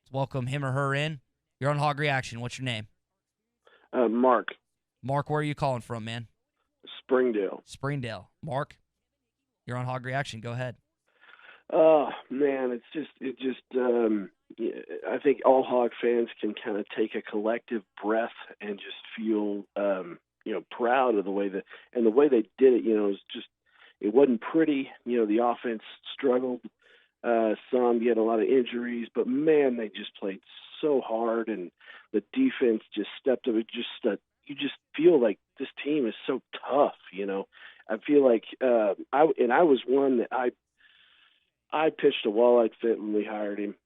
Let's welcome him or her in. You're on Hog Reaction. What's your name? Mark. Mark, where are you calling from, man? Springdale. Springdale. Mark, you're on Hog Reaction. Go ahead. Oh man, I think all Hog fans can kind of take a collective breath and just feel, proud of the way they did it. It wasn't pretty. The offense struggled some. You had a lot of injuries, but man, they just played so hard, and the defense just stepped up. You just feel like this team is so tough. I feel like I was one that I pitched a walleye fit when we hired him,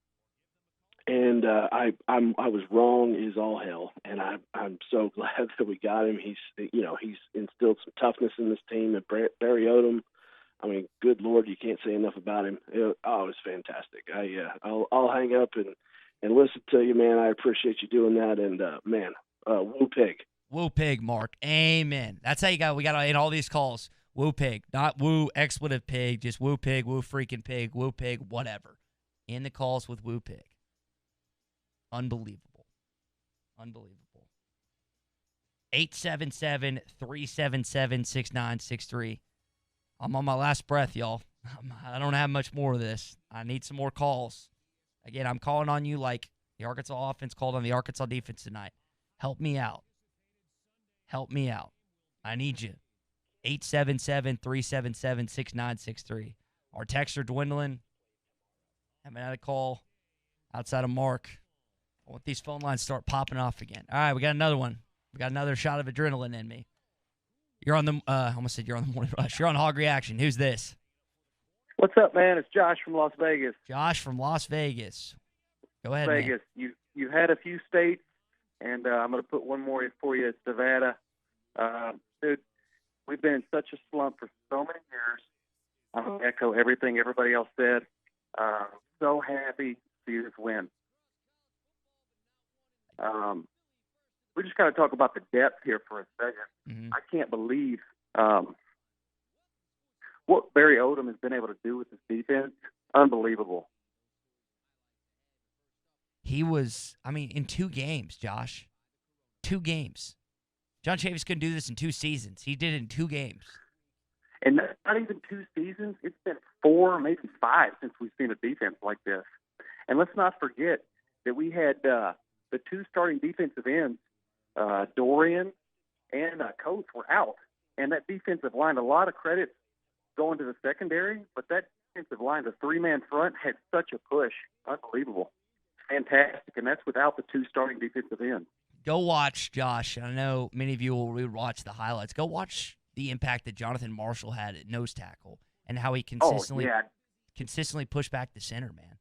and I was wrong as all hell, and I'm so glad that we got him. He's instilled some toughness in this team. And Barry Odom, I mean, good Lord, you can't say enough about him. It was fantastic. I'll hang up and listen to you, man. I appreciate you doing that, and woo pig. Woo pig, Mark. Amen. That's how we got to end all these calls. Woo pig, not woo expletive pig, just woo pig, woo freaking pig, woo pig, whatever. In the calls with woo pig. Unbelievable. 877-377-6963. I'm on my last breath, y'all. I don't have much more of this. I need some more calls. Again, I'm calling on you like the Arkansas offense called on the Arkansas defense tonight. Help me out. I need you. 877-377-6963. Our texts are dwindling. Haven't had a call outside of Mark. I want these phone lines to start popping off again. All right, we got another one. We got another shot of adrenaline in me. You're on the I almost said you're on the morning rush. You're on Hog Reaction. Who's this? What's up, man? It's Josh from Las Vegas. Josh from Las Vegas. Go ahead, Vegas. man. You had a few states, and I'm going to put one more in for you. It's Nevada. Dude, we've been in such a slump for so many years. I'm going to echo everything everybody else said. So happy to see this win. We just got to talk about the depth here for a second. Mm-hmm. I can't believe what Barry Odom has been able to do with this defense. Unbelievable. He was, in 2 games, Josh. 2 games. John Chavis couldn't do this in 2 seasons. He did it in 2 games. And not even 2 seasons. It's been 4, maybe 5 since we've seen a defense like this. And let's not forget that we had the 2 starting defensive ends, Dorian and Coates, were out. And that defensive line, a lot of credit going to the secondary, but that defensive line, the 3-man front, had such a push. Unbelievable. Fantastic. And that's without the 2 starting defensive ends. Go watch, Josh. I know many of you will rewatch the highlights. Go watch the impact that Jonathan Marshall had at nose tackle and how he consistently pushed back the center, man.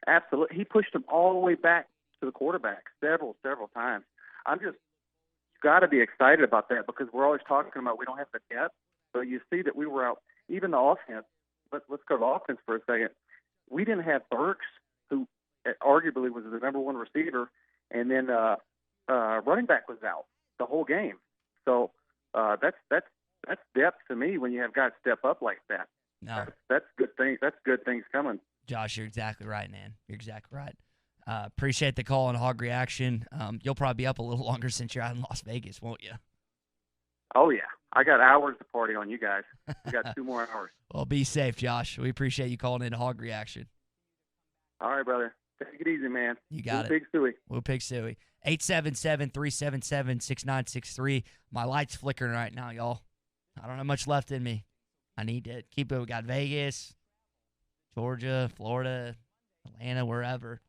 Absolutely. He pushed him all the way back to the quarterback several times. I'm just got to be excited about that because we're always talking about we don't have the depth. So you see that we were out, even the offense. Let's go to offense for a second. We didn't have Burks, who arguably was the number 1 receiver, and then running back was out the whole game. So that's depth to me when you have guys step up like that. No, that's good thing. That's good things coming. Josh, you're exactly right, man. You're exactly right. Appreciate the call on Hog Reaction. You'll probably be up a little longer since you're out in Las Vegas, won't you? Oh, yeah. I got hours to party on you guys. We got 2 more hours. Well, be safe, Josh. We appreciate you calling in Hog Reaction. All right, brother. Take it easy, man. You got it. Big Suey. Woo Pig Suey. 877-377-6963. My light's flickering right now, y'all. I don't have much left in me. I need to keep it. We got Vegas, Georgia, Florida, Atlanta, wherever.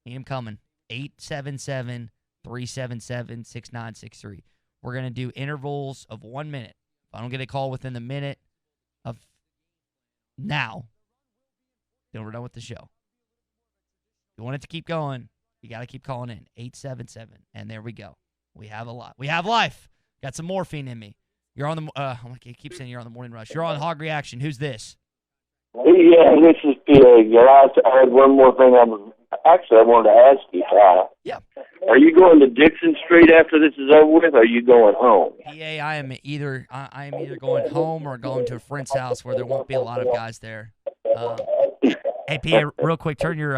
Need him coming. 877-377-6963. We're going to do intervals of 1 minute. If I don't get a call within the minute of now, then we're done with the show. If you want it to keep going, you got to keep calling in. 877. And there we go. We have a lot. We have life. Got some morphine in me. You're on the, I keep saying you're on the morning rush. You're on Hog Reaction. Who's this? Yeah, this is PA. I had one more thing I wanted to ask you. Yeah. Are you going to Dixon Street after this is over with, or are you going home? PA, I am either going home or going to a friend's house where there won't be a lot of guys there. Hey, PA, real quick, turn your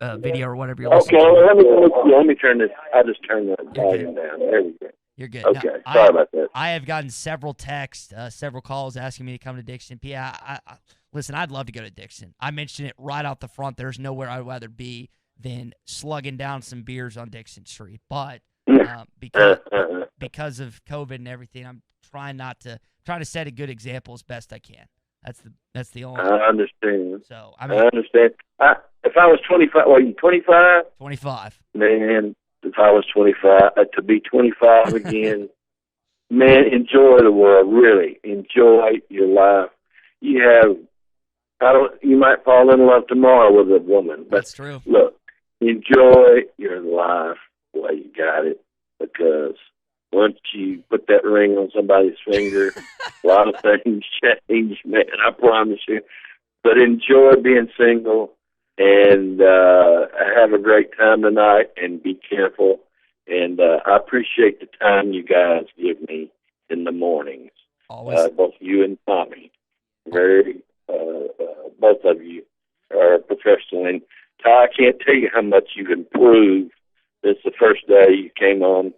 video or whatever you're listening to. Okay, let me turn this. I just turned the volume down. There we go. You're good. Okay, now, sorry about that. I have gotten several texts, several calls asking me to come to Dixon. PA, listen, I'd love to go to Dixon. I mentioned it right out the front. There's nowhere I'd rather be than slugging down some beers on Dixon Street. But because of COVID and everything, I'm trying to set a good example as best I can. That's the only. I understand. So I understand. If I was 25, are you 25? 25. Man, if I was 25, to be 25 again, man, enjoy the world. Really, enjoy your life. You might fall in love tomorrow with a woman. But that's true. Look, enjoy your life the way you got it, because once you put that ring on somebody's finger, a lot of things change, man, I promise you. But enjoy being single, and have a great time tonight, and be careful. And I appreciate the time you guys give me in the mornings. Always. Both you and Tommy. Both of you are professional. And Ty, I can't tell you how much you've improved since the first day you came on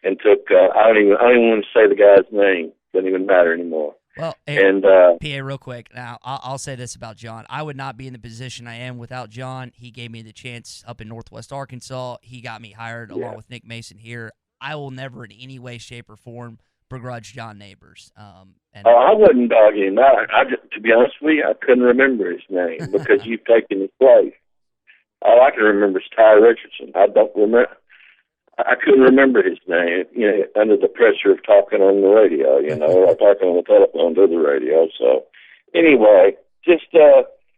and took, I don't even want to say the guy's name. Doesn't even matter anymore. Well, and PA, real quick. Now, I'll say this about John. I would not be in the position I am without John. He gave me the chance up in Northwest Arkansas. He got me hired along with Nick Mason here. I will never in any way, shape, or form begrudge John Neighbors. I wouldn't dog him. To be honest with you, I couldn't remember his name because you've taken his place. All I can remember is Ty Richardson. I don't remember. I couldn't remember his name, under the pressure of talking on the radio, or talking on the telephone to the radio. So, anyway, just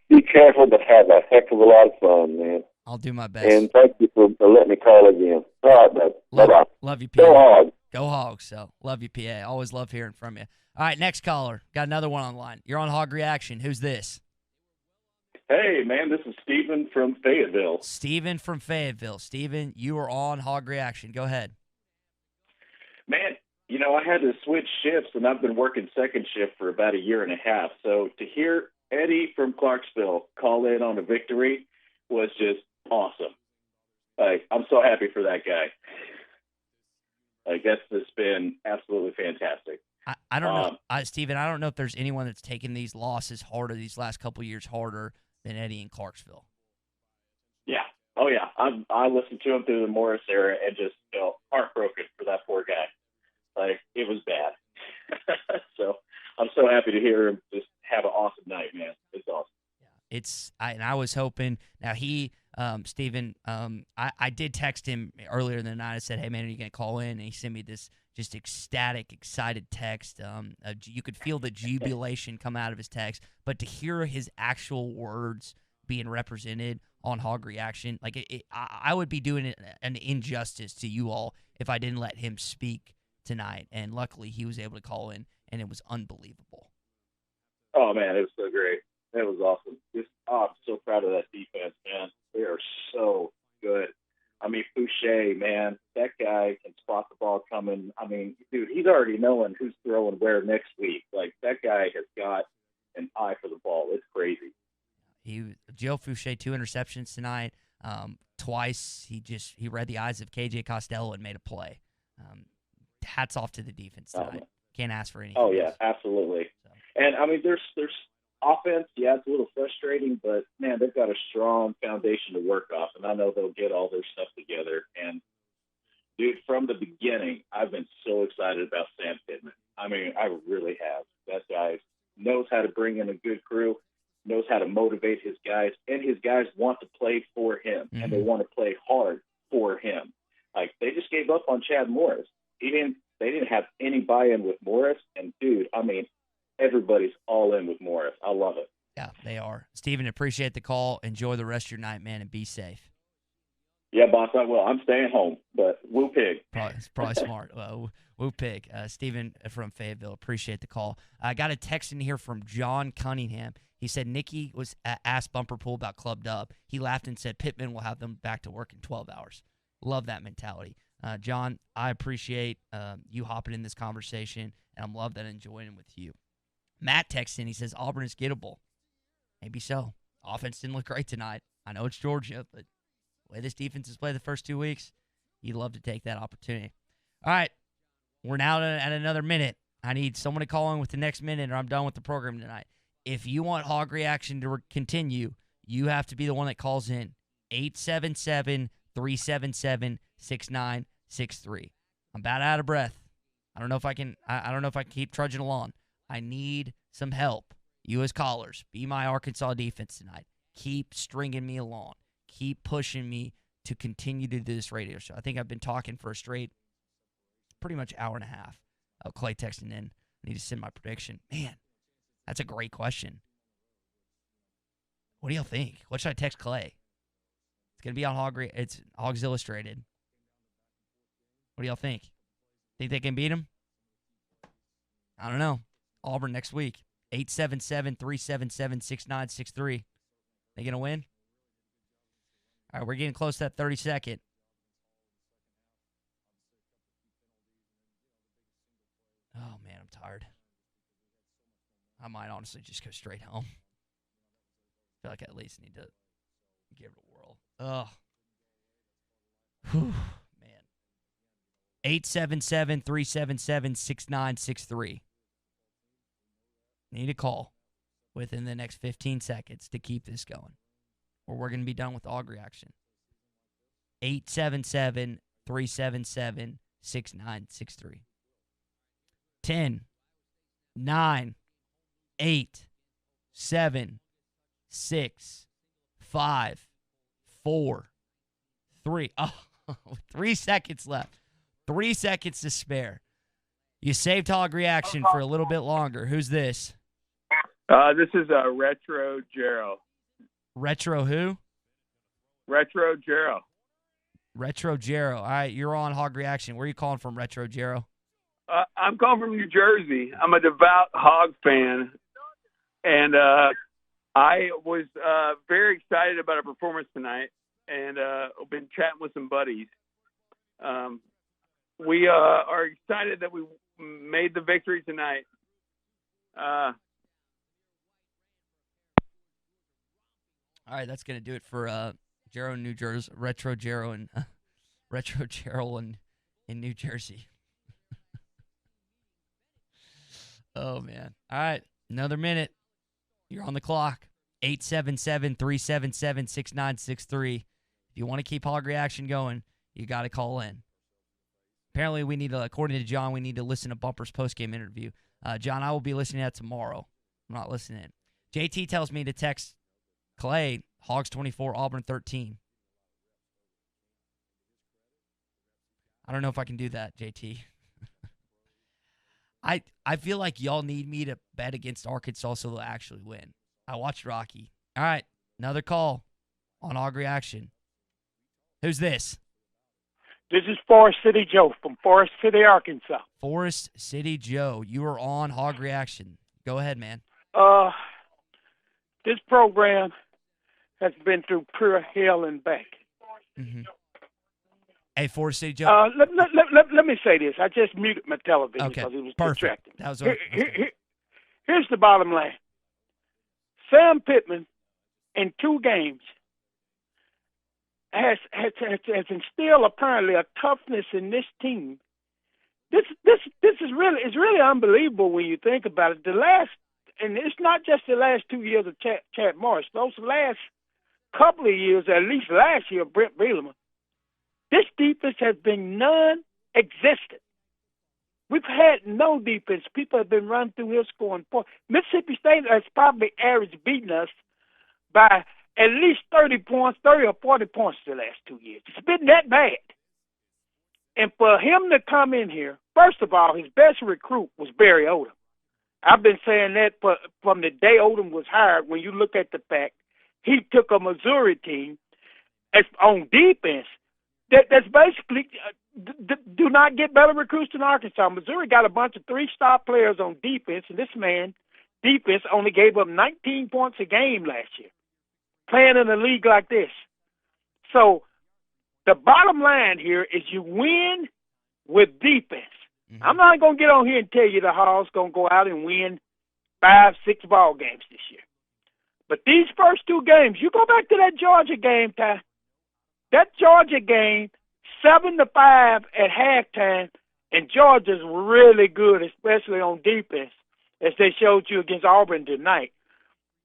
be careful, but have a heck of a lot of fun, man. I'll do my best. And thank you for letting me call again. All right, bud. Bye-bye. Love you, PA. Go Hogs. Go Hogs. So, love you, PA. Always love hearing from you. All right, next caller. Got another one online. You're on Hog Reaction. Who's this? Hey, man, this is Steven from Fayetteville. Steven from Fayetteville. Steven, you are on Hog Reaction. Go ahead. Man, I had to switch shifts, and I've been working second shift for about a year and a half. So to hear Eddie from Clarksville call in on a victory was just awesome. I'm so happy for that guy. That's just been absolutely fantastic. I don't know, Steven, I don't know if there's anyone that's taken these losses harder, these last couple of years harder than Eddie in Clarksville. Yeah. Oh, yeah. I listened to him through the Morris era and just felt heartbroken for that poor guy. It was bad. So I'm so happy to hear him just have an awesome night, man. It's awesome. And I was hoping. Now Steven, I did text him earlier in the night. I said, "Hey man, are you gonna call in?" And he sent me this just ecstatic, excited text. You could feel the jubilation come out of his text, but to hear his actual words being represented on Hog Reaction, I would be doing an injustice to you all if I didn't let him speak tonight. And luckily, he was able to call in, and it was unbelievable. Oh man, it was so great. That was awesome. I'm so proud of that defense, man. They are so good. Fouché, man, that guy can spot the ball coming. Dude, he's already knowing who's throwing where next week. That guy has got an eye for the ball. It's crazy. Joe Fouché, 2 interceptions tonight. Twice he read the eyes of KJ Costello and made a play. hats off to the defense tonight. Can't ask for anything. Oh yeah, else. absolutely. And I mean, there's offense. Yeah, it's a little frustrating, but man, they've got a strong foundation to work off, and I know they'll get all their stuff together. And dude, from the beginning, I've been so excited about Sam Pittman. I mean, I really have. That guy knows how to bring in a good crew, knows how to motivate his guys, and his guys want to play for him, and they want to play hard for him. Like, they just gave up on Chad Morris. They didn't have any buy-in with Morris, and dude, I mean, everybody's all in with Morris. I love it. Yeah, they are. Steven, appreciate the call. Enjoy the rest of your night, man, and be safe. Yeah, boss, I will. I'm staying home, but woo pig. It's probably smart. Woo pig. Steven from Fayetteville, appreciate the call. I got a text in here from John Cunningham. He said Nikki was asked Bumper Pool about Club Dub. He laughed and said Pittman will have them back to work in 12 hours. Love that mentality. John, I appreciate you hopping in this conversation, and I love that enjoying with you. Matt texts in. He says Auburn is gettable. Maybe so. Offense didn't look great tonight. I know it's Georgia, but the way this defense has played the first 2 weeks, you'd love to take that opportunity. All right, we're now at another minute. I need someone to call in with the next minute, or I'm done with the program tonight. If you want Hog Reaction to continue, you have to be the one that calls in. 877-377-6963. I'm about out of breath. I don't know if I can keep trudging along. I need some help. You as callers, be my Arkansas defense tonight. Keep stringing me along. Keep pushing me to continue to do this radio show. I think I've been talking for a straight pretty much hour and a half. Clay texting in. I need to send my prediction. Man, that's a great question. What do y'all think? What should I text Clay? It's going to be on it's Hogs Illustrated. What do y'all think? Think they can beat them? I don't know. Auburn next week. 877-377-6963. They going to win? All right, we're getting close to that 30-second. Oh, man, I'm tired. I might honestly just go straight home. I feel like I at least need to give it a whirl. Oh. Whew, man. 877-377-6963. Need a call within the next 15 seconds to keep this going, or we're going to be done with Hog Reaction. 877-377-6963. 10, 9, 8, 7, 6, 5, 4, 3. Oh, 3 seconds left. 3 seconds to spare. You saved Hog Reaction for a little bit longer. Who's this? This is Retro Jero. Retro who? Retro Jero. Retro Jero. All right, you're on Hog Reaction. Where are you calling from, Retro Jero? I'm calling from New Jersey. I'm a devout Hog fan, and I was very excited about our performance tonight, and I've been chatting with some buddies. We are excited that we made the victory tonight. All right, that's going to do it for Jero in New Jersey, Retro Jero and Retro Jero in New Jersey. Oh, man. All right, another minute. You're on the clock. 877-377-6963. If you want to keep Hog Reaction going, you got to call in. Apparently, we need to, according to John, we need to listen to Bumper's postgame interview. John, I will be listening to that tomorrow. I'm not listening. JT tells me to text Clay, Hogs 24, Auburn 13. I don't know if I can do that, JT. I feel like y'all need me to bet against Arkansas so they'll actually win. I watched Rocky. All right, another call on Hog Reaction. Who's this? This is Forest City Joe from Forest City, Arkansas. Forest City Joe, you are on Hog Reaction. Go ahead, man. This program has been through pure hell and back. Mm-hmm. Hey, Forest City Joe. Let me say this. I just muted my television because it was distracting. That was Here's the bottom line. Sam Pittman, in 2 games, has instilled apparently a toughness in this team This is really unbelievable when you think about it. And it's not just the last 2 years of Chad Morris. Those last couple of years, at least last year, Brent Bielema, this defense has been non-existent. We've had no defense. People have been running through here scoring points. Mississippi State has probably average beaten us by at least 30 points, 30 or 40 points the last 2 years. It's been that bad. And for him to come in here, first of all, his best recruit was Barry Odom. I've been saying that from the day Odom was hired. When you look at the fact he took a Missouri team on defense that's basically do not get better recruits than Arkansas. Missouri got a bunch of 3-star players on defense, and this man defense only gave up 19 points a game last year, playing in a league like this. So the bottom line here is you win with defense. Mm-hmm. I'm not going to get on here and tell you the Hogs going to go out and win 5-6 ball games this year. But these first 2 games, you go back to that Georgia game, Ty. That Georgia game, 7-5 at halftime, and Georgia's really good, especially on defense, as they showed you against Auburn tonight.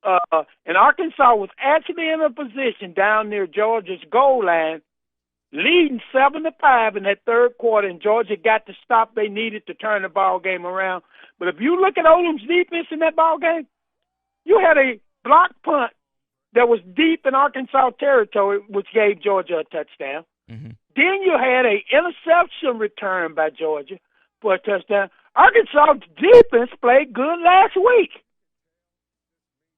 And Arkansas was actually in a position down near Georgia's goal line, leading 7-5 in that third quarter, and Georgia got the stop they needed to turn the ball game around. But if you look at Odom's defense in that ball game, you had a block punt that was deep in Arkansas territory, which gave Georgia a touchdown. Mm-hmm. Then you had an interception return by Georgia for a touchdown. Arkansas' defense played good last week.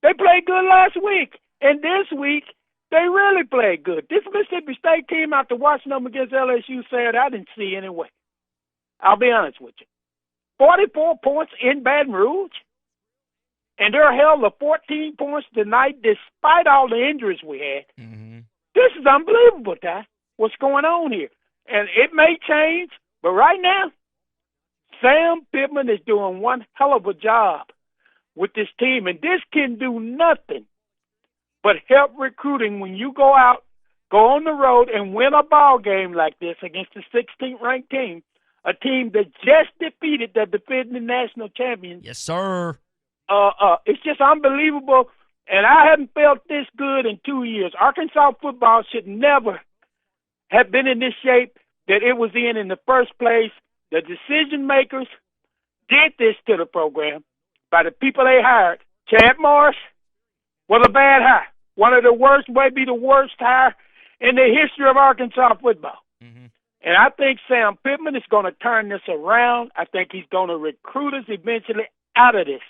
They played good last week. And this week, they really played good. This Mississippi State team, after watching them against LSU, said I didn't see anyway. I'll be honest with you. 44 points in Baton Rouge. And they're held to 14 points tonight despite all the injuries we had. Mm-hmm. This is unbelievable, Ty. What's going on here? And it may change, but right now, Sam Pittman is doing one hell of a job with this team. And this can do nothing but help recruiting when you go out, go on the road, and win a ball game like this against the 16th ranked team, a team that just defeated the defending national champions. Yes, sir. It's just unbelievable, and I haven't felt this good in 2 years. Arkansas football should never have been in this shape that it was in the first place. The decision makers did this to the program by the people they hired. Chad Morris was a bad hire. One of the worst, maybe the worst hire in the history of Arkansas football. Mm-hmm. And I think Sam Pittman is going to turn this around. I think he's going to recruit us eventually out of this.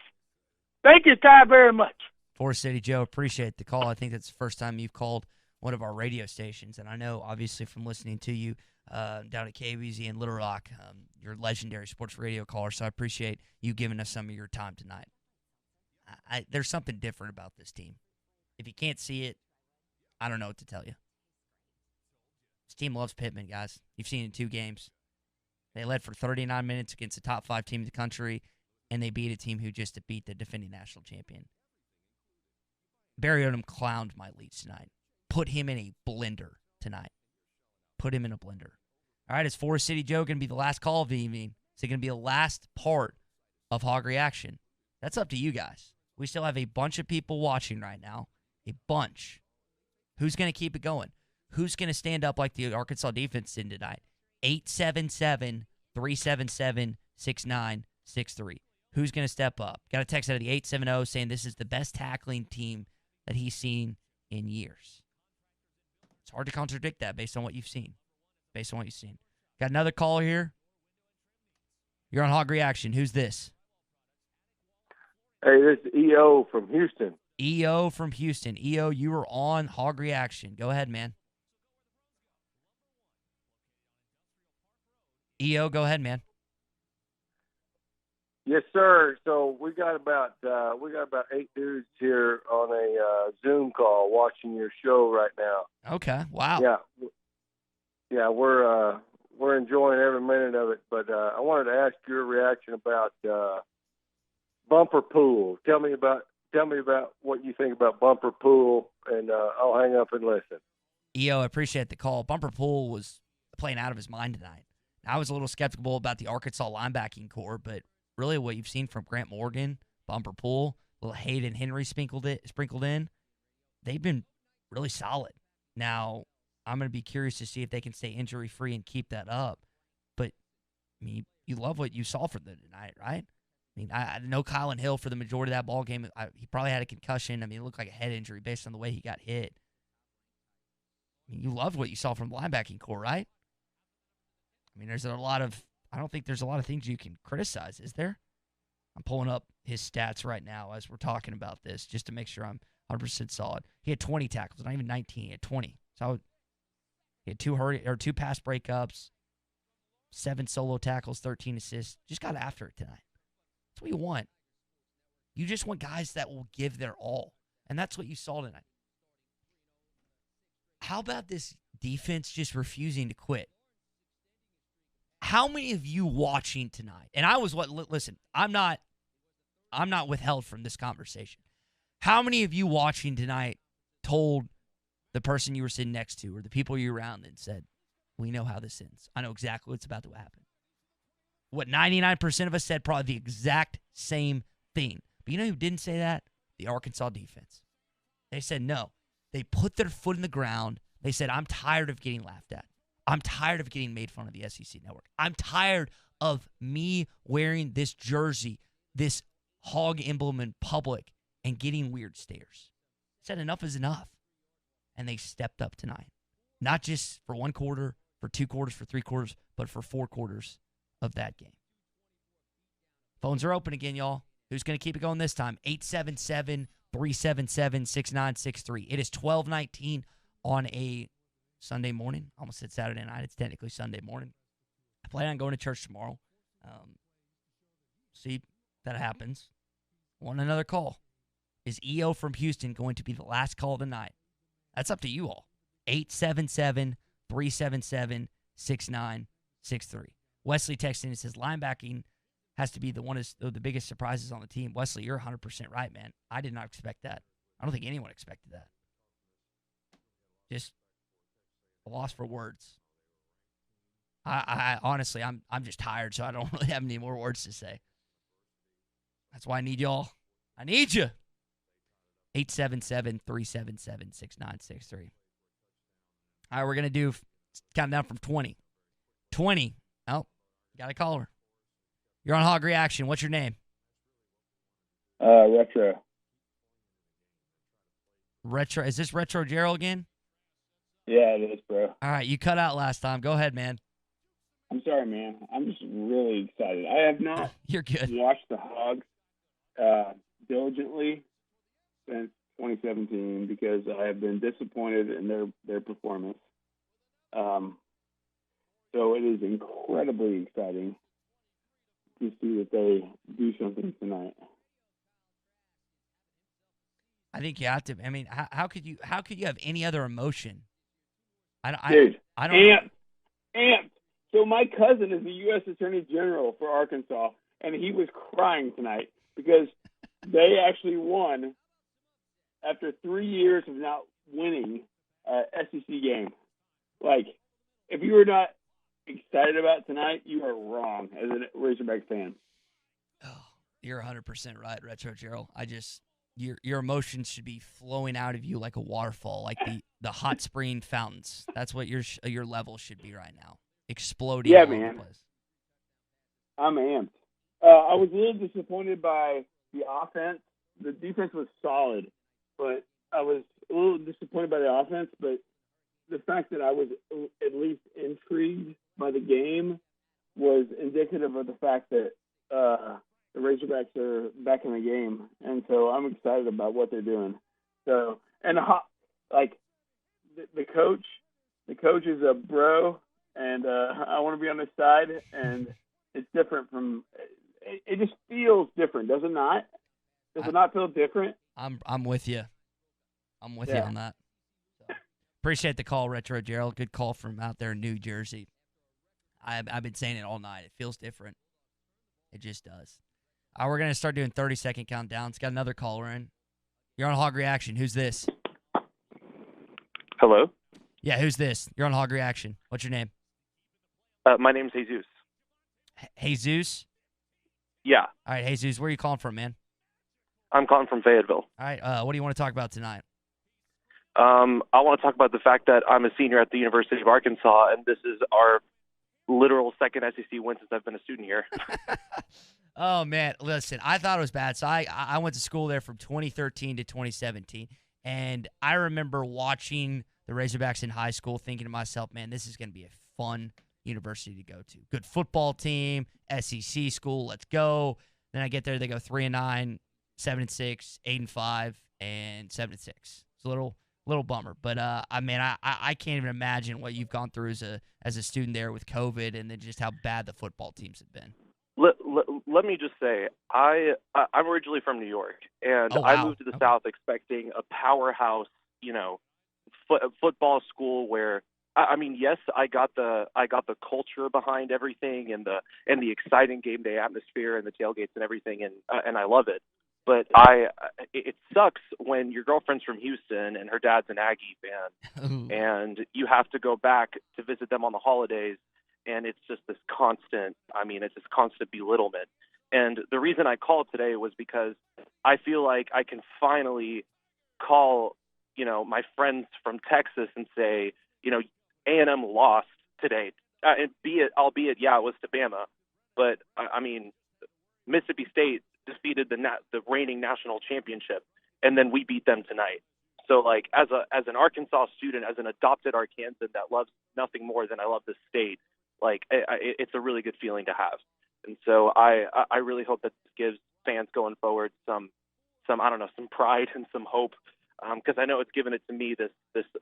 Thank you, Ty, very much. Forest City Joe, appreciate the call. I think that's the first time you've called one of our radio stations. And I know, obviously, from listening to you down at KBZ in Little Rock, you're a legendary sports radio caller, so I appreciate you giving us some of your time tonight. There's something different about this team. If you can't see it, I don't know what to tell you. This team loves Pittman, guys. You've seen it in 2 games. They led for 39 minutes against the top 5 team in the country, and they beat a team who just beat the defending national champion. Barry Odom clowned my Leafs tonight. Put him in a blender tonight. Put him in a blender. All right, is Forest City Joe going to be the last call of the evening? Is it going to be the last part of Hog Reaction? That's up to you guys. We still have a bunch of people watching right now. A bunch. Who's going to keep it going? Who's going to stand up like the Arkansas defense did tonight? 877-377-6963. Who's going to step up? Got a text out of the 870 saying this is the best tackling team that he's seen in years. It's hard to contradict that based on what you've seen. Got another caller here. You're on Hog Reaction. Who's this? Hey, this is EO from Houston. EO from Houston. EO, you are on Hog Reaction. Go ahead, man. EO, go ahead, man. Yes, sir. So we got about 8 dudes here on a Zoom call watching your show right now. Okay. Wow. Yeah, we're enjoying every minute of it. But I wanted to ask your reaction about Bumper Pool. Tell me about what you think about Bumper Pool, and I'll hang up and listen. EO, I appreciate the call. Bumper Pool was playing out of his mind tonight. I was a little skeptical about the Arkansas linebacking core, but really what you've seen from Grant Morgan, Bumper Pool, little Hayden Henry sprinkled in, they've been really solid. Now, I'm going to be curious to see if they can stay injury-free and keep that up. But, I mean, you love what you saw from them tonight, right? I mean, I know Kylan Hill for the majority of that ball game. He probably had a concussion. I mean, it looked like a head injury based on the way he got hit. I mean, you loved what you saw from the linebacking core, right? I mean, I don't think there's a lot of things you can criticize, is there? I'm pulling up his stats right now as we're talking about this just to make sure I'm 100% solid. He had 20 tackles, not even 19. He had 20. So he had two pass breakups, 7 solo tackles, 13 assists. Just got after it tonight. That's what you want. You just want guys that will give their all. And that's what you saw tonight. How about this defense just refusing to quit? How many of you watching tonight? And listen, I'm not withheld from this conversation. How many of you watching tonight told the person you were sitting next to or the people you're around and said, we know how this ends. I know exactly what's about to happen. What 99% of us said probably the exact same thing. But you know who didn't say that? The Arkansas defense. They said no. They put their foot in the ground. They said, I'm tired of getting laughed at. I'm tired of getting made fun of the SEC network. I'm tired of me wearing this jersey, this hog emblem in public, and getting weird stares. Said enough is enough. And they stepped up tonight. Not just for 1 quarter, for 2 quarters, for 3 quarters, but for 4 quarters of that game. Phones are open again, y'all. Who's going to keep it going this time? 877-377-6963. It is 12:19 on a Sunday morning. Almost said Saturday night. It's technically Sunday morning. I plan on going to church tomorrow. See if that happens. Want another call. Is EO from Houston going to be the last call of the night? That's up to you all. 877-377-6963. Wesley texting and says, linebacking has to be one of the biggest surprises on the team. Wesley, you're 100% right, man. I did not expect that. I don't think anyone expected that. Just a loss for words. I honestly, I'm just tired, so I don't really have any more words to say. That's why I need y'all. I need you. 877-377-6963. All right, we're going to do countdown from 20. 20. Oh, got a caller. You're on Hog Reaction. What's your name? Retro. Retro. Is this Retro Gerald again? Yeah, it is, bro. All right, you cut out last time. Go ahead, man. I'm sorry, man. I'm just really excited. I have not You're good. watched the Hogs diligently since 2017 because I have been disappointed in their performance. So it is incredibly exciting to see that they do something tonight. I think you have to. I mean, how could you have any other emotion? Dude, I don't. Amped. So my cousin is the U.S. Attorney General for Arkansas, and he was crying tonight because they actually won after 3 years of not winning SEC game. Like, if you were not excited about tonight, you are wrong as a Razorback fan. Oh, you're 100% right, Retro Gerald. Your emotions should be flowing out of you like a waterfall, like the hot spring fountains. That's what your level should be right now, exploding. Yeah, all man. over the place. I'm amped. I was a little disappointed by the offense. The defense was solid, but I was a little disappointed by the offense. But the fact that I was at least intrigued by the game was indicative of the fact that the Razorbacks are back in the game, and so I'm excited about what they're doing. So, and the coach is a bro, and I want to be on his side, and it's different from. It just feels different, does it not? Does it not feel different? I'm with you. I'm with you on that. So, appreciate the call, Retro Gerald. Good call from out there in New Jersey. I've been saying it all night. It feels different. It just does. We're going to start doing 30-second countdowns. Got another caller in. You're on Hog Reaction. Who's this? Hello? Yeah, who's this? You're on Hog Reaction. What's your name? My name's Jesus. Jesus? Yeah, All right, Jesus, where are you calling from, man? I'm calling from Fayetteville. All right, what do you want to talk about tonight? I want to talk about the fact that I'm a senior at the University of Arkansas, and this is our literal second SEC win since I've been a student here. Oh, man, listen, I thought it was bad. So I went to school there from 2013 to 2017, and I remember watching the Razorbacks in high school thinking to myself, man, this is going to be a fun university to go to. Good football team, SEC school, let's go. Then I get there, they go 3-9, 7-6, 8-5, and 7-6. It's a little bummer, but I can't even imagine what you've gone through as a student there with COVID, and then just how bad the football teams have been. Let me just say, I'm originally from New York, and Oh, wow. I moved to the South expecting a powerhouse, football school where, I mean, yes, I got the culture behind everything and the exciting game day atmosphere and the tailgates and everything, and I love it. But it sucks when your girlfriend's from Houston and her dad's an Aggie fan, and you have to go back to visit them on the holidays, and it's just this constant belittlement. And the reason I called today was because I feel like I can finally call, my friends from Texas and say, A&M lost today, albeit, it was to Bama, but I mean, Mississippi State defeated the reigning national championship, and then we beat them tonight. So, like, as an Arkansas student, as an adopted Arkansan that loves nothing more than I love this state, like, it's a really good feeling to have. And so I really hope that this gives fans going forward some pride and some hope, because I know it's given it to me, this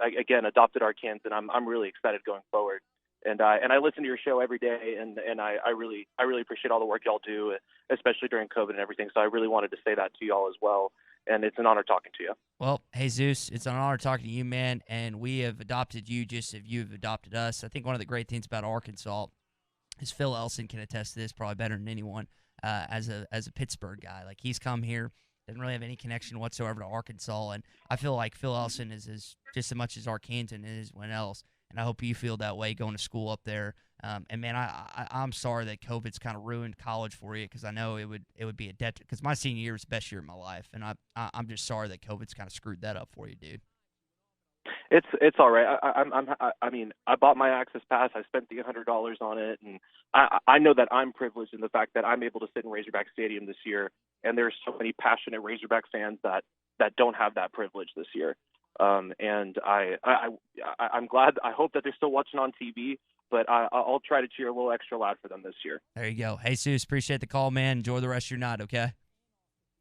again, adopted Arkansan. I'm really excited going forward. And I listen to your show every day, and I really appreciate all the work y'all do, especially during COVID and everything. So I really wanted to say that to y'all as well, and it's an honor talking to you. Well, Jesus, it's an honor talking to you, man, and we have adopted you just as you've adopted us. I think one of the great things about Arkansas is Phil Elson can attest to this probably better than anyone, as a Pittsburgh guy. Like, he's come here, doesn't really have any connection whatsoever to Arkansas, and I feel like Phil Elson is just as much as Arkansan is anyone else. And I hope you feel that way going to school up there. And man, I'm sorry that COVID's kind of ruined college for you, because I know it would be a debt. Because my senior year was the best year of my life, and I'm just sorry that COVID's kind of screwed that up for you, dude. It's all right. I mean, I bought my access pass. I spent the $100 on it, and I know that I'm privileged in the fact that I'm able to sit in Razorback Stadium this year. And there's so many passionate Razorback fans that don't have that privilege this year. And I'm glad. I hope that they're still watching on TV, but I'll try to cheer a little extra loud for them this year. There you go. Jesus, appreciate the call, man. Enjoy the rest of your night, okay?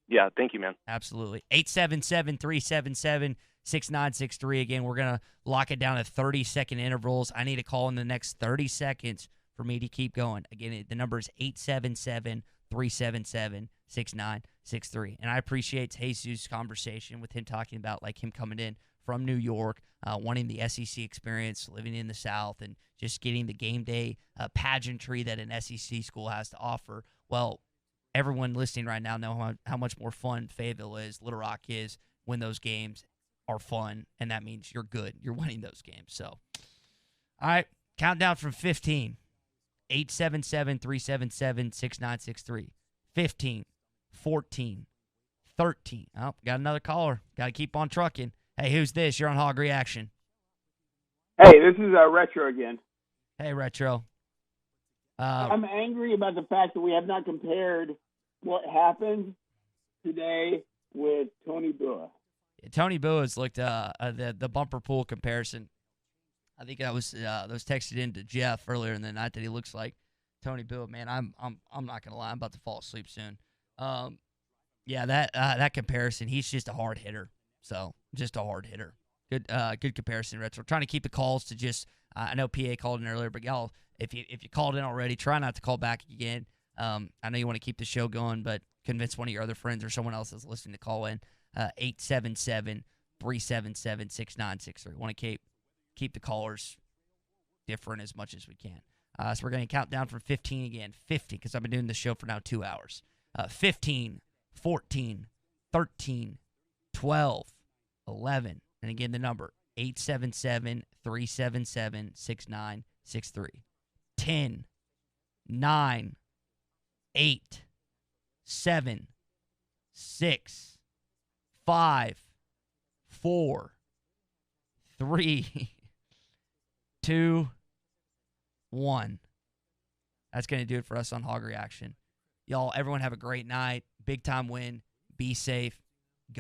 Yeah, thank you, man. Absolutely. 877-377-6963. Again, we're going to lock it down at 30-second intervals. I need a call in the next 30 seconds for me to keep going. Again, the number is 877-377-6963. And I appreciate Jesus' conversation with him talking about, like, him coming in from New York, wanting the SEC experience, living in the South, and just getting the game day pageantry that an SEC school has to offer. Well, everyone listening right now know how much more fun Fayetteville is, Little Rock is, when those games are fun, and that means you're good. You're winning those games. So, all right, countdown from 15. 877-377-6963. 15, 14, 13. Oh, got another caller. Got to keep on trucking. Hey, who's this? You're on Hog Reaction. Hey, this is Retro again. Hey, Retro. I'm angry about the fact that we have not compared what happened today with Tony Bua. Tony Bua's looked the bumper pool comparison. I think I was texted into Jeff earlier in the night that he looks like Tony Bua. Man, I'm not gonna lie, I'm about to fall asleep soon. Yeah, that comparison, he's just a hard hitter. So just a hard hitter. Good comparison, Retro. Trying to keep the calls to just I know PA called in earlier, but y'all, if you called in already, try not to call back again. I know you want to keep the show going, but convince one of your other friends or someone else that's listening to call in. 877-377-6963. Want to keep the callers different as much as we can. So we're going to count down from 15 again. 50, because I've been doing this show for now 2 hours. 15, 14, 13, 12, 11. And again, the number, 877-377-6963. 10, 9, 8, 7, 6, 5, 4, 3, 2, 1. That's going to do it for us on Hog Reaction. Y'all, everyone have a great night. Big time win. Be safe.